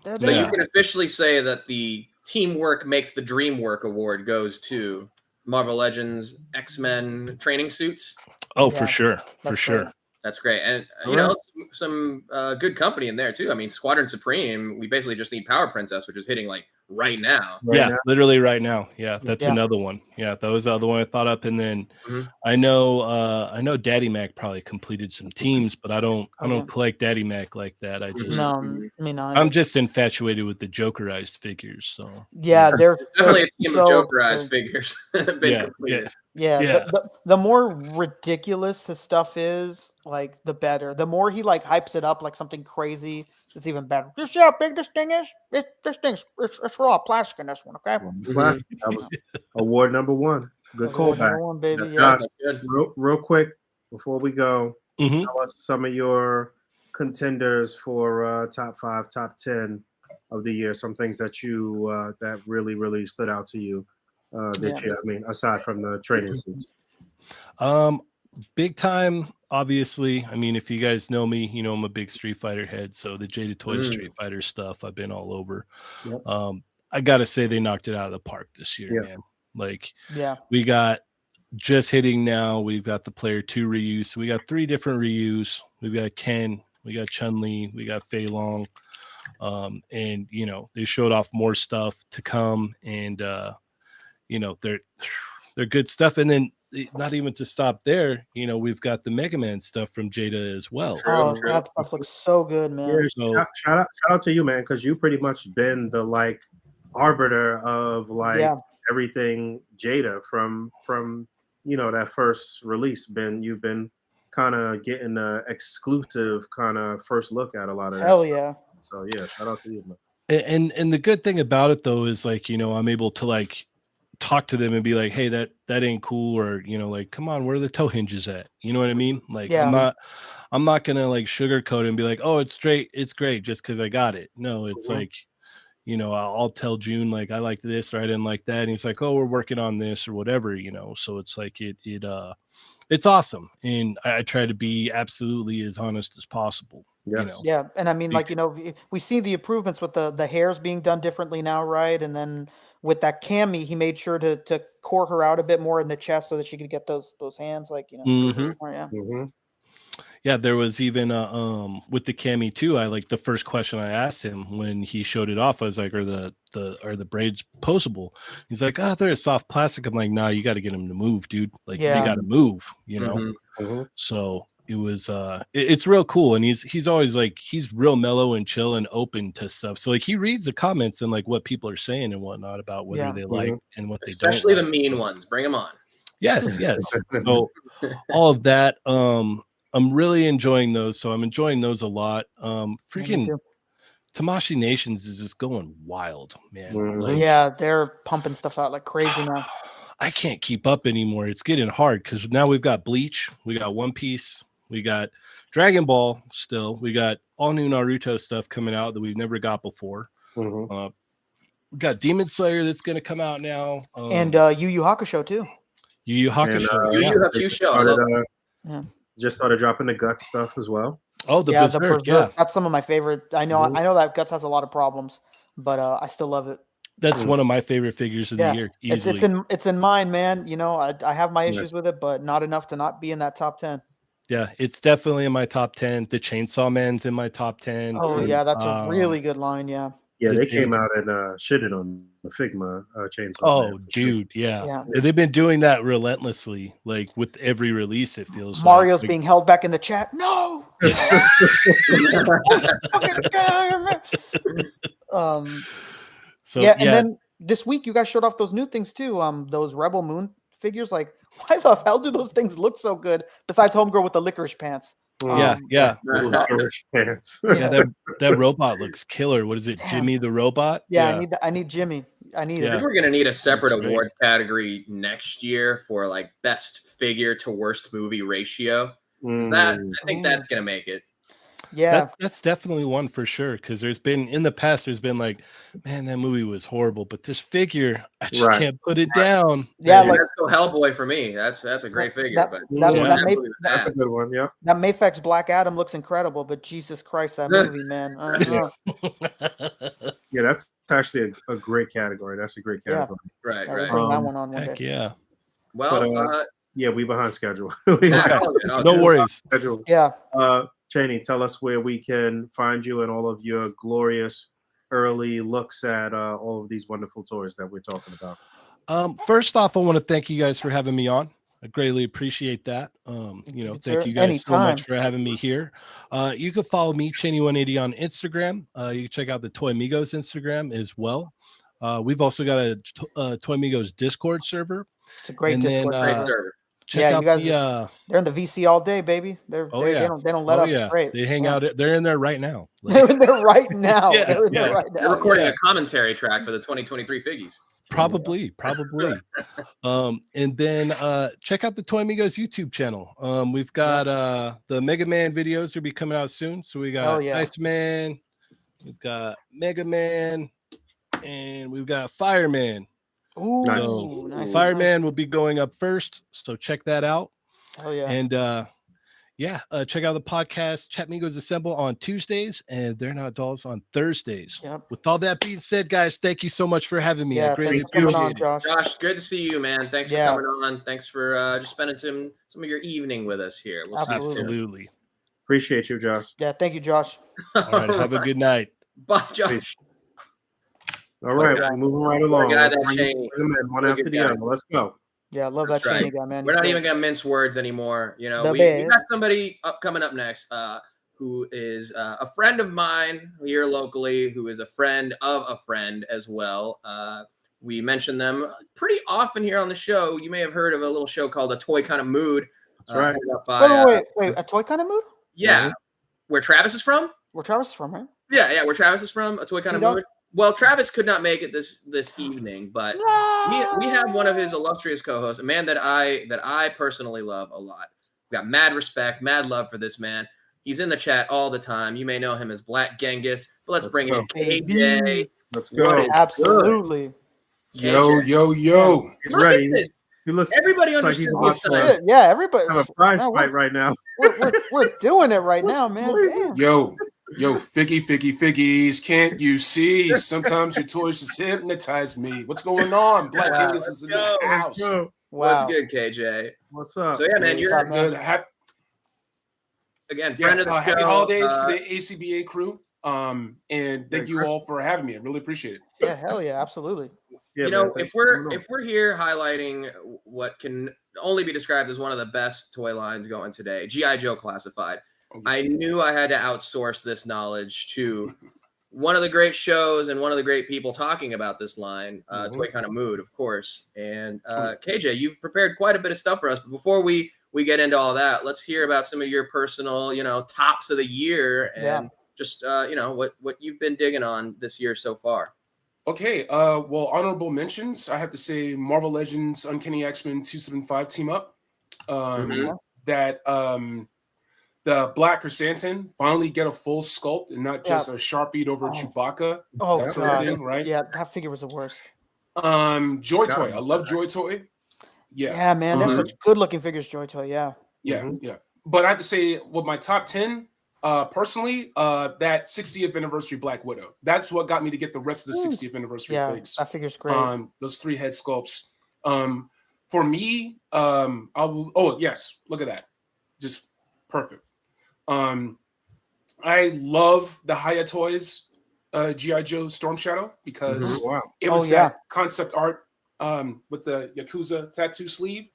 They're So there. you can officially say that the Teamwork Makes the Dream Work award goes to Marvel Legends X-Men training suits. Oh, Yeah, for sure. For that's sure. great. That's great. And, All you know, right. some good company in there, too. I mean, Squadron Supreme, we basically just need Power Princess, which is hitting, like, right now. Right Yeah, now. literally right now. Yeah, that's Yeah. another one. Yeah, that was the other one I thought up. And then Mhm. I know Daddy Mac probably completed some teams, but I don't Okay. collect Daddy Mac like that. I just No, me neither. I'm just infatuated with the Jokerized figures. So Yeah, they're Definitely a team of so Jokerized good. figures been yeah, completed. Yeah, Yeah. the more ridiculous his stuff is, like the better. The more he like hypes it up like something crazy, it's even better. You see how big this thing is? This thing's it's raw plastic in this one, okay? That was award number 1. Good That's award callback. number 1, baby. That's Yeah. good. That's good. Real quick before we go, Mhm. tell us some of your contenders for top 5, top 10 of the year. Some things that you that really stood out to you this year. I mean, aside from the training suits. Big time, obviously. I mean, if you guys know me, you know I'm a big Street Fighter head. So the Jaded Toy Street Fighter stuff, I've been all over. Yep. I gotta say they knocked it out of the park this year, Yeah. man. Like Yeah. we got just hitting now. We've got the Player 2 Ryus. So we got 3 different Ryus. We've got Ken, we got Chun-Li, we got Fei Long. And you know, they showed off more stuff to come, and you know, they're good stuff. And then not even to stop there, you know, we've got the Mega Man stuff from Jada as well. Oh, that stuff looks so good, man. Yeah, So shout out to you, man, because you pretty much been the like arbiter of like everything Jada from you know that first release. You've been kind of getting the exclusive kind of first look at a lot of that Hell stuff. yeah. So yeah, shout out to you, man. and the good thing about it though is like, you know, I'm able to like talk to them and be like, hey, that ain't cool, or you know, like, come on, where are the toe hinges at? You know what I mean? Like I'm not gonna like sugarcoat it and be like, oh, it's great just because I got it. No, it's like, you know, I'll tell June like I like this or I didn't like that, and he's like, oh, we're working on this or whatever, you know. So it's like it's awesome, and I try to be absolutely as honest as possible. Yes. You know? Yeah, and I mean, like, you know, we see the improvements with the hairs being done differently now, right? And then with that Cammy, he made sure to core her out a bit more in the chest so that she could get those hands, like, you know. Yeah, there was even with the Cammy too. I like the first question I asked him when he showed it off. I was like, "Are the braids posable?" He's like, "Oh, they're soft plastic." I'm like, "Nah, you got to get them to move, dude. Like, they got to move, you know." So it was it's real cool, and he's always like he's real mellow and chill and open to stuff. So like he reads the comments and like what people are saying and whatnot about whether they like and what they don't. Especially the mean ones. Bring them on. Yes. So all of that. I'm really enjoying those, so I'm enjoying those a lot. Freaking Tamashii Nations is just going wild, man. Like, yeah, they're pumping stuff out like crazy now. I can't keep up anymore. It's getting hard because now we've got Bleach, we got One Piece, we got Dragon Ball still, we got all new Naruto stuff coming out that we've never got before. We got Demon Slayer that's going to come out now, and Yu Yu Hakusho too. Yu Yu Hakusho, Yu Yu Hakusho. Just started dropping the Guts stuff as well. Oh, the Berserk, yeah. That's some of my favorite. I know that Guts has a lot of problems, but I still love it. That's one of my favorite figures of the year. Easily. It's in mine, man. You know, I have my issues with it, but not enough to not be in that top 10. Yeah, it's definitely in my top 10. The Chainsaw Man's in my top 10. Oh yeah, that's a really good line. Yeah. Yeah, they came out and shitted on the Figma chainsaw. Oh, dude, yeah. They've been doing that relentlessly, like with every release. It feels Mario's like. being held back in the chat. No. So yeah, and then this week you guys showed off those new things too. Those Rebel Moon figures. Like, why the hell do those things look so good? Besides Homegirl with the licorice pants. yeah. Licorice pants. Yeah, that robot looks killer. What is it, Damn. Jimmy the robot? Yeah, I need Jimmy. I need I it. think we're gonna need a separate That's great. awards category next year for like best figure to worst movie ratio. 'Cause I think that's gonna make it. Yeah, That's definitely one for sure. Because there's been in the past, there's been like, man, that movie was horrible, but this figure, I just can't put it down. Yeah, Dude, like that's go Hellboy for me. That's a great figure. But That's a good one. Yep. That Mayfex Black Adam looks incredible, but Jesus Christ, that movie, man. Yeah, that's actually a great category. That's a great Yeah. category. Right, Yeah, we'll right. bring that one on one Heck day. yeah. Well, yeah, we behind schedule. No worries. Schedule. Yeah. Cheney, tell us where we can find you and all of your glorious early looks at all of these wonderful toys that we're talking about. First off, I want to thank you guys for having me on. I greatly appreciate that. Thank you guys so much for having me here. You can follow me, Cheney180 on Instagram. You can check out the Toy Migos Instagram as well. We've also got a Toy Migos Discord server. It's a great Discord server. Check out they're in the VC all day, baby. They don't let up. It's great. They hang out. They're in there right now. They're in there right now. They're in there right now. They're recording a commentary track for the 2023 Figgies. Probably. And then check out the Toy Migos YouTube channel. We've got the Mega Man videos will be coming out soon. So we got Iceman, we've got Mega Man, and we've got Fireman. Ooh, so nice. Fireman will be going up first. So check that out. Oh yeah. And check out the podcast Chat Migos Assemble on Tuesdays and They're Not Dolls on Thursdays. Yep. With all that being said, guys, thank you so much for having me. Yeah, I greatly thanks for coming appreciate on, it. Josh. Good to see you, man. Thanks for coming on. Thanks for just spending some of your evening with us here. We'll see you soon. Absolutely. Appreciate you, Josh. Yeah, thank you, Josh. All right, have a good night. Bye, Josh. All right, we're moving right along. Guy, Let's that bring Cheney. them in one after the other. Let's go. Yeah, I love that That's Cheney right. guy, man. We're not even gonna mince words anymore. You know, The we got best. somebody coming up next who is a friend of mine here locally, who is a friend of a friend as well. We mention them pretty often here on the show. You may have heard of a little show called A Toy Kind of Mood. That's right. headed up by, Wait, a toy kind of mood? Yeah. Where Travis is from? Where Travis is from, right? Yeah, where Travis is from, A Toy Kind of Mood. Well, Travis could not make it this evening, but we have one of his illustrious co-hosts, a man that I personally love a lot. We got mad respect, mad love for this man. He's in the chat all the time. You may know him as Black Genghis, but let's bring in KJ. Let's go. Absolutely. Yo. He's ready. He looks. Everybody like understood he's about this to tonight. Yeah, everybody. have a prize No, fight right now. We're doing it right now, man. Damn. Yo, Figgies, can't you see? Sometimes your toys just hypnotize me. What's going on? Black Angus is in the house. Wow. What's good, KJ? What's up? So yeah, man, you're good. Again, friend of the show. Happy holidays to the A.C.B.A. crew. And thank you all for having me. I really appreciate it. Yeah, hell yeah, absolutely. Yeah, you know, man, if we're here highlighting what can only be described as one of the best toy lines going today, G.I. Joe Classified. I knew I had to outsource this knowledge to one of the great shows and one of the great people talking about this line, Toy Kind of Mood, of course. And KJ, you've prepared quite a bit of stuff for us. But before we get into all that, let's hear about some of your personal, tops of the year and just, what you've been digging on this year so far. Okay. Well, honorable mentions. I have to say Marvel Legends Uncanny X-Men 275 team up. That the Black Chrysanthemum finally get a full sculpt and not just a Sharpied over Chewbacca. Oh, That's God. everything, right? Yeah, that figure was the worst. Joy Toy. I love Joy Toy. Yeah, man. That's such good looking figures, Joy Toy. Yeah. Yeah. But I have to say, with my top 10, personally, that 60th anniversary Black Widow. That's what got me to get the rest of the 60th anniversary figs. That figure's great. Those 3 head sculpts. For me, look at that. Just perfect. I love the Hiya Toys G.I. Joe Storm Shadow because it was that concept art with the Yakuza tattoo sleeve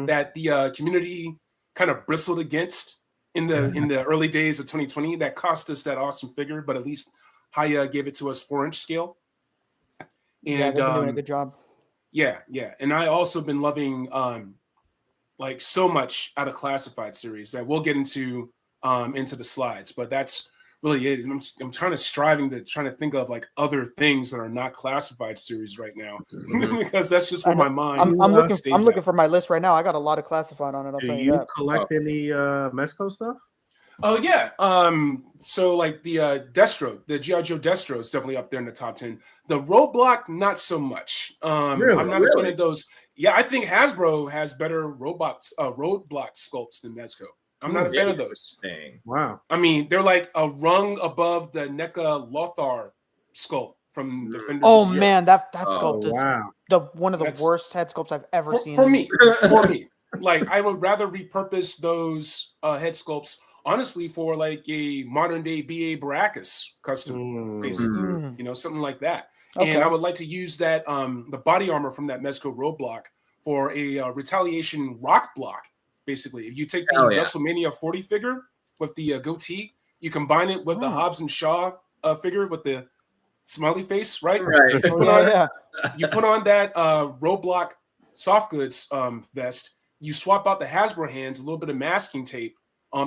that the community kind of bristled against in the early days of 2020. That cost us that awesome figure, but at least Hiya gave it to us 4-inch scale. Yeah, And they've been doing a good job. Yeah. And I also been loving like so much out of classified series that we'll get into the slides, but that's really it. I'm trying to think of like other things that are not classified series right now because that's just where my mind I'm stays looking at. for my list right now. I got a lot of classified on it. I'll Do tell you you that. collect any Mezco stuff? Oh yeah. So like the Destro, the G.I. Joe Destro is definitely up there in the top 10. The Roadblock, not so much. Really? I'm not a fan of those. Yeah, I think Hasbro has better Roadblock sculpts than Mezco. I'm not a fan of those. Wow. I mean, they're like a rung above the NECA Lothar sculpt from Defenders Oh of the Earth. man, that sculpt is wow. one of the worst head sculpts I've ever seen. For me. Like I would rather repurpose those head sculpts honestly for like a modern day B.A. Baracus custom, basically. You know, something like that. Okay. And I would like to use that the body armor from that Mezco Roadblock for a retaliation rock block. Basically, if you take the WrestleMania 40 figure with the goatee, you combine it with the Hobbs and Shaw figure with the smiley face, right? Right. You put on that Roadblock soft goods vest. You swap out the Hasbro hands, a little bit of masking tape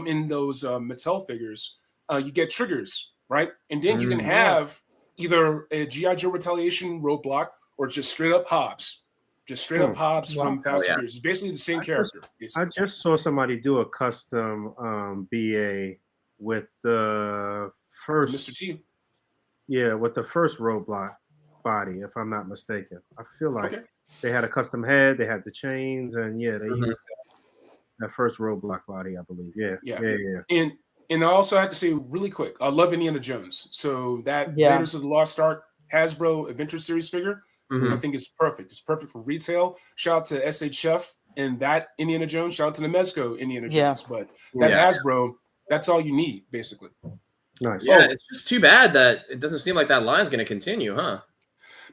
in those Mattel figures. You get triggers, right? And then you can have either a G.I. Joe Retaliation Roadblock or just straight up Hobbs. Just straight up Hobbs from Fast and Furious. It's basically the same character. I just saw somebody do a custom BA with the first Mr. T. Yeah, with the first Roadblock body, if I'm not mistaken. I feel like they had a custom head, they had the chains, and they used that first Roadblock body, I believe. Yeah. And I also have to say really quick, I love Indiana Jones. So that Raiders of the Lost Ark Hasbro Adventure Series figure, I think it's perfect. It's perfect for retail. Shout out to SHF and that Indiana Jones. Shout out to the Mezco Indiana Jones. But that Hasbro, that's all you need, basically. Nice. Yeah, it's just too bad that it doesn't seem like that line's going to continue, huh?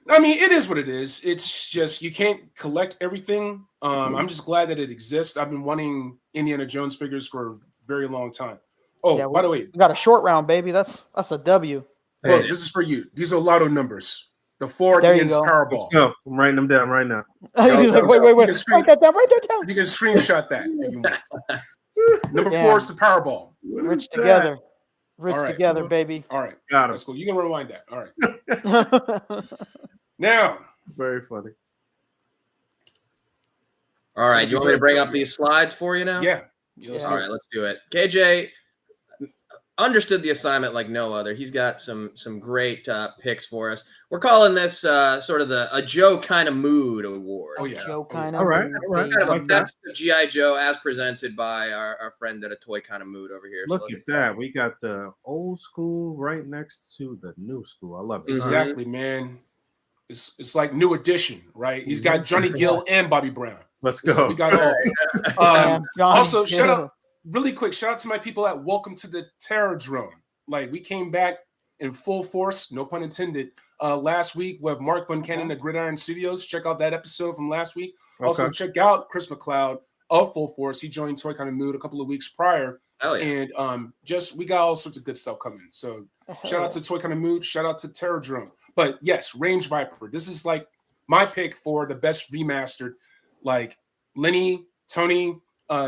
I mean, it is what it is. It's just you can't collect everything. I'm just glad that it exists. I've been wanting Indiana Jones figures for a very long time. Oh, by the way, we got a short round, baby. That's a W. Look, this is for you. These are lotto numbers. The 4 against Powerball. Let's go. I'm writing them down right now. Like, wait. Write that down. You can screenshot that if you want. Number 4 is the Powerball. Rich together. Rich together, baby. All right. Got it. That's cool. You can rewind that. All right. Now. Very funny. All right. You want me to bring up these slides for you now? Yeah. All right. Let's do it. KJ understood the assignment like no other. He's got some great picks for us. We're calling this sort of a Joe kind of mood award. Oh yeah, Joe kind of. All right. Kind of a best of GI Joe as presented by our friend at A Toy Kind of Mood over here. Look at that. We got the old school right next to the new school. I love it. Exactly, man. It's like new edition, right? He's got Johnny Gill and Bobby Brown. Let's go. We got all. Also, shout out really quick. Shout out to my people at Welcome to the Terror Drone. Like we came back in full force, no pun intended. Last week with Mark Van Cannon at Gridiron Studios. Check out that episode from last week. Also, check out Chris McLeod of Full Force. He joined Toy Kind of Mood a couple of weeks prior. Oh, yeah. And we got all sorts of good stuff coming. So shout out to Toy Kind of Mood. Shout out to Terror Drone. But yes, Range Viper. This is like my pick for the best remastered. Like Lenny, Tony.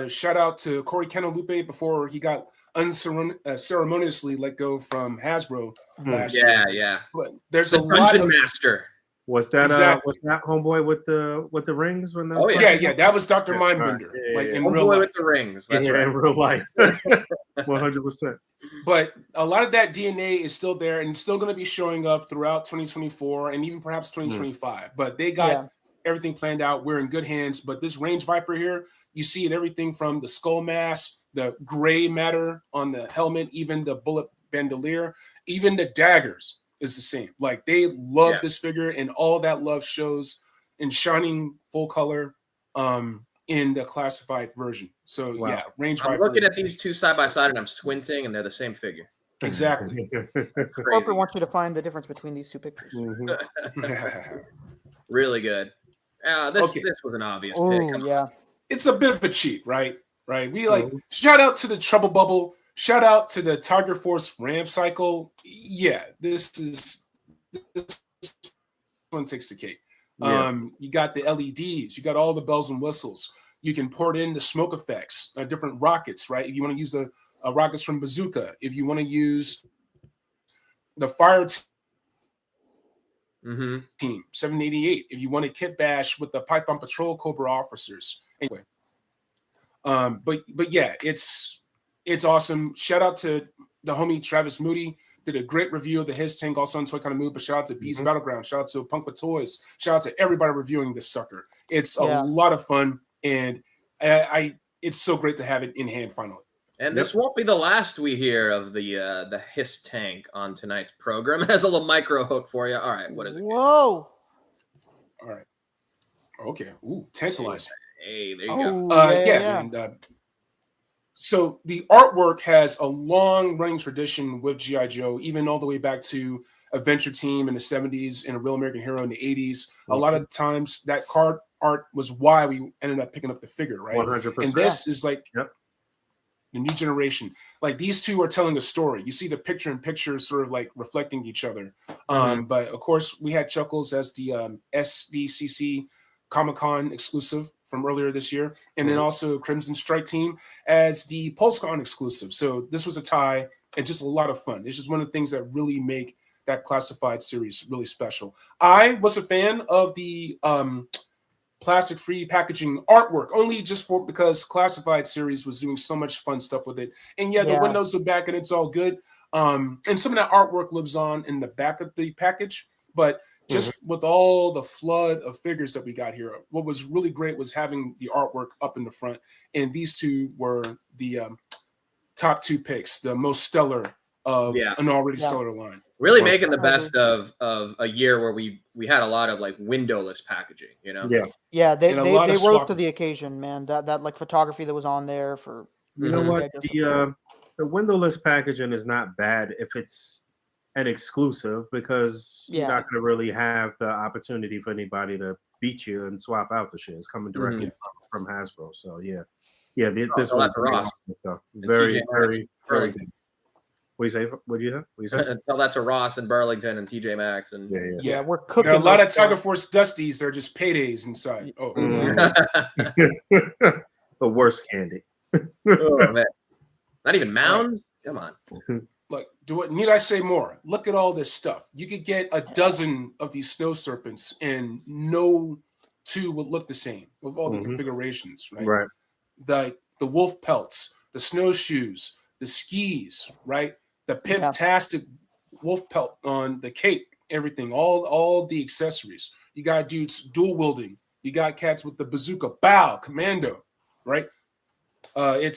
Shout out to Corey Canalupe before he got unceremoniously let go from Hasbro last year. Yeah. But there's the a lot Dungeon of Master. Was that was that homeboy with the rings when the that was Dr. Mindbender. In real life. With the rings. That's right. In real life. 100%. But a lot of that DNA is still there and still going to be showing up throughout 2024 and even perhaps 2025. But they got everything planned out. We're in good hands. But this Range Viper here, you see it everything from the skull mask, the gray matter on the helmet, even the bullet bandolier, even the daggers is the same. Like they love this figure, and all that love shows in shining full color in the classified version. So Range Viper. I'm looking at these two side by side and I'm squinting, and they're the same figure. Exactly. Harper wants you to find the difference between these two pictures. Really good. This was an obvious pick. Yeah. It's a bit of a cheat, right? We shout out to the Trouble Bubble. Shout out to the Tiger Force Ram Cycle. Yeah, this one takes the cake. Yeah. You got the LEDs, you got all the bells and whistles. You can port in the smoke effects, different rockets, right? If you want to use the rockets from Bazooka, if you want to use the fire team 788, if you want to kit bash with the Python Patrol Cobra officers. Anyway, but yeah, it's awesome. Shout out to the homie Travis Moody. Did a great review of the His Tank, also on Toy Kind of Move. But shout out to Beast Battleground. Shout out to Punk with Toys. Shout out to everybody reviewing this sucker. It's a lot of fun, and it's so great to have it in hand finally. And this won't be the last we hear of the His Tank on tonight's program. It has a little micro hook for you. All right, what is it? Whoa! All right. Okay. Ooh, tantalizing. Hey, there you go. Man. So the artwork has a long-running tradition with G.I. Joe, even all the way back to Adventure Team in the 70s and A Real American Hero in the 80s. A lot of times that card art was why we ended up picking up the figure, right? 100%. And this is like the new generation. Like these two are telling a story. You see the picture-in-picture sort of like reflecting each other. But of course, we had Chuckles as the SDCC Comic-Con exclusive from earlier this year, and then also Crimson Strike Team as the PulseCon exclusive. So this was a tie and just a lot of fun. It's just one of the things that really make that classified series really special. I was a fan of the plastic-free packaging artwork, only just because classified series was doing so much fun stuff with it. And the windows are back and it's all good. And some of that artwork lives on in the back of the package, but just with all the flood of figures that we got here, what was really great was having the artwork up in the front. And these two were the top two picks, the most stellar of an already stellar line. Really making the best of a year where we had a lot of like windowless packaging, you know? Yeah, they rose to the occasion, man. That like photography that was on there for you know what, the windowless packaging is not bad if it's an exclusive, because you're not going to really have the opportunity for anybody to beat you and swap out the shit. It's coming directly from Hasbro. So this was very very good. What do you say? Tell that to Ross and Burlington and TJ Maxx and we're cooking. There are a lot of Tiger Force Dusties. They're just paydays inside. The worst candy. Oh man, not even mounds. Come on. Look, need I say more? Look at all this stuff. You could get a dozen of these snow serpents, and no two would look the same with all the configurations, right? Right. The wolf pelts, the snowshoes, the skis, right? The pimp-tastic wolf pelt on the cape, everything, all the accessories. You got dudes dual wielding. You got cats with the bazooka, bow, commando, right? I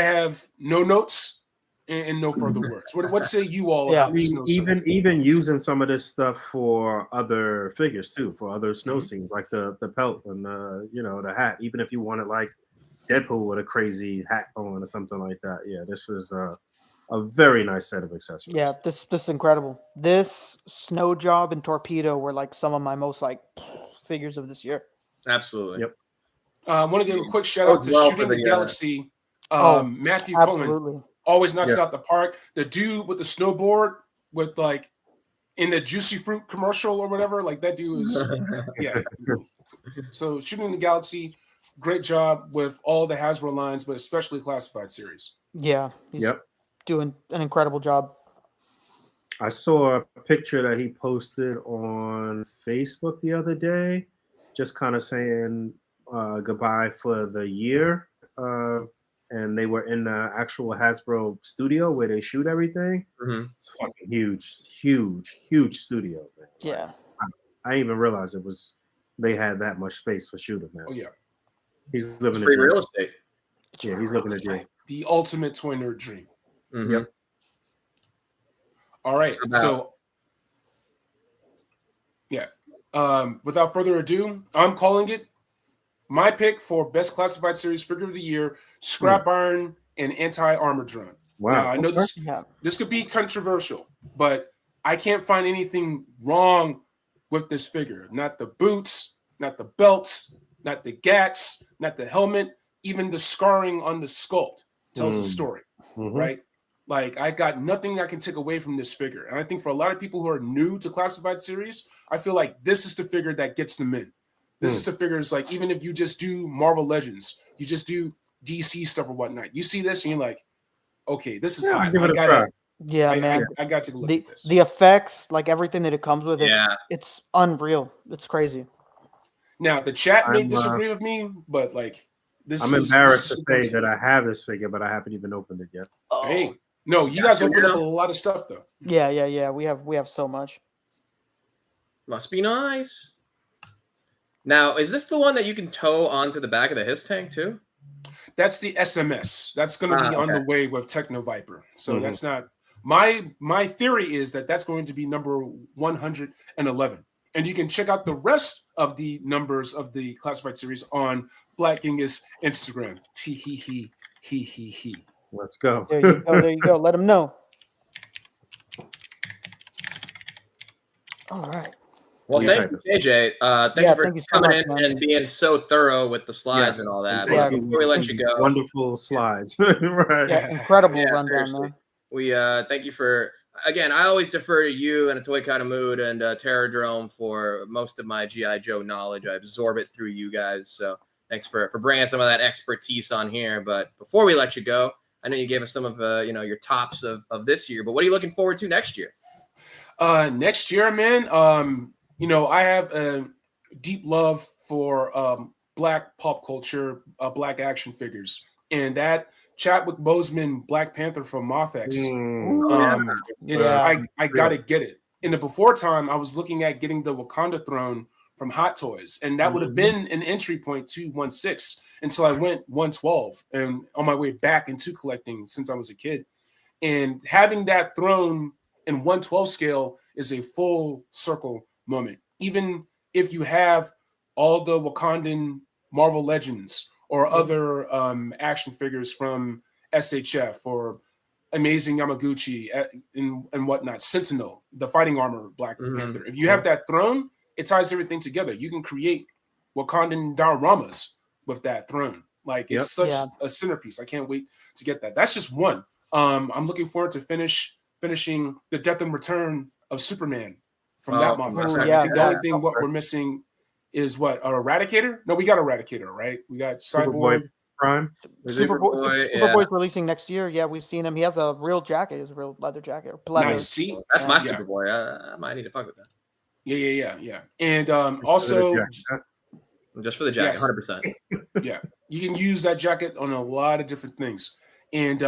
have no notes and no further words. What say you all about even using some of this stuff for other figures too, for other snow scenes, like the pelt and the hat. Even if you wanted like Deadpool with a crazy hat on or something like that. Yeah, this was a very nice set of accessories. Yeah, this is incredible. This snow job and torpedo were like some of my most like figures of this year. Absolutely. Yep. I want to give a quick shout out to Shooting the Galaxy. Matthew Coleman always knocks out the park. The dude with the snowboard with like in the Juicy Fruit commercial or whatever, like that dude is So Shooting the Galaxy, great job with all the Hasbro lines, but especially classified series. Yeah, he's doing an incredible job. I saw a picture that he posted on Facebook the other day, just kind of saying goodbye for the year. And they were in the actual Hasbro studio where they shoot everything. It's a fucking huge studio, man. Yeah. I didn't even realize they had that much space for shooting, man. Oh yeah. He's living free real estate. Yeah, he's living a dream. The ultimate toy nerd dream. Yep. All right. So without further ado, I'm calling it my pick for best classified series figure of the year: Scrap Iron and Anti-Armor Drone. Wow. Now, I know this could be controversial, but I can't find anything wrong with this figure. Not the boots, not the belts, not the gats, not the helmet, even the scarring on the sculpt tells a story, right? Like, I got nothing I can take away from this figure. And I think for a lot of people who are new to classified series, I feel like this is the figure that gets them in. This is the figures, like, even if you just do Marvel Legends, you just do DC stuff or whatnot, you see this and you're like, okay, this is hot. Give it a try. Yeah, man. I got to take a look at this. The effects, like everything that it comes with, it's unreal. It's crazy. Now, the chat may disagree with me, but like, I'm embarrassed to say that I have this figure, but I haven't even opened it yet. Hey, no, you guys opened up a lot of stuff though. Yeah. We have so much. Must be nice. Now, is this the one that you can tow onto the back of the Hiss tank too? That's the SMS. That's going to be on the way with Techno Viper. So that's not my theory is that that's going to be number 111. And you can check out the rest of the numbers of the classified series on Black Genghis Instagram. He. Let's go. There you go. Let them know. All right. Well, thank you, JJ. Thank you for coming in and being so thorough with the slides and all that. Yeah, before we let you go, wonderful slides. Right. Yeah, incredible rundown, man. We thank you for. Again, I always defer to you and a Toy Kind of Mood and Terradrome for most of my G.I. Joe knowledge. I absorb it through you guys. So thanks for bringing some of that expertise on here. But before we let you go, I know you gave us some of your tops of this year. But what are you looking forward to next year? Next year, man. I have a deep love for Black pop culture, Black action figures, and that Chadwick Boseman Black Panther from MothX. I gotta get it. In the before time, I was looking at getting the Wakanda throne from Hot Toys, and that would have been an entry point to 1/6 until I went 112 and on my way back into collecting since I was a kid. And having that throne in 112 scale is a full circle moment. Even if you have all the Wakandan Marvel Legends or other action figures from SHF or Amazing Yamaguchi and whatnot, Sentinel, the fighting armor Black Panther. If you have that throne, it ties everything together. You can create Wakandan dioramas with that throne. Like, it's such a centerpiece. I can't wait to get that. That's just one. I'm looking forward to finishing the death and return of Superman from that month. I think the only thing what we're missing is what, an Eradicator? No, we got Eradicator, right? We got Cyborg. Prime. Superboy's releasing next year. Yeah, we've seen him. He has a real jacket. It's a real leather jacket. Nice. See, that's my Superboy. I might need to fuck with that. Yeah. And also, just for the jacket, 100%. Yeah, you can use that jacket on a lot of different things. And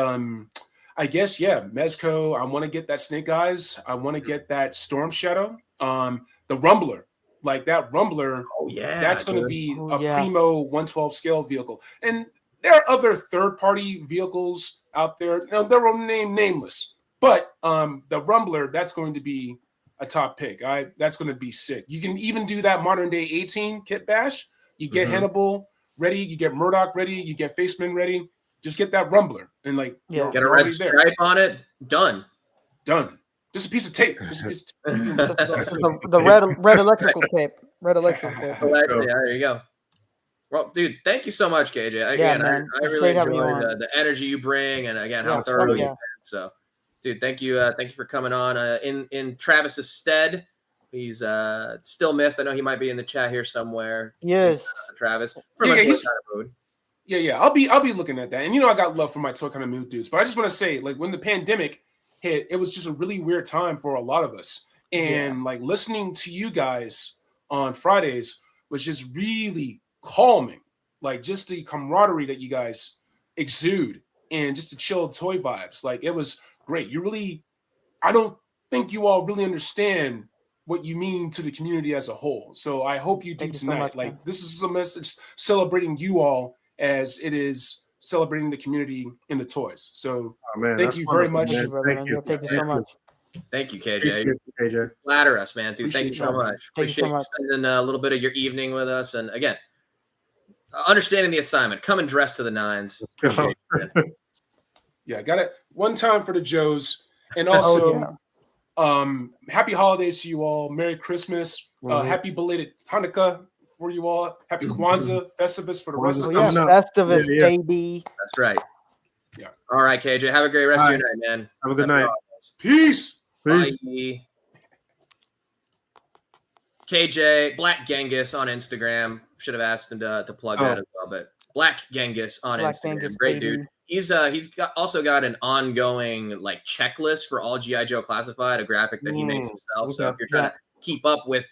I guess, Mezco, I want to get that Snake Eyes. I want to get that Storm Shadow. The Rumbler. Like, that Rumbler, that's going to be a primo 112 scale vehicle. And there are other third-party vehicles out there. They're nameless. But the Rumbler, that's going to be a top pick. That's going to be sick. You can even do that modern-day 18 kit bash. You get Hannibal ready. You get Murdoch ready. You get Faceman ready. Just get that Rumbler. And, like, get a red stripe on it. Done. Just a piece of tape. The red electrical tape. Red electrical tape. Yeah, there you go. Well, dude, thank you so much, KJ. Again, I really enjoy the energy you bring, and again, how thorough you've been. So, dude, thank you for coming on. In Travis's stead, he's still missed. I know he might be in the chat here somewhere. Yes, Travis. Yeah. I'll be looking at that, and I got love for my Toy Kind of Mood dudes, but I just want to say, like, when the pandemic hit, it was just a really weird time for a lot of us, and like listening to you guys on Fridays was just really calming. Like, just the camaraderie that you guys exude and just the chill toy vibes. Like, it was great. I don't think you all really understand what you mean to the community as a whole. So I hope you do tonight. So much, like, this is a message celebrating you all as it is celebrating the community in the toys. So thank you very much. Thank you so much. Thank you, KJ. Appreciate you, KJ. Flatter us, man, dude. Thank you so much. Appreciate you spending a little bit of your evening with us. And again, understanding the assignment. Come and dress to the nines. Yeah, got it. One time for the Joes. And also, happy holidays to you all. Merry Christmas. Happy belated Hanukkah for you all. Happy Kwanzaa, Festivus for the rest of us. Festivus, baby. That's right. Yeah. All right, KJ. Have a great rest of your night, man. Have a good night. Peace. Peace. Bye. KJ, Black Genghis on Instagram. Should have asked him to plug that as well, but Black Genghis on Black Instagram. Genghis, Great baby. dude. He's also got an ongoing like checklist for all G.I. Joe Classified, a graphic that he makes himself. So if you're trying to keep up with,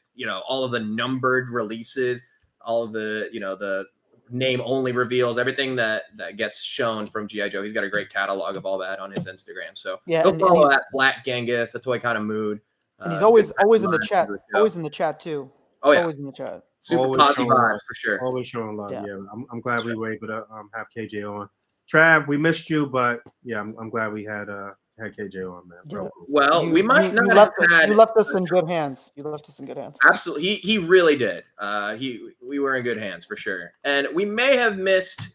all of the numbered releases, all of the, the name only reveals, everything that gets shown from G.I. Joe, he's got a great catalog of all that on his Instagram. So go follow that Black Genghis, a toy kind of mood. And he's always in the chat. Always in the chat too. Oh yeah, always in the chat. Super Always positive showing vibes love. for sure. Always showing love. Yeah, I'm glad we were able to have KJ on. Trav, we missed you, but yeah, I'm glad we had KJ on, man. Yeah. Well, we might you not you left us in good hands. You left us in good hands. Absolutely, he really did. We were in good hands for sure, and we may have missed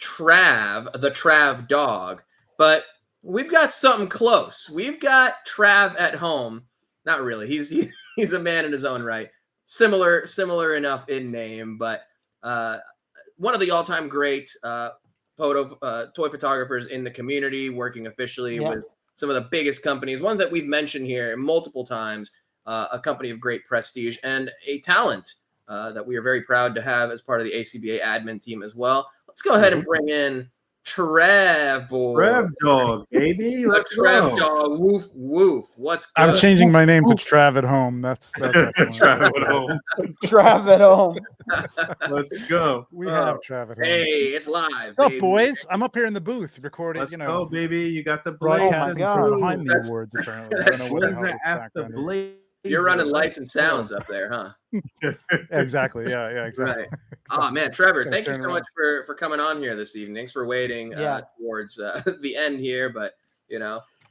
Trav, the Trav dog, but we've got something close. We've got Trav at home. Not really. He's a man in his own right. Similar enough in name, but one of the all-time great toy photographers in the community, working officially with some of the biggest companies. One that we've mentioned here multiple times, a company of great prestige and a talent that we are very proud to have as part of the A.C.B.A. admin team as well. Let's go ahead and bring in Trevor. Trev dog, baby. Let's Trev go. dog. Woof woof. What's good? I'm changing my name to Trav at home. That's excellent. Trav at home. Trav at home. Let's go. We have Trav at home. Hey, it's live. What's up, baby. boys? I'm up here in the booth recording. Let's go, baby. You got the broadcasting blaze. from behind the awards. Apparently, I don't know what the hell the after background is. blaze. You're running lights and sounds up there, huh? Exactly. Yeah, exactly. Right. Oh man, Trevor, Gotta thank you turn so much for coming on here this evening. Thanks for waiting towards the end here, but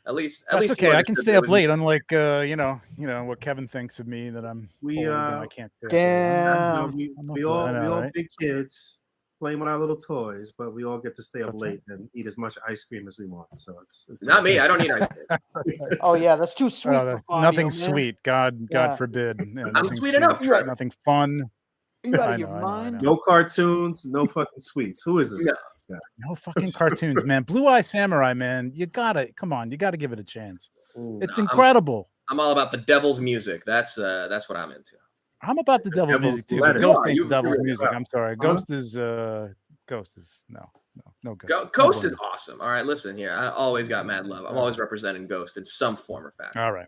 at least That's you okay. I can understood stay that up was- late. Unlike what Kevin thinks of me, that I'm old and I can't stay up late. Damn. We all big kids playing with our little toys, but we all get to stay up late and eat as much ice cream as we want. So it's Not me. I don't need ice cream. Oh yeah, that's too sweet for Fabio, nothing man. sweet. God forbid. I'm nothing sweet enough, Trevor. Nothing fun. You out I of your know, I mind? no cartoons, no fucking sweets. Who is this? No. No fucking cartoons, man. Blue Eye Samurai, man. You gotta give it a chance. It's incredible. I'm all about the devil's music. That's what I'm into. I'm about the devil's music too. letters. Ghost Oh, ain't you the devil's really music. are. I'm sorry. Ghost is no good. Ghost No is awesome. All right, listen here. I always got mad love. I'm always representing Ghost in some form or fashion. All right.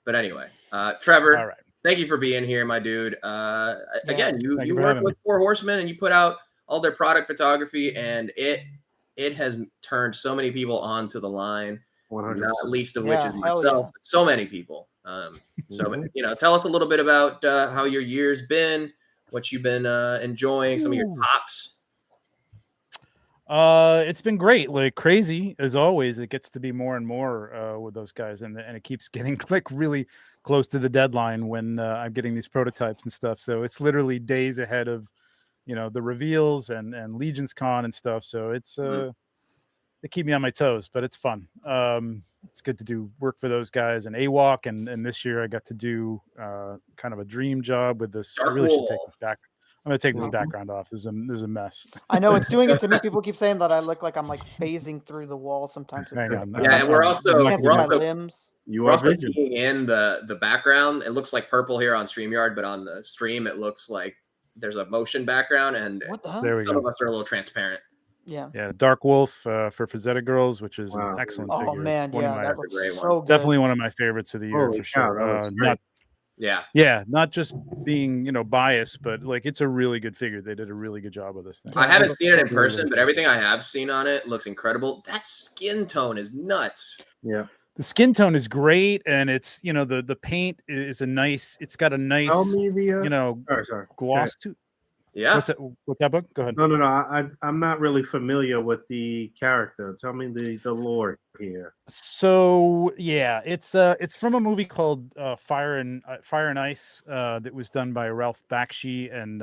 But anyway, Trevor, All right. thank you for being here, my dude. Again, thank you you for work having with Four Horsemen and you put out all their product photography, and it has turned so many people onto the line. 100%. Not least of which is hell myself. But so many people. So tell us a little bit about how your year's been, what you've been enjoying, some of your tops. It's been great, like crazy as always. It gets to be more and more with those guys, and it keeps getting like really close to the deadline when I'm getting these prototypes and stuff. So it's literally days ahead of the reveals and Legion's Con and stuff. So it's they keep me on my toes, but it's fun. It's good to do work for those guys and AWOC, and this year I got to do kind of a dream job with this. I really should take this back. I'm gonna take this background off. This is a mess. I know it's doing it to me. People keep saying that I look like I'm like phasing through the wall sometimes. Hang on. Yeah, and we're also Can't see my limbs. You we're are also vision. seeing in the background. It looks like purple here on StreamYard, but on the stream it looks like there's a motion background, and What the hell? There we some go. of us are a little transparent. Yeah. Yeah, Dark Wolf for Frazetta Girls, which is Wow. an excellent Oh figure. man, One of yeah, my- that looks great one. so good. definitely one of my favorites of the year Holy for cow, sure. that looks great. Not just being biased, but like it's a really good figure. They did a really good job with this thing. I haven't seen it in Really, person, really but everything I have seen on it looks incredible. That skin tone is nuts. Yeah. the skin tone is great, and it's the paint is a nice. It's got a nice Tell me the sorry. gloss to. Yeah. What's that book? Go ahead. No. I'm not really familiar with the character. Tell me the lore here. So yeah, it's from a movie called Fire and Ice that was done by Ralph Bakshi and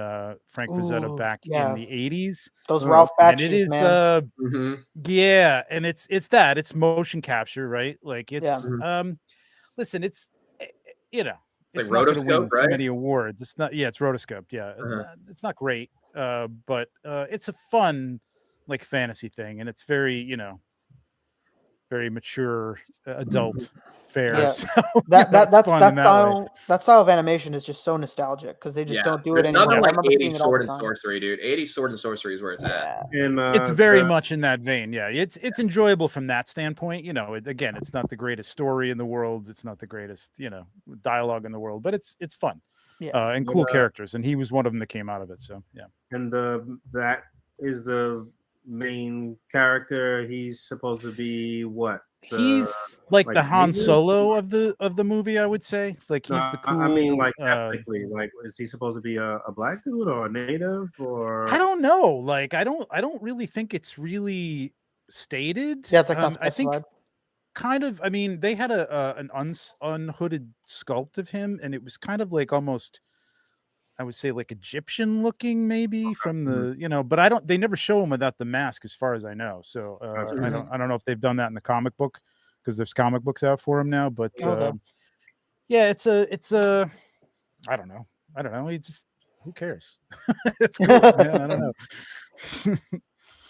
Frank Frazetta Ooh, back yeah. in the 80s. Those Ralph And it Bakshis, is man. yeah, and it's motion capture, right? Like it's listen, it's like not gonna win rotoscope, right? too many awards. It's not. Yeah, it's rotoscoped. Yeah, Uh-huh. it's not great, but it's a fun like fantasy thing, and it's very very mature adult fare. Yeah. So, That fun in that way. that style of animation is just so nostalgic because they just don't do it There's anymore. nothing I like remember seeing 80s it all sword the and time. sorcery, dude. 80s sword and sorcery is where it's at. And It's very much in that vein. Yeah, it's enjoyable from that standpoint. Again, it's not the greatest story in the world. It's not the greatest dialogue in the world, but it's fun. Yeah. And cool characters, and he was one of them that came out of it. So yeah. And that is the main character. He's supposed to be what? He's like the Han Solo of the movie, I would say. Like he's the cool. I mean, like ethnically, like is he supposed to be a black dude or a native or? I don't know. Like I don't really think it's really stated. Yeah, it's like not I think specified. kind of. I mean, they had an unhooded sculpt of him, and it was kind of like almost, I would say, like Egyptian looking, maybe from the but they never show him without the mask, as far as I know. So I don't know if they've done that in the comic book, because there's comic books out for him now. But yeah, it's a I don't know. He just, who cares? It's cool. Man, I don't know.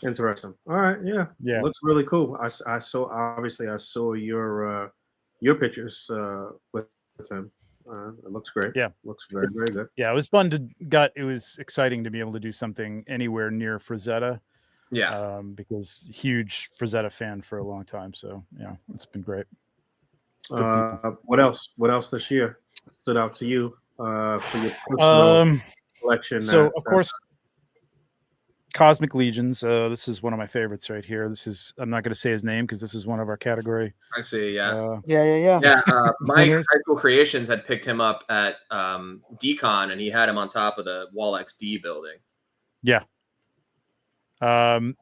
Interesting. All right. Yeah. Looks really cool. I saw your pictures with him. It looks great. Yeah, looks very, very good. Yeah, it was fun it was exciting to be able to do something anywhere near Frazetta. Yeah. Because huge Frazetta fan for a long time. So yeah, it's been great. What else this year stood out to you for your personal collection? So of course, Cosmic Legions. This is one of my favorites right here. I'm not going to say his name because this is one of our category. I see. Yeah. Yeah. Mike High School Creations had picked him up at Decon, and he had him on top of the Wall XD building. Yeah. Getting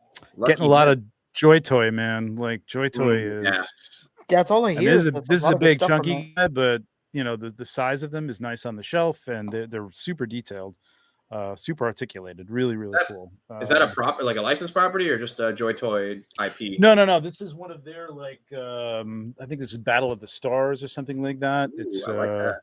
a lot of Joy Toy, man. Like Joy Toy is. That's all I hear. This is a big chunky guy, but the size of them is nice on the shelf, and they're super detailed. Super articulated, really cool. Is that a licensed property or just a Joy Toy IP? No. This is one of their I think this is Battle of the Stars or something like that. It's I like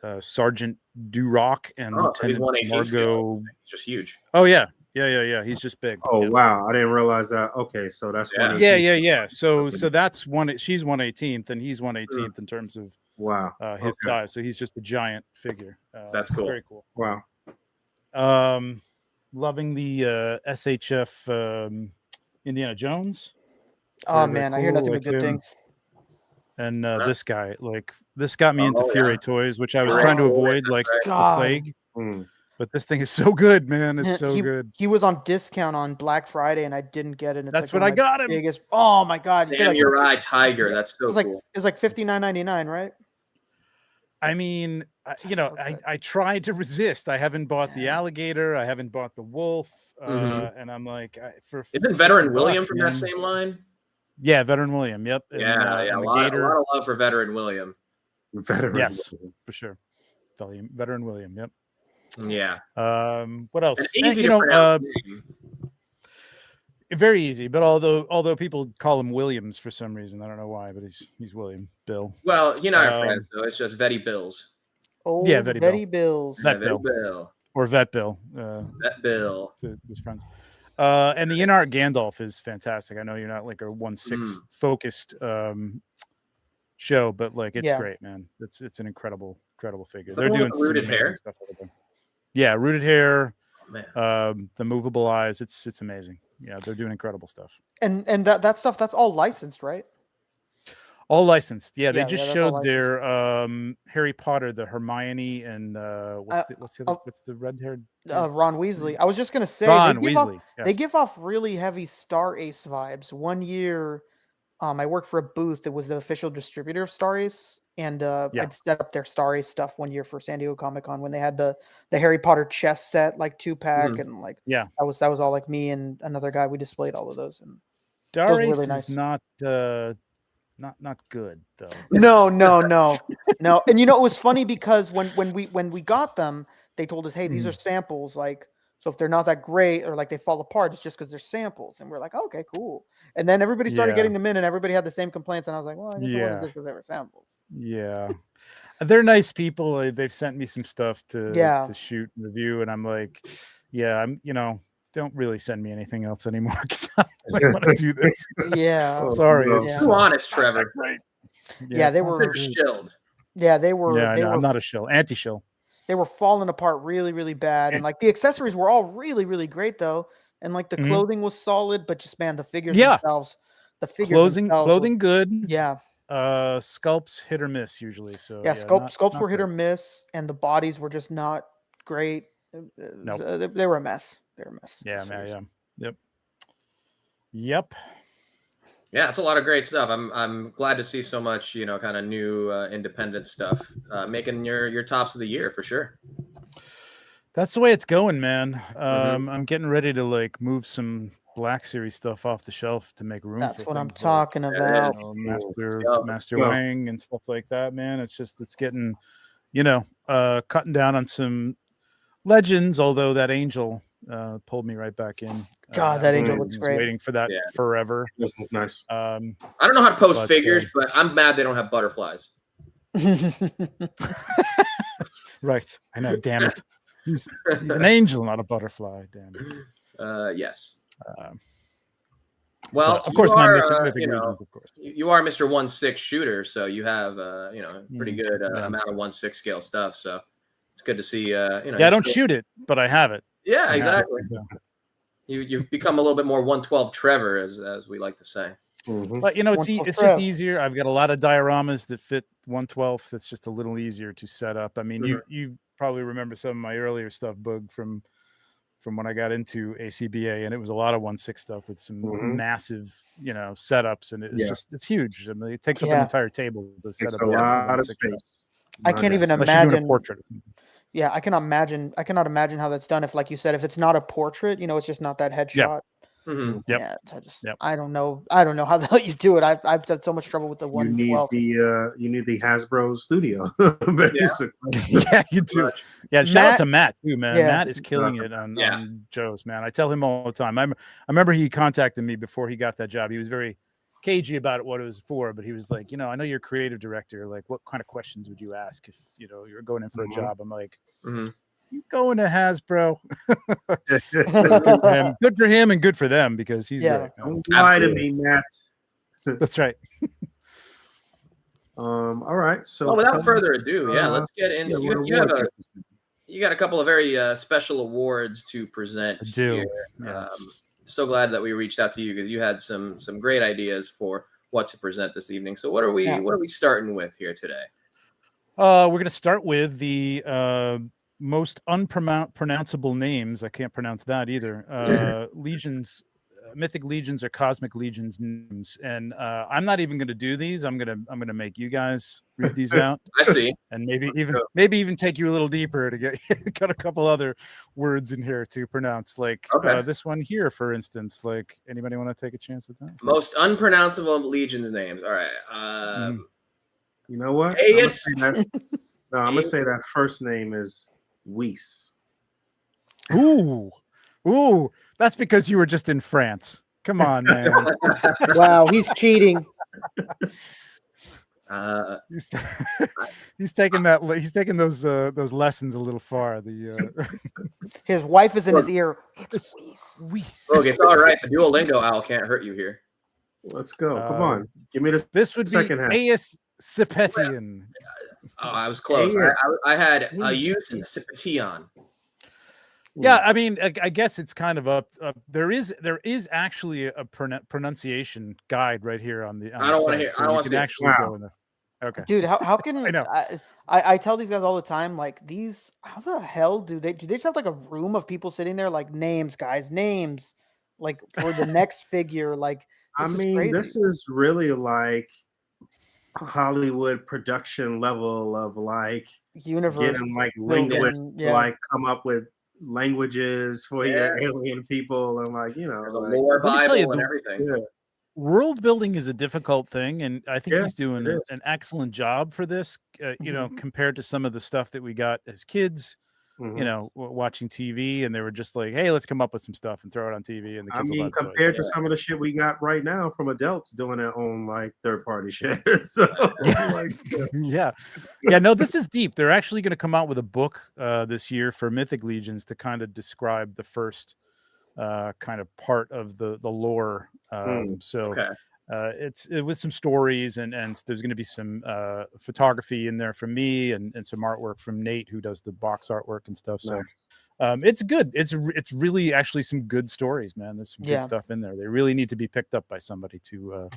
that. Sergeant Durock and Lieutenant Margot. He's just huge. Oh yeah. He's just big. Oh wow, I didn't realize that. Okay, so that's yeah. So that's one. She's 1/18th, and he's 1/18th in terms of his size. So he's just a giant figure. That's cool. Very cool. Wow. Loving the SHF Indiana Jones. Oh man, I hear nothing but good things. And this guy, this got me into Fury toys, which I was trying to avoid, like the plague. But this thing is so good, man. It's so good. He was on discount on Black Friday, and I didn't get it. It's That's when I got him. Oh my god! Samurai Tiger. That's so cool. It's like $59.99, right? I mean, I tried to resist. I haven't bought the alligator. I haven't bought the wolf. And I'm like, isn't Veteran William from that same line? Yeah, Veteran William. Yep. And, a lot of love for Veteran William. Yes, for sure. Veteran William. Yep. Yeah. What else? An easy to pronounce name. Very easy, but although people call him Williams for some reason, I don't know why, but he's William Bill. Well, he and I are friends, so it's just Vetty Bills. Oh, yeah, Vetty Bills. Vet Bill. Or Vet Bill. Vet Bill. To his friends. And the in-art Gandalf is fantastic. I know you're not like a 1/6 focused show, but it's great, man. It's an incredible figure. They're doing some rooted amazing hair stuff over there. Yeah, rooted hair. Oh, man. The movable eyes. It's amazing. Yeah, they're doing incredible stuff. And that stuff, that's all licensed, right? All licensed. Yeah, they Yeah, just that's showed all their Harry Potter, the Hermione, and what's the red-haired Ron Weasley. I was just gonna say Ron Weasley. They give off really heavy Star Ace vibes. One year, I worked for a booth that was the official distributor of Star Ace, and I'd set up their Star Ace stuff one year for San Diego Comic-Con when they had the Harry Potter chess set, 2-pack, and that was all me and another guy. We displayed all of those, and Star Ace really nice. is not good though. No. And it was funny because when we got them, they told us, hey, these are samples. So if they're not that great or they fall apart, it's just because they're samples. And we're like, okay, cool. And then everybody started getting them in, and everybody had the same complaints. And I was like, well, I guess it wasn't just because they were samples. Yeah, they're nice people. They've sent me some stuff to shoot and review, and I'm like, yeah, I'm don't really send me anything else anymore because I don't really want to do this. Yeah. Sorry. no. it's Too honest, Trevor. Right. Yeah, they it's not were- that They're good. shilled. Yeah, they were. Yeah, I they know. were. I'm not a shill. Anti-shill. They were falling apart really, really bad, and like the accessories were all really, really great though, and like the Mhm. clothing was solid, but just man, the figures Yeah. themselves, the figures themselves were- Clothing good. yeah, Sculpts hit or miss usually. So yeah. not- Sculpts not were hit or great. miss, and the bodies were just not great. Nope. They were a mess. They were a mess. Yeah, man. Seriously. Yeah. Yep. Yeah, it's a lot of great stuff. I'm glad to see so much, kind of new independent stuff making your tops of the year for sure. That's the way it's going, man. Mm-hmm. I'm getting ready to like move some Black Series stuff off the shelf to make room. That's for what I'm things talking Yeah, about. Master go. Wang and stuff like that, man. It's getting, cutting down on some legends. Although that angel pulled me right back in. God, that I angel was looks great. Waiting for that Yeah. forever. This looks nice. I don't know how to post But, figures, but I'm mad they don't have butterflies. Right. I know. Damn it. He's an angel, not a butterfly. Damn it. Yes. Um, Well, but, of course, you my are, mythic regions, of course. you are Mr. 1/6 shooter, so you have pretty good yeah. amount of 1/6 scale stuff. So it's good to see. Yeah, I don't shoot it, but I have it. Yeah, I have it. exactly. Yeah. You've become a little bit more 112 Trevor, as we like to say. Mhm. But it's 112 it's Trev. just easier. I've got a lot of dioramas that fit 112th. That's just a little easier to set up. I mean, you probably remember some of my earlier stuff, Boog, from when I got into A.C.B.A, and it was a lot of 1/6 stuff with some massive, setups, and it's huge. I mean, it takes up an Yeah. entire table to set It's up a lot of 1/6 stuff. space. I can't even Unless you're doing a imagine. portrait. Yeah, I cannot imagine how that's done. If, like you said, if it's not a portrait, it's just not that headshot. Mhm. Yep. Yeah, I just Yep. I don't know how the hell you do it. I've had so much trouble with the You need 112. the Hasbro studio, basically. Yeah, you do. Yeah, shout out to Matt too, man. Yeah. Matt is killing it on Joe's, man. I tell him all the time. I remember he contacted me before he got that job. He was very cagey about what it was for, but he was like, I know you're a creative director. Like, what kind of questions would you ask if you're going in for a job? I'm like, you going to Hasbro? Good for him and good for them because he's great. Don't lie to me, Matt. That's right. All right. So without further ado, let's get into. yeah, You got a couple of very special awards to present. I do. Here. Yes. So glad that we reached out to you because you had some great ideas for what to present this evening. So what are we starting with here today? We're going to start with the most unpronounceable names. I can't pronounce that either. Legions, mythic legions or cosmic legions names, and I'm not even going to do these. I'm gonna make you guys read these out. I see, and maybe even take you a little deeper to get got a couple other words in here to pronounce, like this one here, for instance. Like, anybody want to take a chance at that? Most unpronounceable legions names. All right. You know what? I'm gonna say that first name is Weiss. Ooh, that's because you were just in France. Come on, man. Wow, he's cheating. He's taking that. He's taking those lessons a little far. His wife is in his ear. It's Weiss. Look, it's all right. The Duolingo owl can't hurt you here. Let's go. Come on. Give me this would second be A.C.B.A. Oh, I was close. I had a A.C.B.A. Yeah, I mean, I guess it's kind of up. There is actually a pronunciation guide right here on the. I don't want to hear. So I don't want to actually go in there. Okay, dude, how can I know? I tell these guys all the time, like, these. How the hell do they just have like a room of people sitting there, like, names, guys, names, like, for the next figure, like. I mean, this is really like Hollywood production level of like universe, getting like linguists to like come up with languages for your alien people and like the like, lore Bible and everything. Yeah. World building is a difficult thing, and I think he's doing it an excellent job for this. Compared to some of the stuff that we got as kids, watching TV, and they were just like, "Hey, let's come up with some stuff and throw it on TV." And the kids compared to some of the shit we got right now from adults doing their own like third-party shit. So, no, this is deep. They're actually going to come out with a book this year for Mythic Legions to kind of describe the first kind of part of the lore. So it with some stories and there's going to be some photography in there from me and some artwork from Nate, who does the box artwork and stuff. So it's good. It's really actually some good stories, man. There's some good stuff in there. They really need to be picked up by somebody to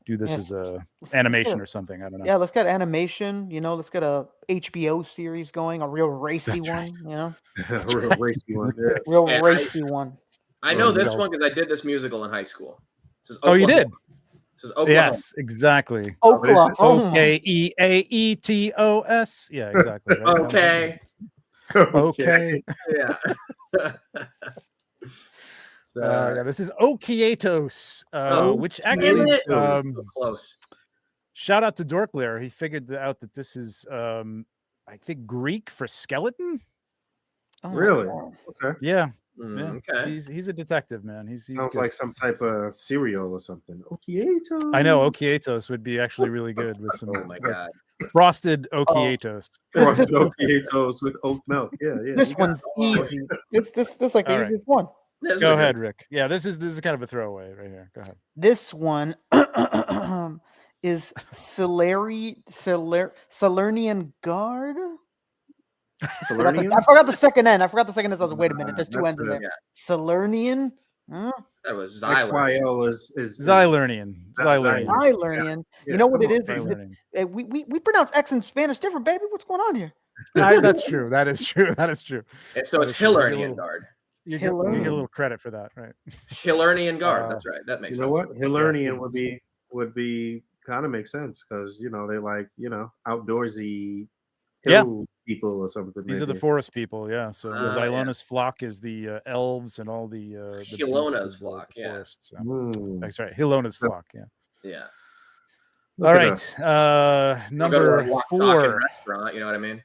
do this as a animation or something. I don't know. Yeah, let's get animation. Let's get a HBO series going, a real racy one. A real racy one. Yes. Real racy one. I know this one because I did this musical in high school. Oh, you did? This is Oklahoma. Yes, exactly. Oklahoma. Okeatos. Yeah, exactly. Right? Okay. Okay. Yeah. This is Okeatos, which actually close. Shout out to Dorklair. He figured out that this is I think Greek for skeleton. Really? Okay. Yeah. Okay. He's a detective, man. He's Sounds good. like some type of cereal or something. Okeatos. I know Okeatos would be actually really good with some Oh my god. frosted Okeatos. Frosted Okeatos with oat milk. Yeah. This one's easy. This like the All easiest one. Go ahead, Rick. Yeah, this is kind of a throwaway right here. Go ahead. This one is Salernian Guard. Salernian? I forgot the second end. I was like, wait a minute, there's two ends in there. Salernian? That was XYL is Xylernian. Xylernian. You know what it is? We pronounce X in Spanish different, baby. What's going on here? That's true. That is true. So it's Hilernian Guard. You get a little credit for that, right? Hilernian Guard. That's right. That makes sense. You know what? Hilernian would be kind of makes sense because they like outdoorsy hill people or something. These are the forest people, yeah. So Zylona's flock is the elves and all the Hilona's flock, forest, so. That's right. Hilona's flock, yeah. Yeah. All right. Number 4. Restaurant, you know what I mean?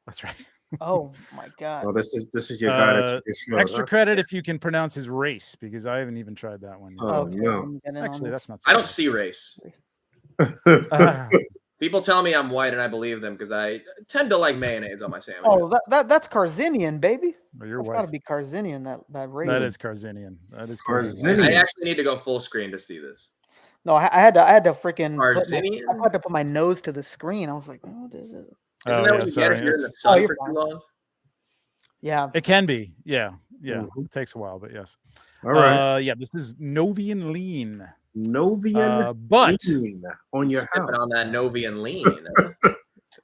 That's right. Oh my god. Oh, this is your guy. Extra credit if you can pronounce his race, because I haven't even tried that one. Oh no. Actually, that's not. I don't see race. People tell me I'm white, and I believe them because I tend to like mayonnaise on my sandwich. Oh, that's Carzinian, baby. Oh, you're that's white. Got to be Carzinian. That race. That is Carzinian. I actually need to go full screen to see this. No, I had to freaking. I had to put my nose to the screen. I was like, what is it? Isn't that what you get if you're in the sun for too long? Yeah. It can be. Yeah. It takes a while, but yes. All right. Yeah, this is Novian Lean. Novian but lean on your house. On that Novian Lean. On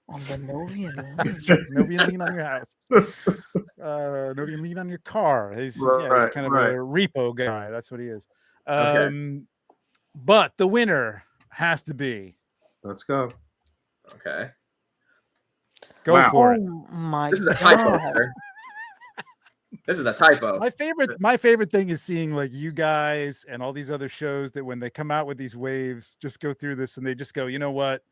the Novian Lean. Novian Lean on your house. Novian Lean on your car. He's kind of a repo guy. That's what he is. But the winner has to be. Let's go. Okay. Go for it. Oh my This is a typo. This is a typo. My favorite thing is seeing like you guys and all these other shows that when they come out with these waves, just go through this and they just go, you know what?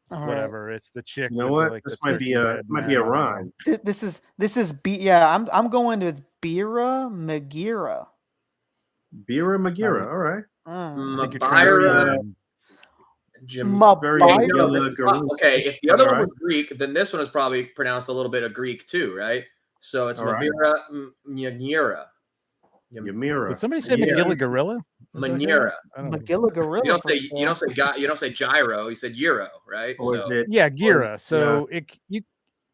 Whatever. It's the chick. You know what? This might be a rhyme. This is I'm going with Bira Magira. Bira Magira. All right. Okay, if the other one was Greek, then this one is probably pronounced a little bit of Greek too, right? So it's Mabira Ymira. Ymira. Did somebody say Magilla Gorilla? Manira. Magilla Gorilla. You don't say gyro. You said euro, right? Or is it? Yeah, Gira. So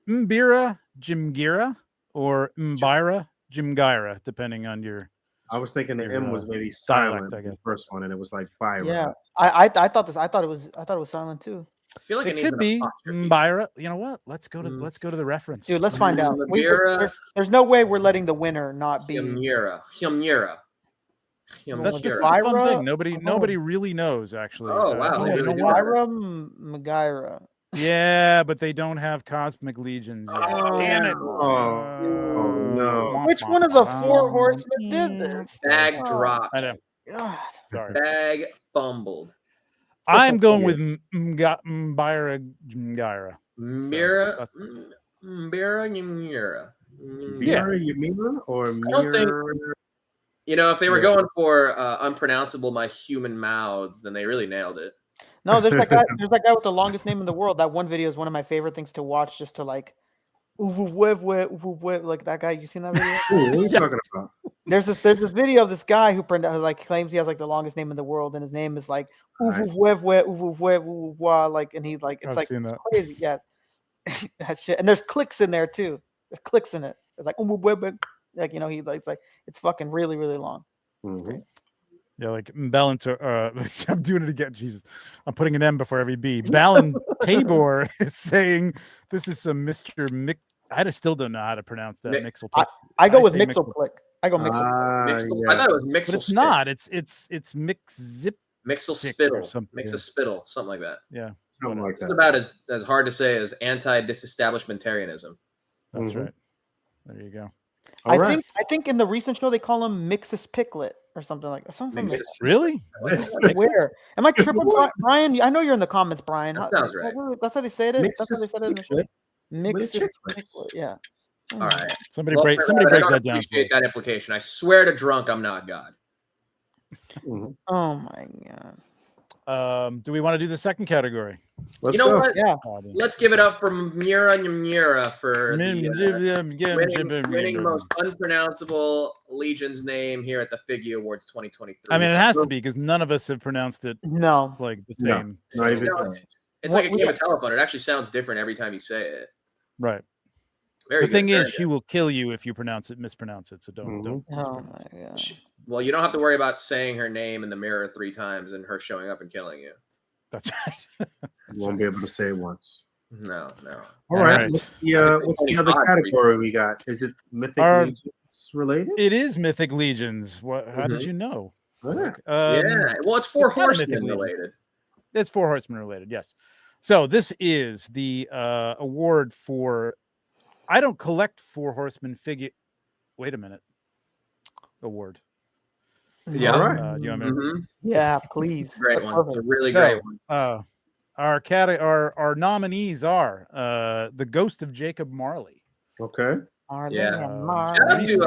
Mbira Jimgira or Mbira Jimgira, depending on your. I was thinking the M was maybe silent. I guess the first one, and it was like Byra. Yeah, I thought it was silent too. I feel like it could be Byra. You know what? Let's go to the reference. Dude, let's find out. There's no way we're letting the winner not be Hymira. That's the fun thing. Nobody really knows actually. Oh wow. Byra Magira. Yeah, but they don't have cosmic legions. Damn it. Oh no. Which one of the 4 horsemen did this? Bag dropped. I know. God. Sorry. Bag fumbled. I'm going with Mbira Jimgira. Mira. Ymira or Mira? If they were going for unpronounceable my human mouths, then they really nailed it. No, there's that guy with the longest name in the world. That one video is one of my favorite things to watch, just to like, like that guy. You seen that video? What are you talking about? There's this video of this guy who like claims he has like the longest name in the world, and his name is like like, and he like it's I've like seen that. crazy. Yeah, that shit. And there's clicks in there too. There's clicks in it. It's like like he like it's fucking really really long. Mm-hmm. Yeah, like Ballantor. I'm doing it again. Jesus, I'm putting an M before every B. Ballon Tabor is saying this is some Mr. Mick. I just still don't know how to pronounce that. Mixel. I go with Mixel Click. I go Mixel. Mixel. I thought it was Mixel. But it's not. It's Mix Zip. Mixel Spittle. Something. Mixel Spittle. Something like that. Yeah. Something like it's that. about as hard to say as anti-disestablishmentarianism. That's right. There you go. I think in the recent show they call him Mixus Picklet or something like that. Something like really? Where am I tripping, Brian? I know you're in the comments, Brian. That sounds right. That's how they say it. Mixus That's how they said it in the show. Mixus Picklet. Yeah. All right. Somebody break that down. I appreciate that implication. I swear to drunk, I'm not God. Mm-hmm. Oh my god. Do we want to do the second category? You know what? Yeah. Let's give it up for Mura for winning most unpronounceable Legion's name here at the Figgy Awards 2023. I mean, it has to be because none of us have pronounced it. No, like the same. Not even. It's like a game of telephone. It actually sounds different every time you say it. Right. Very the thing good, is, she will kill you if you mispronounce it. So don't. Oh my god. Well, you don't have to worry about saying her name in the mirror 3 times and her showing up and killing you. That's right. You won't be able to say it once. No. All right. What's the other category we got? Is it Mythic Legions related? It is Mythic Legions. What? How did you know? Yeah. Well, it's 4 Horsemen related. It's 4 Horsemen related. Yes. So this is the award for. I don't collect 4 Horsemen figure. Wait a minute. Award. Yeah. Do you want me to... Yeah, please. Great one. It's a really great one. Our nominees are the Ghost of Jacob Marley. Okay. Marley and Marley.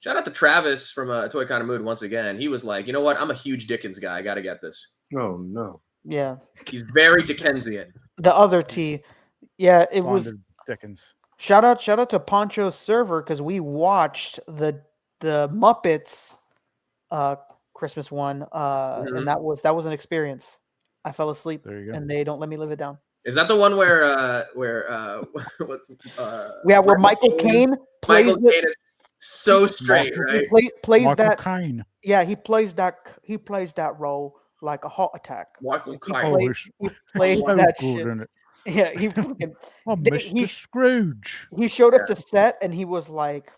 Shout out to Travis from Toy Kind of Mood once again. He was like, you know what? I'm a huge Dickens guy. I got to get this. Oh no. Yeah. He's very Dickensian. The other T. Yeah, it was Dickens. Shout out to Poncho's server because we watched the Muppets Christmas one and that was an experience. I fell asleep and they don't let me live it down. Is that the one where where Michael Caine plays Michael Caine is so straight, right? He plays Michael that Caine. Yeah, he plays that role like a heart attack. Michael He Caine. plays So that good, shit. isn't it? Yeah, he fucking Mr. Scrooge. He showed up to set and he was like,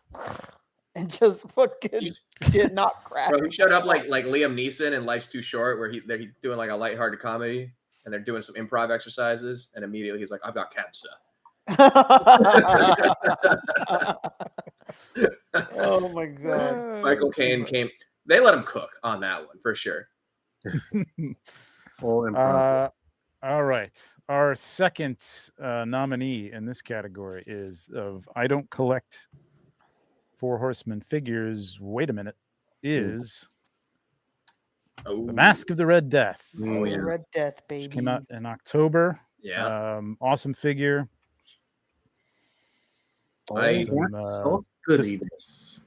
and just fucking did not crack. Bro, he showed up like Liam Neeson in Life's Too Short, where he's doing like a lighthearted comedy, and they're doing some improv exercises, and immediately he's like, "I've got cancer." Oh my god! Michael Caine came. They let him cook on that one for sure. All improv. All right. Our second nominee in this category is of I don't collect 4 Horsemen figures. Wait a minute. Is The Mask of the Red Death. Oh, yeah. Red Death, baby. Which came out in October. Yeah. Awesome figure. Soft goodies.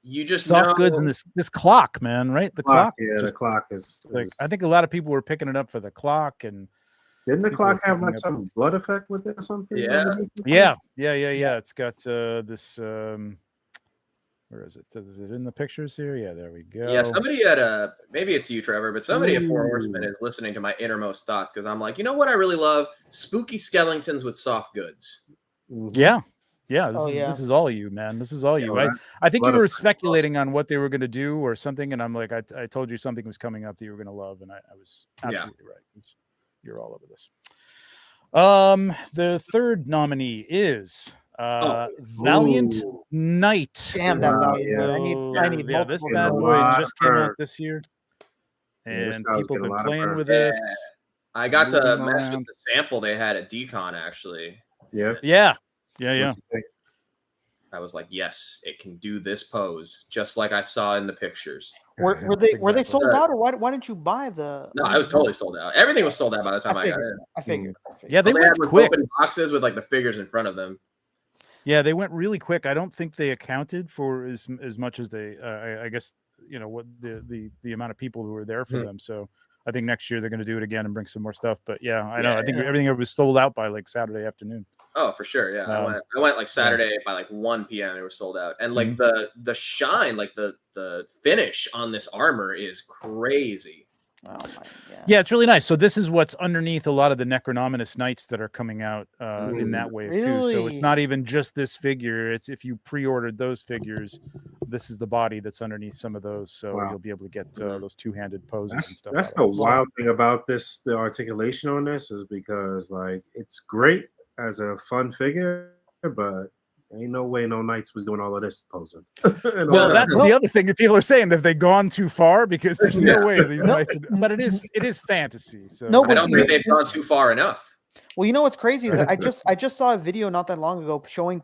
You just soft goods and this clock, man, right? The clock. Yeah, the clock is like I think a lot of people were picking it up for the clock, and didn't the clock have like some blood effect with it or something? Yeah. It's got this. Where is it? Is it in the pictures here? Yeah, there we go. Yeah, somebody at maybe it's you, Trevor, but somebody at 4 Horsemen is listening to my innermost thoughts because I'm like, you know what I really love? Spooky skeletons with soft goods. Yeah. Yeah, this is all you, man. This is all you. Right? I think you were speculating on what they were going to do or something, and I'm like, I told you something was coming up that you were going to love, and I was absolutely right. You're all over this. The third nominee is Valiant Knight. Damn that Valiant. I need this bad boy just came out this year, and people have been playing with this. I got to mess with the sample they had at Decon actually. Yeah. I was like, yes, it can do this pose, just like I saw in the pictures. Were they sold out, or why didn't you buy the? No, I was totally sold out. Everything was sold out by the time I got in. I figured. Yeah, they went with quick. Open boxes with like the figures in front of them. Yeah, they went really quick. I don't think they accounted for as much as they. I guess what the amount of people who were there for them. So I think next year they're going to do it again and bring some more stuff. But yeah, I know. I think everything was sold out by like Saturday afternoon. Oh, for sure. Yeah, I went like Saturday by like 1 p.m. It was sold out, and like the shine, like the finish on this armor is crazy. Oh my god. Yeah, it's really nice. So this is what's underneath a lot of the Necronominous Knights that are coming out in that wave too. So it's not even just this figure. It's if you pre-ordered those figures, this is the body that's underneath some of those. So you'll be able to get those two-handed poses and stuff. That's the wild thing about this. The articulation on this is because like it's great as a fun figure, but ain't no way no Knights was doing all of this posing. Well, that's the other thing that people are saying. Have they gone too far? Because there's no way these Knights. But it is fantasy. So I don't think they've gone too far enough. Well, you know what's crazy is that I just saw a video not that long ago showing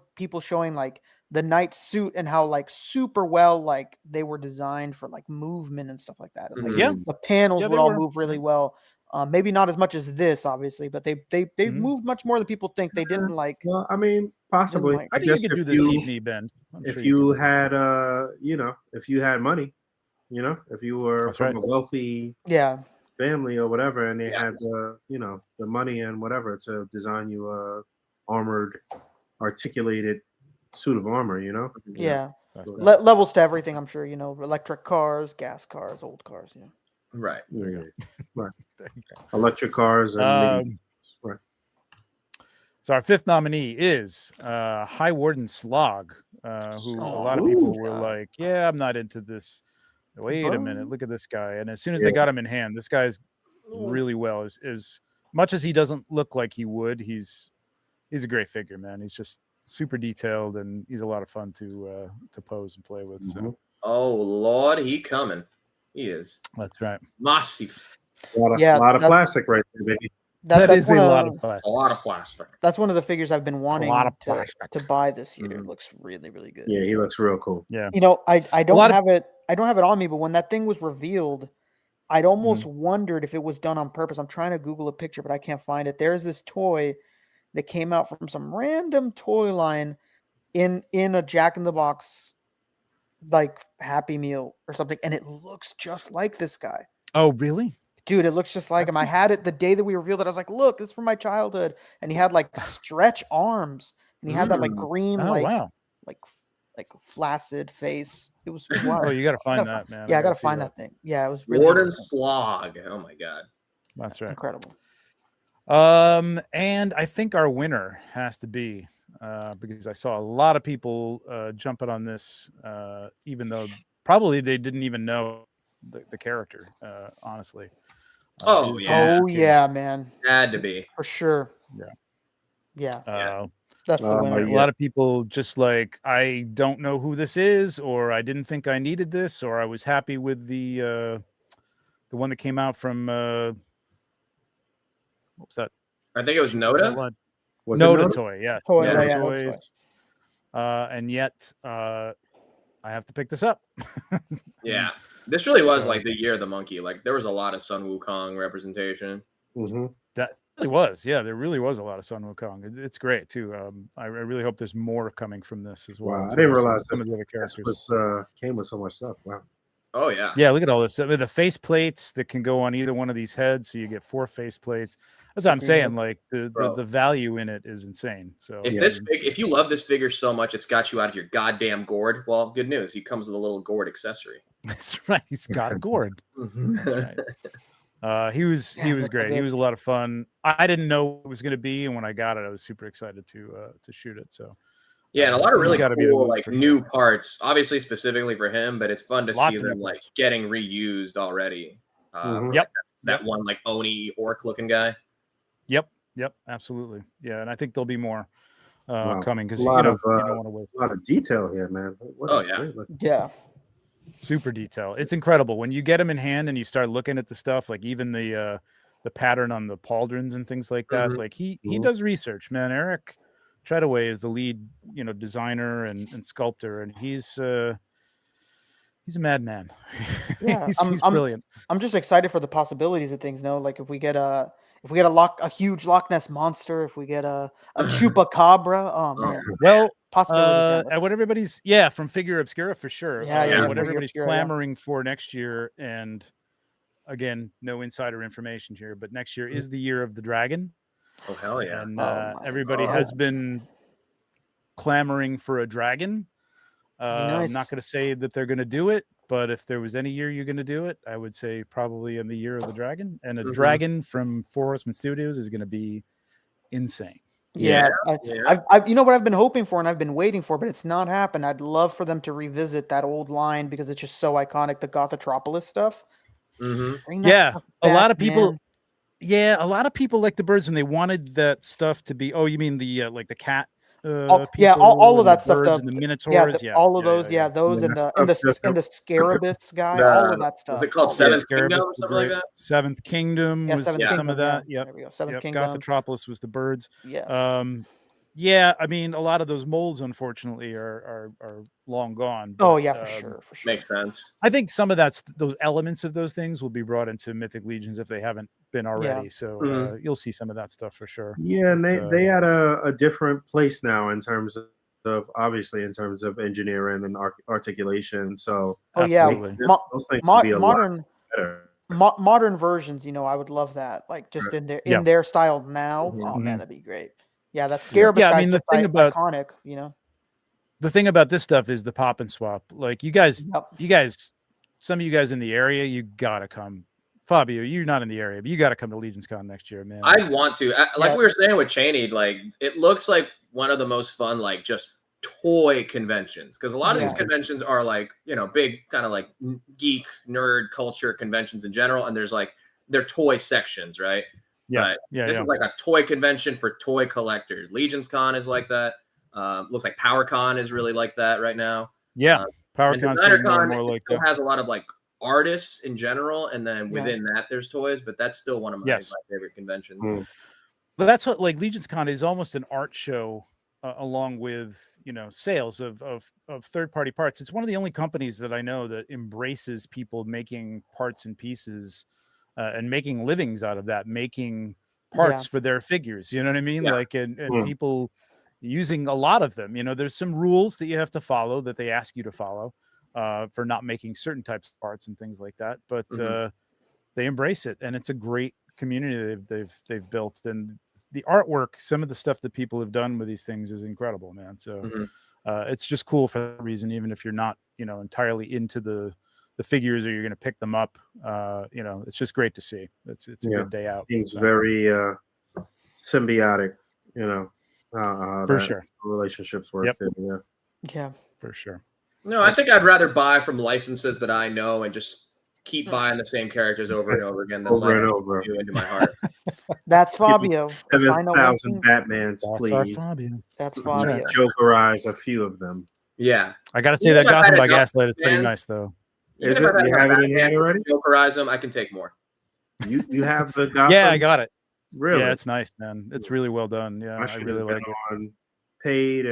like the Knight suit and how like super well like they were designed for like movement and stuff like that. And, like, the panels would all move really well. Maybe not as much as this, obviously, but they moved much more than people think. They didn't like. Well, I mean, possibly. I think you could do this knee bend. If you had, if you had money, if you were from a wealthy family or whatever, and they had the, the money and whatever to design you a armored, articulated suit of armor, Yeah. Levels to everything, I'm sure, electric cars, gas cars, old cars, Right. There you go. Right. Electric cars and right. So our fifth nominee is High Warden Slog, who a lot of people were like, "Yeah, I'm not into this." Wait a minute, look at this guy! And as soon as they got him in hand, this guy's really well. As much as he doesn't look like he would, he's a great figure, man. He's just super detailed, and he's a lot of fun to pose and play with. So. Oh Lord, he coming. He is. That's right. Massive. A lot of plastic right there, baby. That is a lot of plastic. A lot of plastic. That's one of the figures I've been wanting to buy this year. It looks really, really good. Yeah, he looks real cool. Yeah. I don't have it. I don't have it on me, but when that thing was revealed, I'd almost wondered if it was done on purpose. I'm trying to Google a picture, but I can't find it. There's this toy that came out from some random toy line in a Jack in the Box like Happy Meal or something, and it looks just like this guy. Oh, really? Dude, it looks just like him. I had it the day that we revealed it. I was like, look, it's from my childhood. And he had like stretch arms, and he had that like green, like flaccid face. It was wild. Oh, you got to find that, man. Yeah, I got to find that thing. Yeah, it was really Warden Slog. Oh my god, that's right. Incredible. And I think our winner has to be because I saw a lot of people jumping on this, even though probably they didn't even know the character, honestly. Yeah, man. Had to be. For sure. Yeah. That's the winner. A lot of people just like, I don't know who this is, or I didn't think I needed this, or I was happy with the one that came out from what was that? I think it was Noda. Was Noda it Noda? toy, yes. Noda toys. And yet I have to pick this up. Yeah. This really was like the year of the monkey. Like there was a lot of Sun Wukong representation. That really was. Yeah, there really was a lot of Sun Wukong. It's great too. I really hope there's more coming from this as well. Wow, I didn't realize some of the other characters came with so much stuff. Wow. Oh yeah. Yeah, look at all this. I mean, the face plates that can go on either one of these heads, so you get 4 face plates. That's what I'm saying. Like the value in it is insane. So if you love this figure so much, it's got you out of your goddamn gourd. Well, good news. He comes with a little gourd accessory. That's right. He's got a gourd. That's right. He was great. He was a lot of fun. I didn't know what it was going to be, and when I got it, I was super excited to shoot it. So yeah, and a lot of really cool like new parts, obviously specifically for him, but it's fun to see them like getting reused already. That one like Oni orc looking guy. Yep, absolutely. Yeah, and I think there'll be more coming because you don't want to waste a lot of detail here, man. Yeah. Super detail. It's incredible when you get them in hand and you start looking at the stuff, like even the pattern on the pauldrons and things like that. Like he does research, man. Eric Treadaway is the lead, designer and sculptor, and he's a madman. Yeah, he's brilliant. I'm just excited for the possibilities of things. No, like if we get If we get a huge Loch Ness monster, if we get a chupacabra, oh man. Well, possibilities. and what everybody's from Figure Obscura for sure. What everybody's clamoring for next year, and again, no insider information here, but next year is the year of the dragon. Oh hell yeah! And everybody has been clamoring for a dragon. I'm not going to say that they're going to do it, but if there was any year you're going to do it, I would say probably in the year of the dragon. And a dragon from Horsemen Studios is going to be insane. Yeah. I've you know what I've been hoping for and I've been waiting for, but it's not happened. I'd love for them to revisit that old line because it's just so iconic, the Gothatropolis stuff. Yeah, a lot of people. Yeah, a lot of people like the birds, and they wanted that stuff to be. Oh, you mean the like the cat? All of that stuff. The minotaurs, all of those. Those and the scarabus guy. All of that stuff. Was it called Seventh Kingdom or something like that? Seventh Kingdom was some of that. Yeah, there we go. Seventh Kingdom. Gothatropolis was the birds. Yeah. Yeah, I mean, a lot of those molds, unfortunately, are long gone. But, for sure. Makes sense. I think some of those elements of those things will be brought into Mythic Legions if they haven't been already. So you'll see some of that stuff for sure. Yeah, and they had a different place now in terms of obviously in terms of engineering and articulation. So those things can be a lot better. Modern versions, I would love that. Like just in their style now. Oh man, that'd be great. Yeah, that scarabus guy. I mean, the thing about iconic, The thing about this stuff is the pop and swap. Like you guys, some of you guys in the area, you gotta come. Fabio, you're not in the area, but you gotta come to Legions Con next year, man. I want to. Like we were saying with Cheney, like it looks like one of the most fun, like just toy conventions. Because a lot of these conventions are like, big kind of like geek nerd culture conventions in general, and there's like their toy sections, right? This is like a toy convention for toy collectors. Legions Con is like that. Looks like PowerCon is really like that right now. Yeah, PowerCon's more like still has a lot of like artists in general, and then within that there's toys. But that's still one of my favorite conventions. But that's what like Legions Con is almost an art show, along with sales of third-party parts. It's one of the only companies that I know that embraces people making parts and pieces. And making livings out of that, making parts for their figures. You know what I mean? Like, and people using a lot of them. There's some rules that you have to follow that they ask you to follow for not making certain types of parts and things like that. But they embrace it, and it's a great community they've built. And the artwork, some of the stuff that people have done with these things is incredible, man. So it's just cool for that reason, even if you're not, entirely into the figures or you're going to pick them up. It's just great to see. It's a good day out. Seems very symbiotic, for sure. Relationships work. Yeah, for sure. No, I think I'd rather buy from licenses that I know and just keep buying the same characters over and over again than over into my heart. That's Fabio. 7,000 Batmans, please. That's Fabio. Jokerize a few of them. Yeah, I got to say that Gotham by Gaslight is pretty nice, though. Is it? You have it in hand already? Jokerize them. I can take more. You have the Gotham? Yeah, I got it. Really? Yeah, it's nice, man. It's really well done. Yeah, I really like it. On paid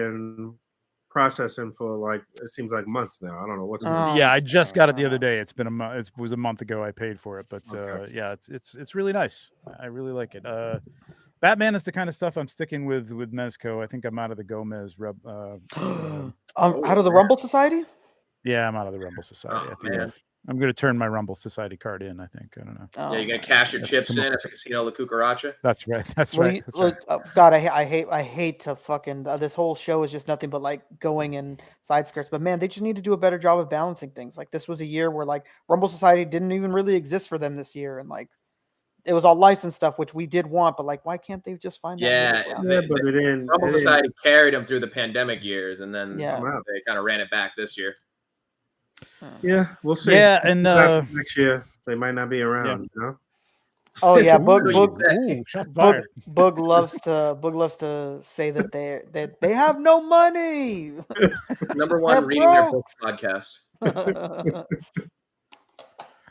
processing for like it seems like months now. I don't know what's. Yeah, I just got it the other day. It's been it was a month ago. I paid for it, but yeah, it's really nice. I really like it. Batman is the kind of stuff I'm sticking with Mezco. I think I'm out of the Gomez out of the Rumble Society. Yeah, I'm out of the Rumble Society. I think I'm going to turn my Rumble Society card in. I think. I don't know. Yeah, you got to cash your chips in at the Casino La Cucaracha. That's right. That's right. God, I hate to fucking. This whole show is just nothing but like going in side skirts. But man, they just need to do a better job of balancing things. Like this was a year where like Rumble Society didn't even really exist for them this year, and like it was all licensed stuff, which we did want. But like, why can't they just find? But it didn't. Rumble Society carried them through the pandemic years, and then they kind of ran it back this year. Yeah, we'll see. Yeah, and next year they might not be around. You know? Oh yeah, Bug loves to say that they have no money. Number one reading their book podcast.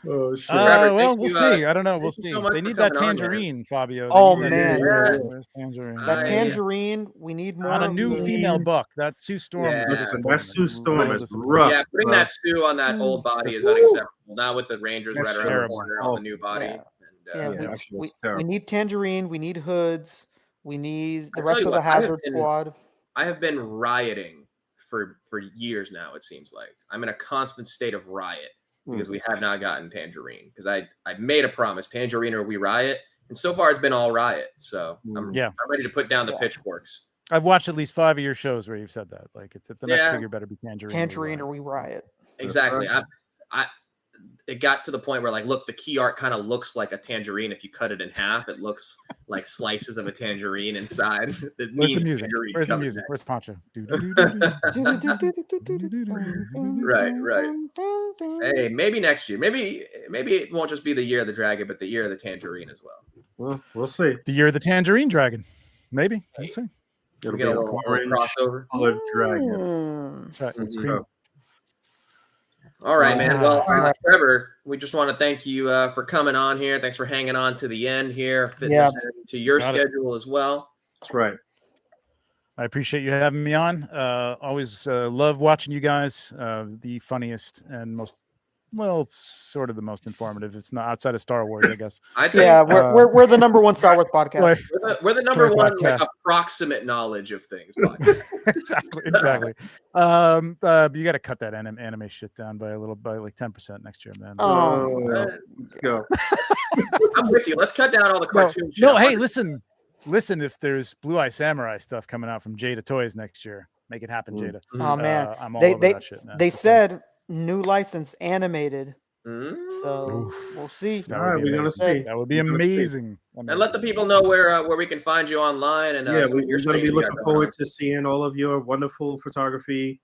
Oh shit! Well, we'll see. I don't know. We'll see. They need that tangerine, Fabio. Oh man, that tangerine. We need more on a new female buck. That Sue Storm. That Sue Storm is rough. Yeah, putting that Sue on that old body is unacceptable. Now with the Rangers right around the corner on the new body. Yeah, Yeah, that shit was terrible. we need Tangerine. We need Hoods. We need the I tell rest you of the what, I have Hazard been- squad. I have been rioting for years now. It seems like I'm in a constant state of riot because we have not gotten Tangerine. Because I made a promise, Tangerine or we riot, and so far it's been all riot. So I'm ready to put down the pitchforks. I've watched at least 5 of your shows where you've said that. Like it's the next Yeah. figure better be Tangerine. Tangerine or we riot. Exactly. It got to the point where, like, look, the key art kind of looks like a tangerine. If you cut it in half, it looks like slices of a tangerine inside. It Where's the means music? tangerine's Where's the coming music? next. Where's Poncho? Right. Hey, maybe next year. Maybe it won't just be the year of the dragon, but the year of the tangerine as well. Well, we'll see. The year of the Tangerine Dragon. Maybe. We'll see. It'll get be a little orange crossover. colored dragon. That's right. It's Mhm. creamy. All right, man. Well, right. Trevor, we just want to thank you for coming on here. Thanks for hanging on to the end here, fitting Yeah. us into your Got it. schedule as well. That's right. I appreciate you having me on. Always love watching you guys. The funniest and most, well, sort of the most informative. It's not outside of Star Wars, I guess. I think Yeah, we're the number one Star Wars podcast. we're the number Sorry, one podcast. like, approximate knowledge of things. exactly. You got to cut that anime shit down by like 10% next year, man. Oh, let's go. I'm with you. Let's cut down all the cartoon shit. No, hey, listen. If there's Blue Eye Samurai stuff coming out from Jada Toys next year, make it happen, Jada. Oh man, I'm all they over that shit, man. they said new license animated, so Mm. we'll see. That All right, would be we're gonna amazing. see. That would be We're gonna see. amazing. And let the people know where we can find you online. And Yeah, some of your we're going to be streams you looking got going forward on. to seeing all of your wonderful photography,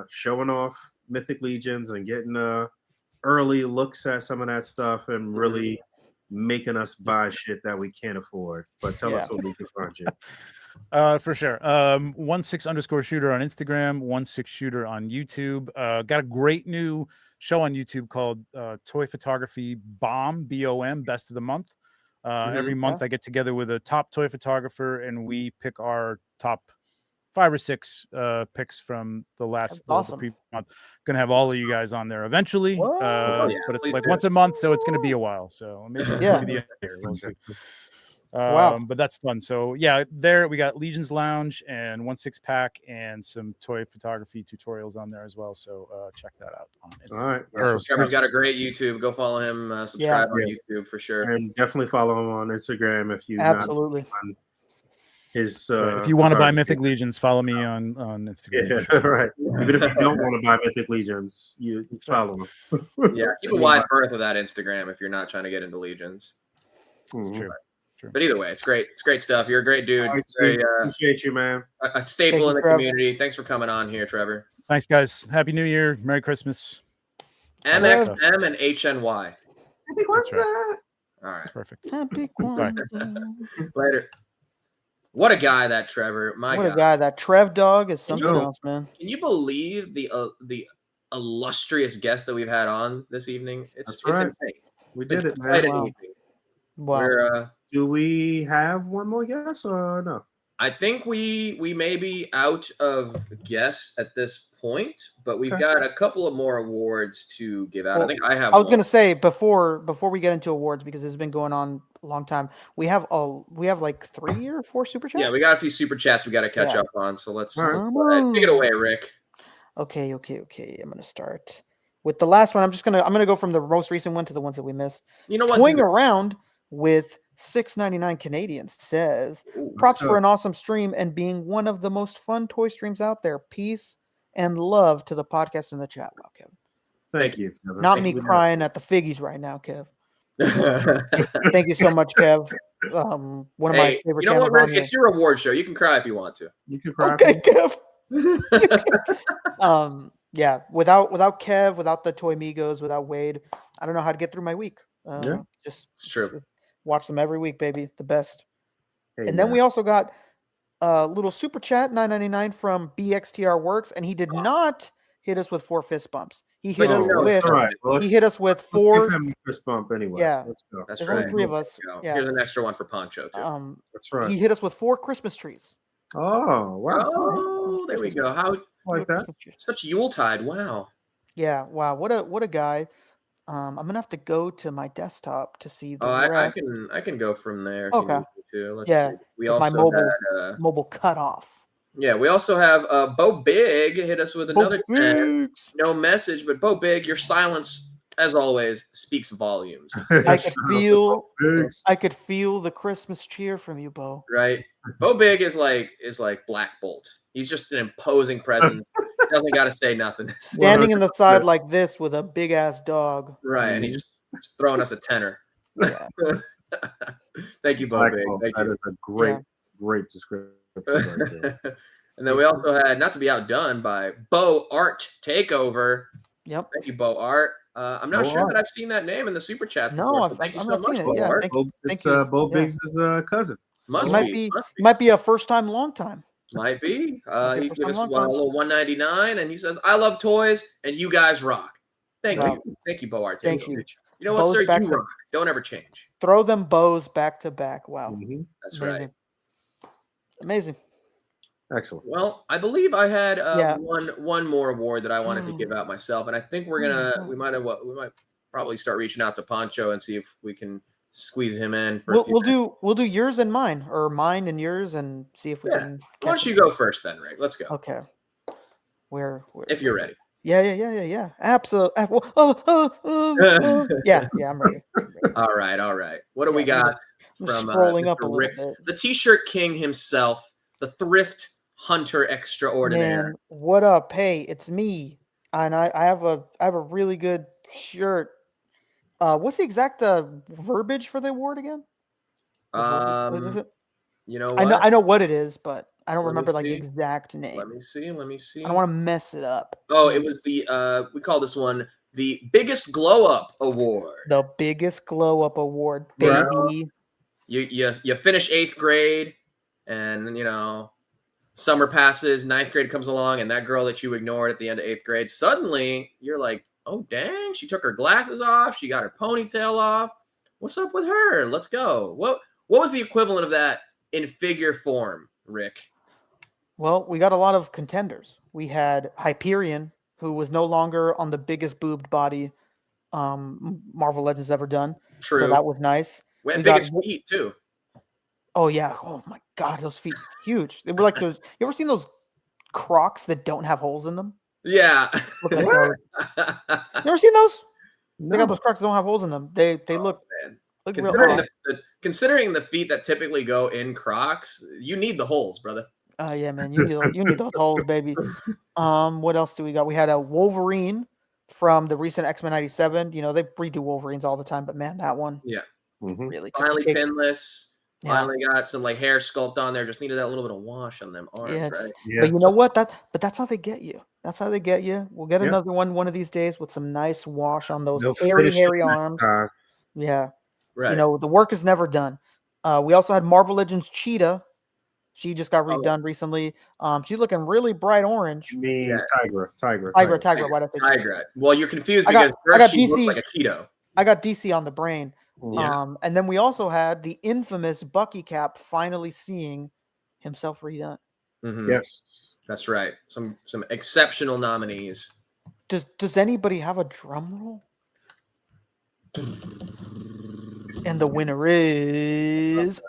showing off Mythic Legions and getting early looks at some of that stuff and really making us buy shit that we can't afford. But tell us what we can find you. For sure. 16_shooter on Instagram, 16shooter on YouTube. Got a great new show on YouTube called Toy Photography Bomb, BOM, Best of the Month. Every month I get together with a top toy photographer and we pick our top 5 or 6 picks from the last awesome. the month. Gonna have all of you guys on there eventually. Whoa. But it's please like do. once a month, so it's gonna be a while. So maybe the end of the year. We'll see. Wow. But that's fun. So yeah, there we got Legion's Lounge and 16 pack and some toy photography tutorials on there as well. So check that out on Instagram. All right. Trevor's got a great YouTube. Go follow him. Subscribe on YouTube for sure. And definitely follow him on Instagram if you Absolutely. on his. If you want to buy photography. Mythic Legions, follow me on Instagram. Yeah, for sure. right. Even if you don't want to buy Mythic Legions, you follow him. Yeah, keep a wide berth of that Instagram if you're not trying to get into Legions. It's true. But either way, it's great. It's great stuff. You're a great dude. All right, Very, Steve, appreciate you, man. a staple Thank in the you, Trev. community. Thanks for coming on here, Trevor. Thanks, guys. Happy New Year. Merry Christmas. MXM and HNY. That's right. All right. Perfect. Happy Bye. Kwanzaa. Later. What a guy that Trevor. My What God. a guy! That Trev dog is something know. else, man. Can you believe the illustrious guest that we've had on this evening? That's right. Insane. We It's been did it, quite man. an Wow. evening. Wow. We're, Do we have one more guess or no? I think we may be out of guests at this point, but we've Okay. got a couple of more awards to give out. Well, I think I have. I was one. gonna say before we get into awards because it's been going on a long time. We have like 3 or 4 super chats. Yeah, we got a few super chats we got to catch Yeah. up on. So let's All right. go ahead. Take it away, Rick. Okay. I'm gonna start with the last one. I'm gonna go from the most recent one to the ones that we missed. You know what? Toying dude? around with 6.99 Canadian says, Ooh, props go. for an awesome stream and being one of the most fun toy streams out there. Peace and love to the podcast and the chat. Wow, Kevin. Thank you, Kevin. Not Thank me you. crying at the Figgies right now, Kev. Thank you so much, Kev. One of my Hey, favorite you know what, channels on Rick? here. It's your award show. You can cry if you want to. You can cry. Okay, Kev. Yeah, without Kev, without the Toy Migos, without Wade, I don't know how to get through my week. Just True. watch them every week, baby. The best. Hey, And then man. we also got a little super chat, $9.99 from BXTR Works, and he did not hit us with 4 fist bumps. He hit us Oh, with that's all right. Well, he hit us with let's 4. give him a fist bump anyway. Yeah. Let's go. That's There's right. only 3 of us. There you go. Yeah. Here's an extra one for Poncho too. That's right. He hit us with 4 Christmas trees. Oh, wow. Oh, there we go. How Like that. such Yuletide. Wow. Yeah, wow. What a guy. I'm gonna have to go to my desktop to see the Oh, I rest. can go from there if you Okay. need me to. Let's Yeah, see. We with my also had mobile cut off. yeah, we also have Bo Big hit us with Bo another 10. Biggs. No message, but Bo Big, your silence, as always, speaks volumes. I could feel the Christmas cheer from you, Bo. Right? Bo Big is like Black Bolt. He's just an imposing presence. He doesn't got to say nothing. Standing in the side like this with a big ass dog. Right, and he just throwing us a tenner. Yeah. Thank you, Bo Black Big. Bolt. Thank That you. is a great description right there. And then we also had, not to be outdone by Bo Art Takeover. Yep. Thank you, Bo Art. I'm not Bo sure Art. that I've seen that name in the super chats No, before. So I've thank you so not much, seen it. Bo Yeah, Art. It's thank you. Bo Yeah. Biggs' cousin. Must Might be a first time, long time. Might be. Might be He first gave time, us long a time. little 199, and he says, "I love toys, and you guys rock." Thank Wow. you, Bo Art. Thank you. You know what, Bo's sir? back You to- rock. Don't ever change. Throw them bows back to back. Wow. That's Amazing. right. Amazing. Excellent. Well, I believe I had Yeah. one more award that I wanted to give out myself, and I think we might probably start reaching out to Poncho and see if we can squeeze him in for a few minutes. We'll do yours and mine, or mine and yours, and see if we can. Why don't you go first then, Rick? Let's go. Okay. Where if you're ready. Yeah. Absolutely. Yeah, I'm ready. All right. What do we got from scrolling up a Mr. little Rick, bit. the T-shirt king himself, the thrift hunter extraordinaire? Man, what up? Hey, it's me, and I have a really good shirt. What's the exact verbiage for the award again? What is it? You know what? I know what it is, but I don't Let me remember like the see. exact name. Let me see. I don't want to mess it up. Oh, it was the we call this one the biggest glow up award. The biggest glow up award, baby. You finish 8th grade, and summer passes, 9th grade comes along, and that girl that you ignored at the end of 8th grade, suddenly you're like, oh dang, she took her glasses off, she got her ponytail off. What's up with her? Let's go. What was the equivalent of that in figure form, Rick? Well, we got a lot of contenders. We had Hyperion, who was no longer on the biggest boobed body Marvel Legends ever done. True. So that was nice. And biggest feet too. Oh yeah. Oh my god, those feet huge. They were like those. You ever seen those Crocs that don't have holes in them? Yeah. Look like those. You ever seen those? No. They got those Crocs that don't have holes in them. They look. Man. Look Considering the feet that typically go in Crocs, you need the holes, brother. Yeah, man, you need those holes, baby. What else do we got? We had a Wolverine from the recent X-Men '97. They redo Wolverines all the time, but man, that one, really finally pinless. Yeah. Finally got some like hair sculpt on there. Just needed that little bit of wash on them arms, right? Yeah. But you know what? That's how they get you. That's how they get you. We'll get another one of these days with some nice wash on those hairy arms. Yeah. Right. The work is never done. We also had Marvel Legends Cheetah. She just got redone recently. She's looking really bright orange. Tigra. Why did I say Tigra? Well, you're confused because I got she DC, looks like a keto. I got DC on the brain. Yeah. And then we also had the infamous Bucky Cap finally seeing himself redone. Mm-hmm. Yes, that's right. Some exceptional nominees. Does anybody have a drum roll? And the winner is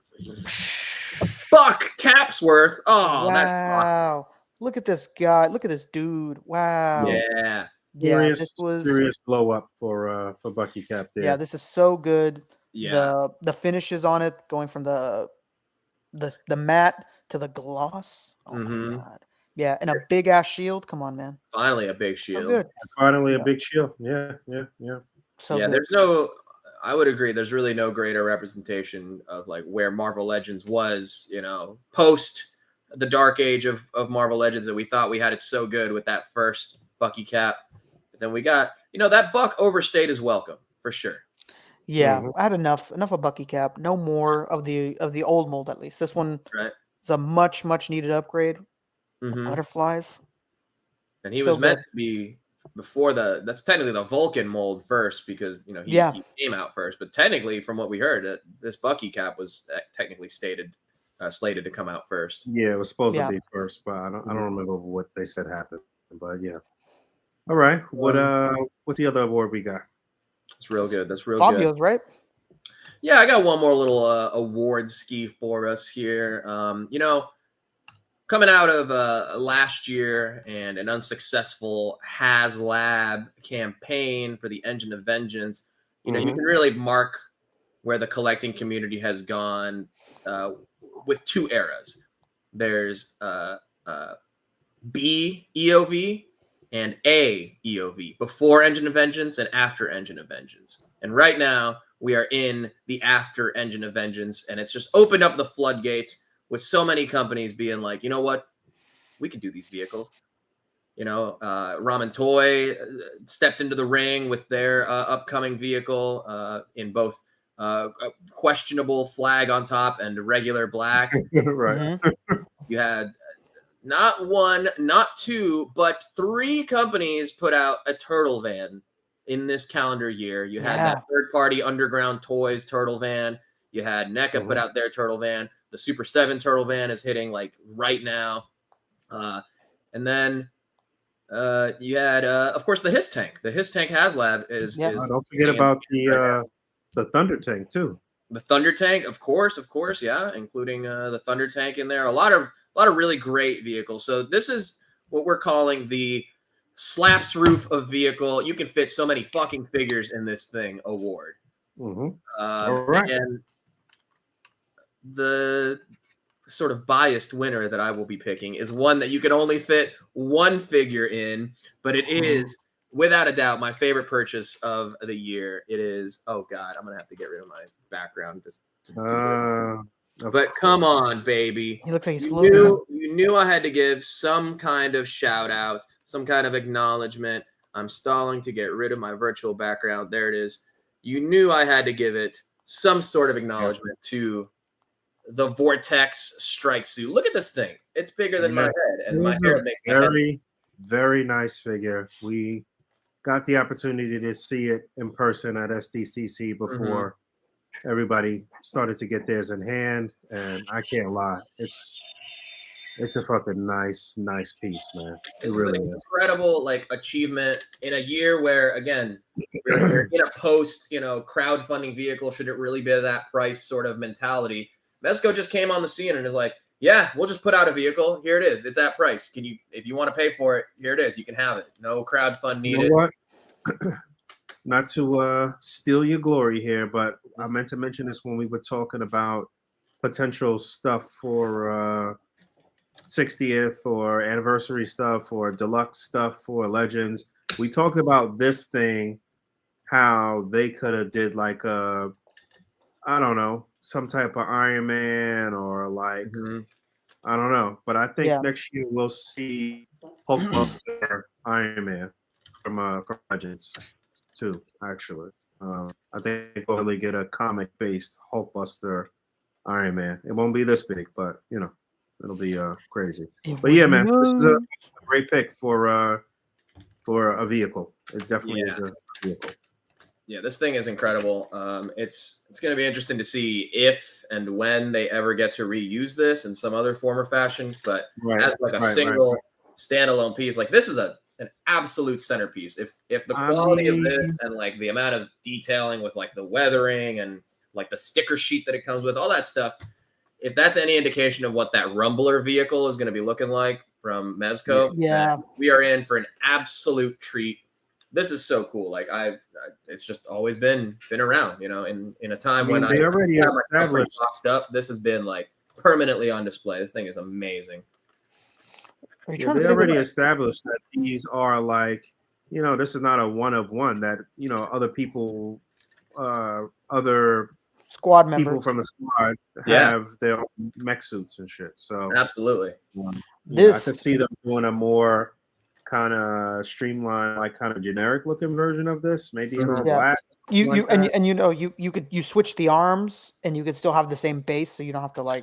Buck Capsworth. Oh, wow. That's awesome. Look at this guy. Look at this dude. Wow. Yeah. This was serious blow up for Bucky Cap there. Yeah, this is so good. Yeah. The finishes on it going from the matte to the gloss. Oh my god. Yeah, and a big ass shield. Come on, man. Finally a big shield. So good. Finally a big shield. Yeah. So yeah, good. I would agree. There's really no greater representation of like where Marvel Legends was, post the dark age of Marvel Legends, that we thought we had it so good with that first Bucky Cap. But then we got, that Buck overstayed his welcome for sure. Yeah, I had enough of Bucky Cap. No more of the old mold, at least. This one is a much needed upgrade. Butterflies. And he was meant to be before that's technically the Vulcan mold first, because he came out first. But technically, from what we heard, this Bucky Cap was technically slated to come out first. Yeah, it was supposed to be first, but I don't remember what they said happened. But yeah. All right. What's the other award we got? That's real good. That's real Fabio's good. right. Yeah, I got one more little award ski for us here. Coming out of last year and an unsuccessful HasLab campaign for the Engine of Vengeance, you can really mark where the collecting community has gone with two eras. There's B EOV and A EOV, before Engine of Vengeance and after Engine of Vengeance. And right now, we are in the after Engine of Vengeance, and it's just opened up the floodgates with so many companies being like, you know what? We can do these vehicles. Ramen Toy stepped into the ring with their upcoming vehicle in both a questionable flag on top and regular black. Right. You had not one, not two, but three companies put out a turtle van in this calendar year. You had that third-party Underground Toys turtle van. You had NECA put out their turtle van. The Super 7 turtle van is hitting like right now. And then you had, of course, the Hiss Tank. The Hiss Tank HasLab is. Don't forget about the Thunder Tank too. The Thunder Tank, of course, yeah, including the Thunder Tank in there. A lot of really great vehicles. So this is what we're calling the slaps roof of vehicle. You can fit so many fucking figures in this thing award. All right. And the sort of biased winner that I will be picking is one that you can only fit one figure in, but it is without a doubt my favorite purchase of the year. It is, oh God, I'm gonna have to get rid of my background to do it. But come on, baby. He looks like he's you knew I had to give some kind of shout out, some kind of acknowledgement. I'm stalling to get rid of my virtual background. There it is. You knew I had to give it some sort of acknowledgement to the Vortex strike suit. Look at this thing. It's bigger than my head, and my hair makes my head. Very nice figure. We got the opportunity to see it in person at SDCC before everybody started to get theirs in hand, and I can't lie, it's a fucking nice piece, man. This is an incredible achievement in a year where, again, you're in a post crowdfunding vehicle. Should it really be that price sort of mentality? Mezco just came on the scene and is like, yeah, we'll just put out a vehicle. Here it is. It's at price. If you want to pay for it, here it is. You can have it. No crowdfund needed. You know what? Not to steal your glory here, but I meant to mention this when we were talking about potential stuff for 60th or anniversary stuff or deluxe stuff for Legends. We talked about this thing, how they could have did like a, I don't know, some type of Iron Man or like, I don't know. But I think next year we'll see Hulkbuster Iron Man from Legends too, actually. I think we'll really get a comic-based Hulkbuster Iron Man. It won't be this big, but it'll be crazy. But yeah, man, this is a great pick for a vehicle. It definitely is a vehicle. Yeah, this thing is incredible. It's going to be interesting to see if and when they ever get to reuse this in some other form or fashion. But as like a single standalone piece, like this is an absolute centerpiece. If the quality of this and like the amount of detailing with like the weathering and like the sticker sheet that it comes with, all that stuff, if that's any indication of what that Rumbler vehicle is going to be looking like from Mezco, we are in for an absolute treat. This is so cool. Like it's just always been around, in a time when they already established boxed up. This has been like permanently on display. This thing is amazing. They already established that these are like, this is not a one of one, that other people, other squad people members from the squad have their own mech suits and shit. So absolutely, I could see them doing a more kind of streamlined, like kind of generic looking version of this, maybe in black. You switch the arms and you could still have the same base, so you don't have to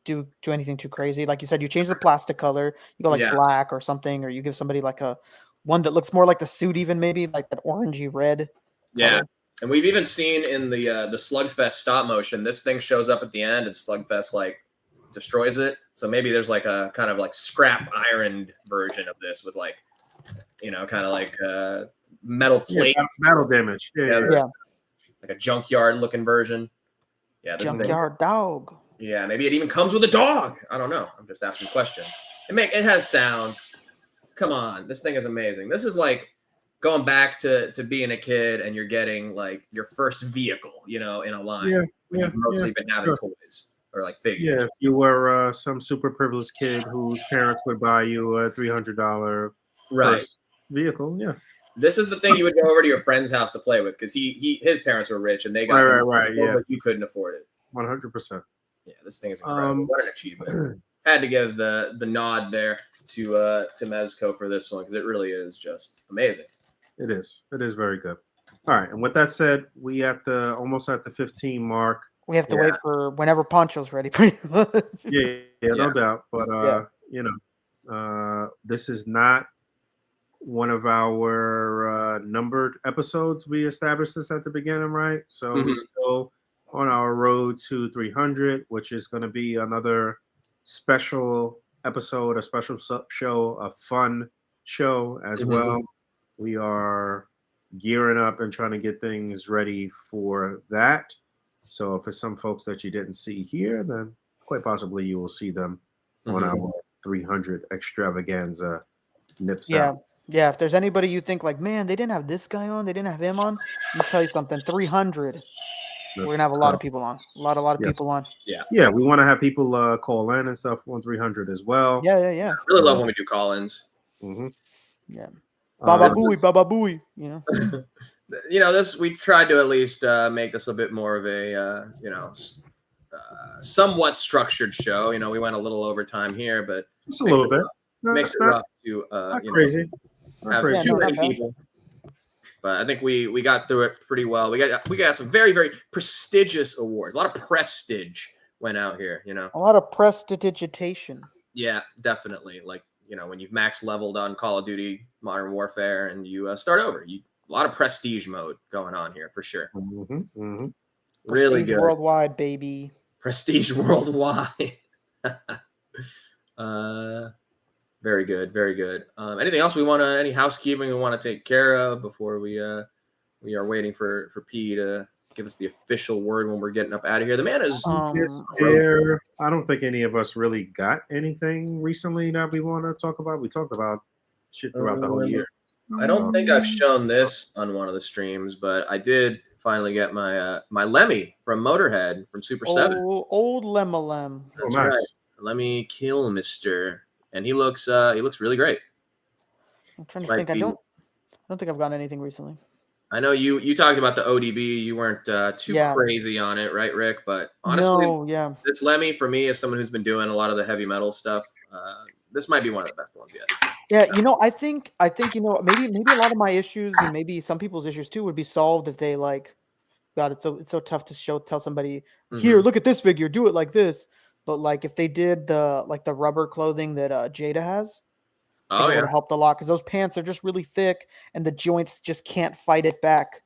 do anything too crazy. Like you said, you change the plastic color, you go like black or something, or you give somebody like a one that looks more like the suit, even maybe like that orangey red. Yeah. And we've even seen in the Slugfest stop motion, this thing shows up at the end and Slugfest like destroys it. So maybe there's like a kind of like scrap ironed version of this with like, kind of like metal plate. Metal damage. Yeah. Like a junkyard looking version. Yeah, this junkyard dog. Yeah, maybe it even comes with a dog. I don't know. I'm just asking questions. It has sounds. Come on, this thing is amazing. This is like going back to being a kid and you're getting like your first vehicle, in a line. Yeah, You've mostly been having toys or like figures. Yeah, if you were some super privileged kid whose parents would buy you a $300 first vehicle, yeah. This is the thing you would go over to your friend's house to play with because his parents were rich and they got right, yeah. But you couldn't afford it. 100%. Yeah, this thing is incredible. What an achievement! Had to give the nod there to Mezco for this one because it really is just amazing. It is very good. All right, and with that said, we almost at the 15 mark. We have to wait for whenever Poncho's ready, pretty much. Yeah, no doubt. But this is not one of our numbered episodes. We established this at the beginning, right? So we're still on our road to 300, which is going to be another special episode, a special show, a fun show as well. We are gearing up and trying to get things ready for that. So if it's some folks that you didn't see here, then quite possibly you will see them on our 300 extravaganza nips out. Yeah, if there's anybody you think like, man, they didn't have this guy on, they didn't have him on, let me tell you something, 300. We're going to have a lot of people on. A lot of people on. Yeah, we want to have people call in and stuff on 300 as well. Yeah. I really love when we do call-ins. Yeah. Baba Booey, this we tried to at least make this a bit more of a somewhat structured show. We went a little over time here, but just a little bit. Makes it rough to crazy. Have too many people. But I think we got through it pretty well. We got some very, very prestigious awards. A lot of prestige went out here, A lot of prestidigitation. Yeah, definitely. Like, when you've max leveled on Call of Duty Modern Warfare and you start over, a lot of prestige mode going on here for sure. Really prestige good. Worldwide, baby. Prestige worldwide. Very good, very good. Anything else any housekeeping we want to take care of before we are waiting for P to give us the official word when we're getting up out of here? The man is there. I don't think any of us really got anything recently that we want to talk about. We talked about shit throughout the whole year. I don't think I've shown this on one of the streams, but I did finally get my my Lemmy from Motorhead from Super 7. Old Lemalem. That's right. Lemmy Kilmister. And he looks really great. I'm trying to think. I don't think I've gotten anything recently. I know you talked about the ODB. You weren't too crazy on it, right, Rick? But honestly, this Lemmy for me, as someone who's been doing a lot of the heavy metal stuff, this might be one of the best ones yet. Yeah, I think maybe a lot of my issues and maybe some people's issues too would be solved if they it's so tough to tell somebody here, look at this figure, do it like this. But if they did the rubber clothing that Jada has, it would have helped a lot because those pants are just really thick and the joints just can't fight it back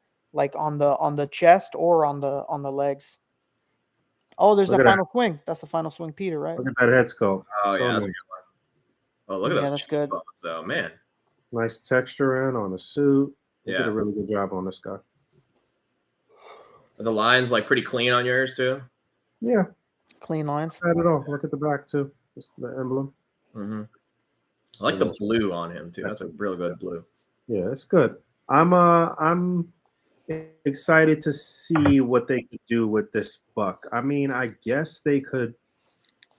on the chest or on the legs. Oh, there's the final swing. That's the final swing, Peter, right? Look at that head sculpt. Oh yeah, that's a good one. Oh, look at those. That's good. So man, nice texture on the suit. Yeah, did a really good job on this guy. Are the lines pretty clean on yours too? Yeah. Clean lines. Not at all. Look at the back too. Just the emblem. I like the blue on him too. That's a real good blue. Yeah, it's good. I'm excited to see what they could do with this buck. I mean, I guess they could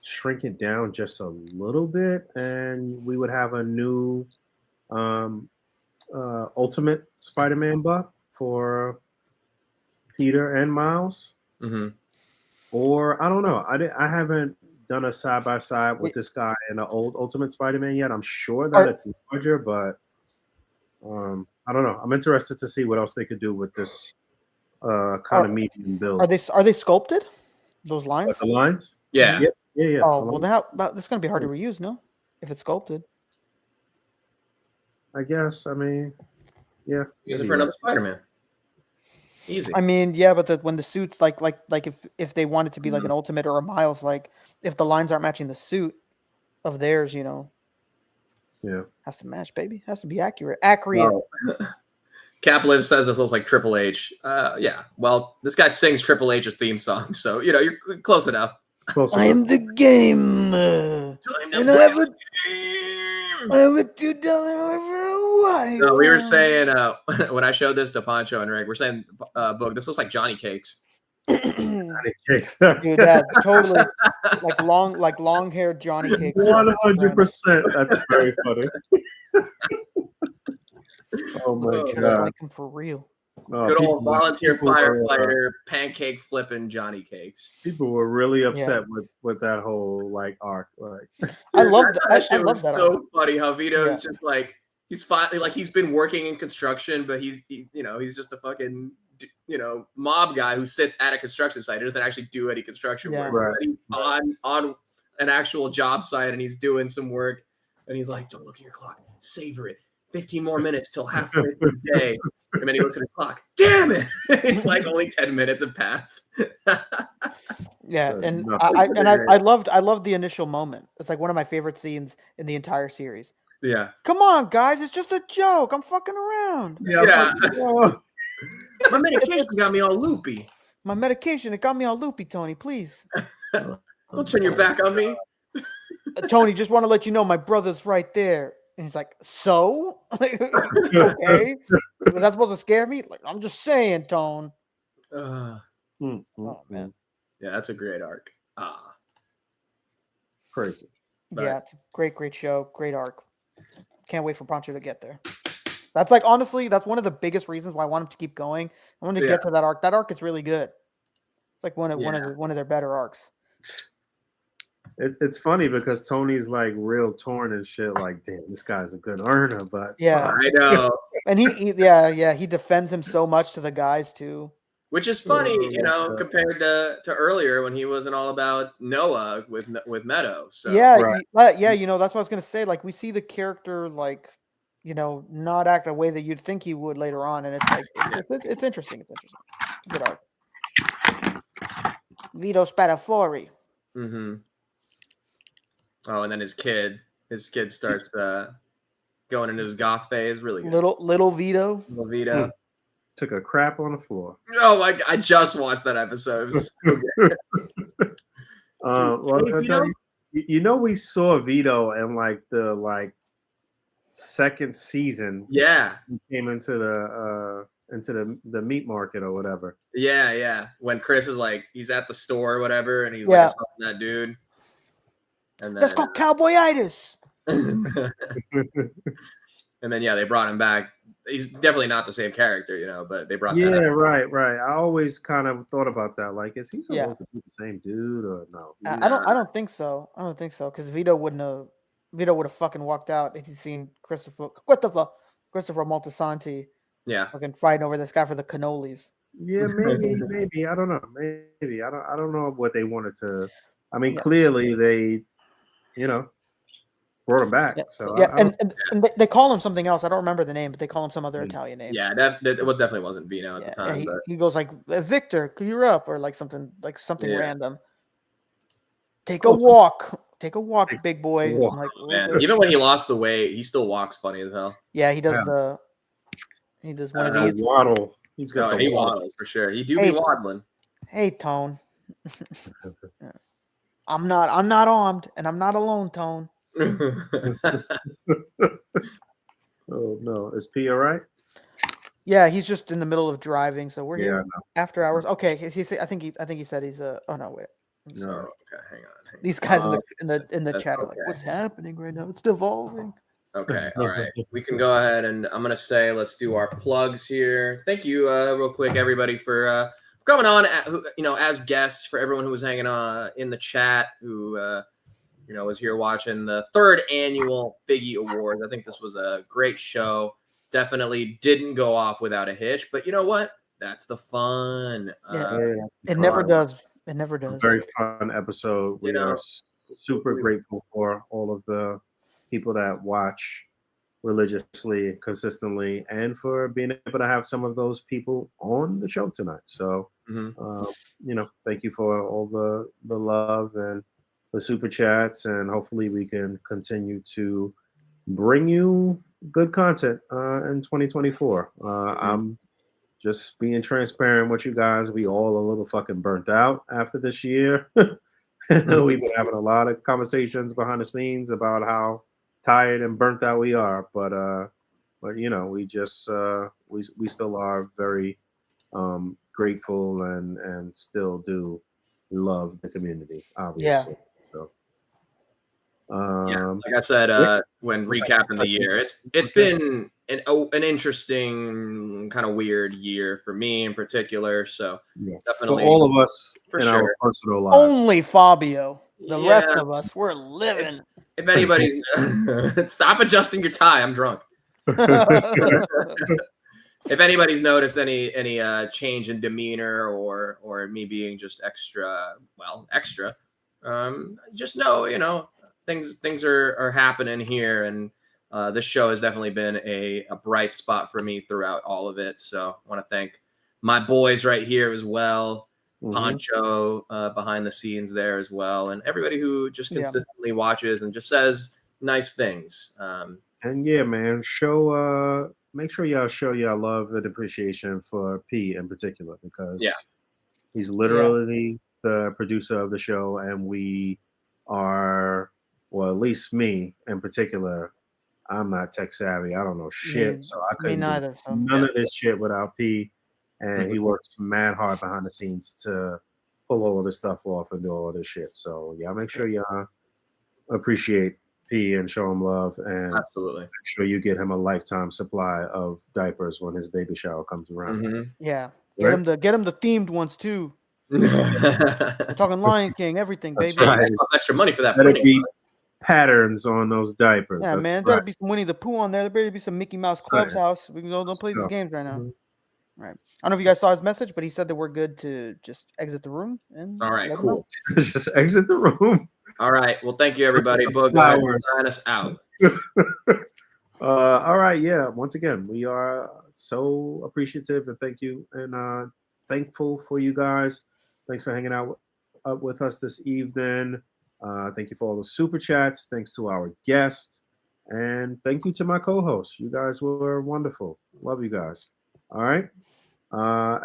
shrink it down just a little bit, and we would have a new Ultimate Spider-Man buck for Peter and Miles. Or I don't know. I haven't done a side by side with this guy and the old Ultimate Spider-Man yet. I'm sure that it's larger, but I don't know. I'm interested to see what else they could do with this kind of medium build. Are they sculpted? Those lines? The lines? Yeah. Yeah. Oh well, that's gonna be hard to reuse, no? If it's sculpted. I guess. I mean, yeah. Use it for another Spider-Man. Easy. I mean, yeah, but when the suits if they want it to be like an Ultimate or a Miles, if the lines aren't matching the suit of theirs, yeah, has to match, baby. Has to be accurate. Accurate. Well, Capliv says this looks like Triple H. Yeah. Well, this guy sings Triple H's theme song, so you know you're close enough. I am the game, and I have a $2 wife. No, we were saying when I showed this to Pancho and Rick, we're saying, Boog, this looks like Johnny Cakes. Johnny Cakes. Dude, that totally like long haired Johnny Cakes. 100%. That's very funny. Oh my god! Like him for real. Good old volunteer firefighter, pancake flipping Johnny Cakes. People were really upset with that whole like arc. Like, I love that. Shit was that so arc. funny how Vito is just like he's he's been working in construction, but he's just a fucking mob guy who sits at a construction site. He doesn't actually do any construction work. Right. But he's on an actual job site and he's doing some work, and he's like, "Don't look at your clock, savor it. 15 more minutes till halfway through the day." And then he looks at his clock. Damn it! It's like only 10 minutes have passed. Yeah, and I loved the initial moment. It's like one of my favorite scenes in the entire series. Yeah. Come on, guys, it's just a joke. I'm fucking around. Yeah. My medication got me all loopy. My medication, it got me all loopy, Tony. Please. Don't turn your back on me. Tony, just want to let you know my brother's right there. And he's like, so? Like, okay. Was that supposed to scare me? Like, I'm just saying, Tone. Oh, man. Yeah, that's a great arc. Crazy. Yeah, it's a great show. Great arc. Can't wait for Pancho to get there. That's like, honestly, that's one of the biggest reasons why I want him to keep going. I want to get to that arc. That arc is really good. It's like one of their better arcs. It's funny because Tony's like real torn and shit. Like, damn, this guy's a good earner, but yeah, I know. And he defends him so much to the guys too, which is funny, compared to earlier when he wasn't all about Noah with Meadow. So that's what I was gonna say. Like, we see the character not act a way that you'd think he would later on, and it's like it's interesting. It's interesting. Good arc. Vito Spadafori. Mm-hmm. Oh, and then his kid starts going into his goth phase. Really good. Little Vito. Little Vito. Took a crap on the floor. Oh my! I just watched that episode. It was so good. Well, we saw Vito in like the second season. Yeah, he came into the meat market or whatever. Yeah. When Chris is like, he's at the store or whatever, and he's like assaulting that dude. And then, that's called cowboyitis. And then they brought him back. He's definitely not the same character, but they brought that up. right. I always kind of thought about that. Like, is he supposed to be the same dude or no? I don't think so. Because Vito would have fucking walked out if he'd seen Christopher Moltisanti. Yeah. Fucking fighting over this guy for the cannolis. Yeah, maybe. I don't know. Maybe I don't know what they wanted to. I mean, clearly they, brought him back. So and they call him something else. I don't remember the name, but they call him some other Italian name. Yeah, that definitely wasn't Vino at the time. He goes like, Victor, you're up, or like something random. Take a walk, big boy. Like, man. Even when he lost the weight, he still walks funny as hell. Yeah, he does he does one of these waddle. He's got he waddles for sure. He be waddling. Hey, Tone. I'm not armed, and I'm not alone, Tone. Oh no, is P all right? Yeah, he's just in the middle of driving, so we're here after hours. Okay, I think he said he's oh no, wait. No, okay, hang on. These guys in the chat are like, what's happening right now? It's devolving. Okay, all right. We can go ahead, and I'm gonna say let's do our plugs here. Thank you, real quick, everybody, for coming on. As guests, for everyone who was hanging on in the chat, who was here watching the 3rd annual Figgy Awards. I think this was a great show. Definitely didn't go off without a hitch, but you know what? That's the fun. It never does. It never does. Very fun episode. We are super grateful for all of the people that watch religiously, consistently, and for being able to have some of those people on the show tonight. So, thank you for all the love and the super chats, and hopefully we can continue to bring you good content in 2024. I'm just being transparent with you guys. We all a little fucking burnt out after this year. We've been having a lot of conversations behind the scenes about how tired and burnt out we are, but you know, we just we still are very grateful and still do love the community, obviously. So, like I said, when recapping the year, it's been an interesting kind of weird year for me in particular. So definitely for all of us for in sure. our personal lives. Only Fabio. The rest of us, we're living. If anybody's stop adjusting your tie, I'm drunk. If anybody's noticed any change in demeanor or me being just extra, just know, you know, things are happening here, and this show has definitely been a bright spot for me throughout all of it. So I want to thank my boys right here as well, Poncho behind the scenes there as well, and everybody who just consistently watches and just says nice things. And yeah, man, make sure y'all show y'all love and appreciation for P in particular, because he's literally the producer of the show, and we are, well, at least me in particular, I'm not tech savvy. I don't know shit, so I couldn't do none of this shit without P. And he works mad hard behind the scenes to pull all of this stuff off and do all of this shit. So yeah, make sure y'all appreciate P and show him love, and absolutely make sure you get him a lifetime supply of diapers when his baby shower comes around. Yeah, get him the themed ones too. We're talking Lion King, everything, That's baby. right. Extra money for that. Let it be patterns on those diapers. Yeah, That's man. right. There'll be some Winnie the Pooh on there. There better be some Mickey Mouse Club's house. We can go. Don't play these go. games right now. Right. I don't know if you guys saw his message, but he said that we're good to just exit the room. And all right, cool. Just exit the room. All right. Well, thank you, everybody. Boog, go ahead and sign us out. All right. Yeah. Once again, we are so appreciative and thank you and thankful for you guys. Thanks for hanging out with us this evening. Thank you for all the super chats. Thanks to our guest, and thank you to my co-hosts. You guys were wonderful. Love you guys. All right.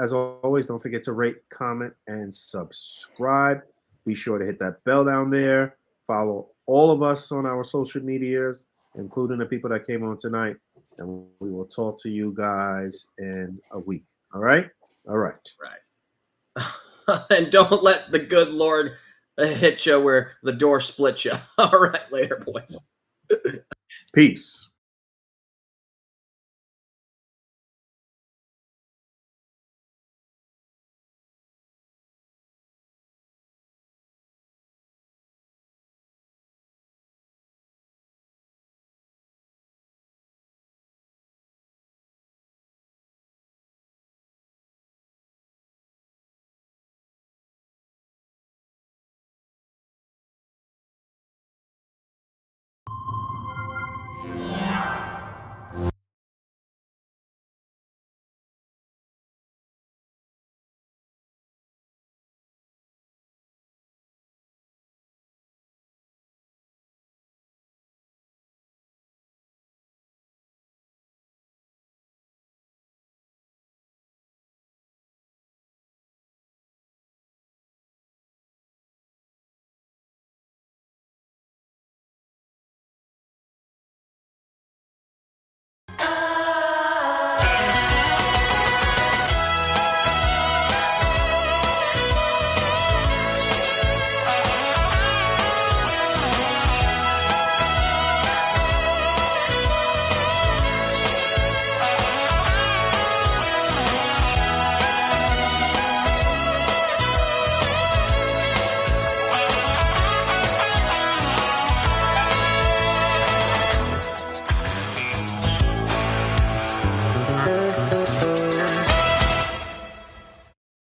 As always, don't forget to rate, comment, and subscribe. Be sure to hit that bell down there. Follow all of us on our social medias, including the people that came on tonight. And we will talk to you guys in a week. All right? All right. Right. And don't let the good Lord hit you where the door splits you. All right. Later, boys. Peace.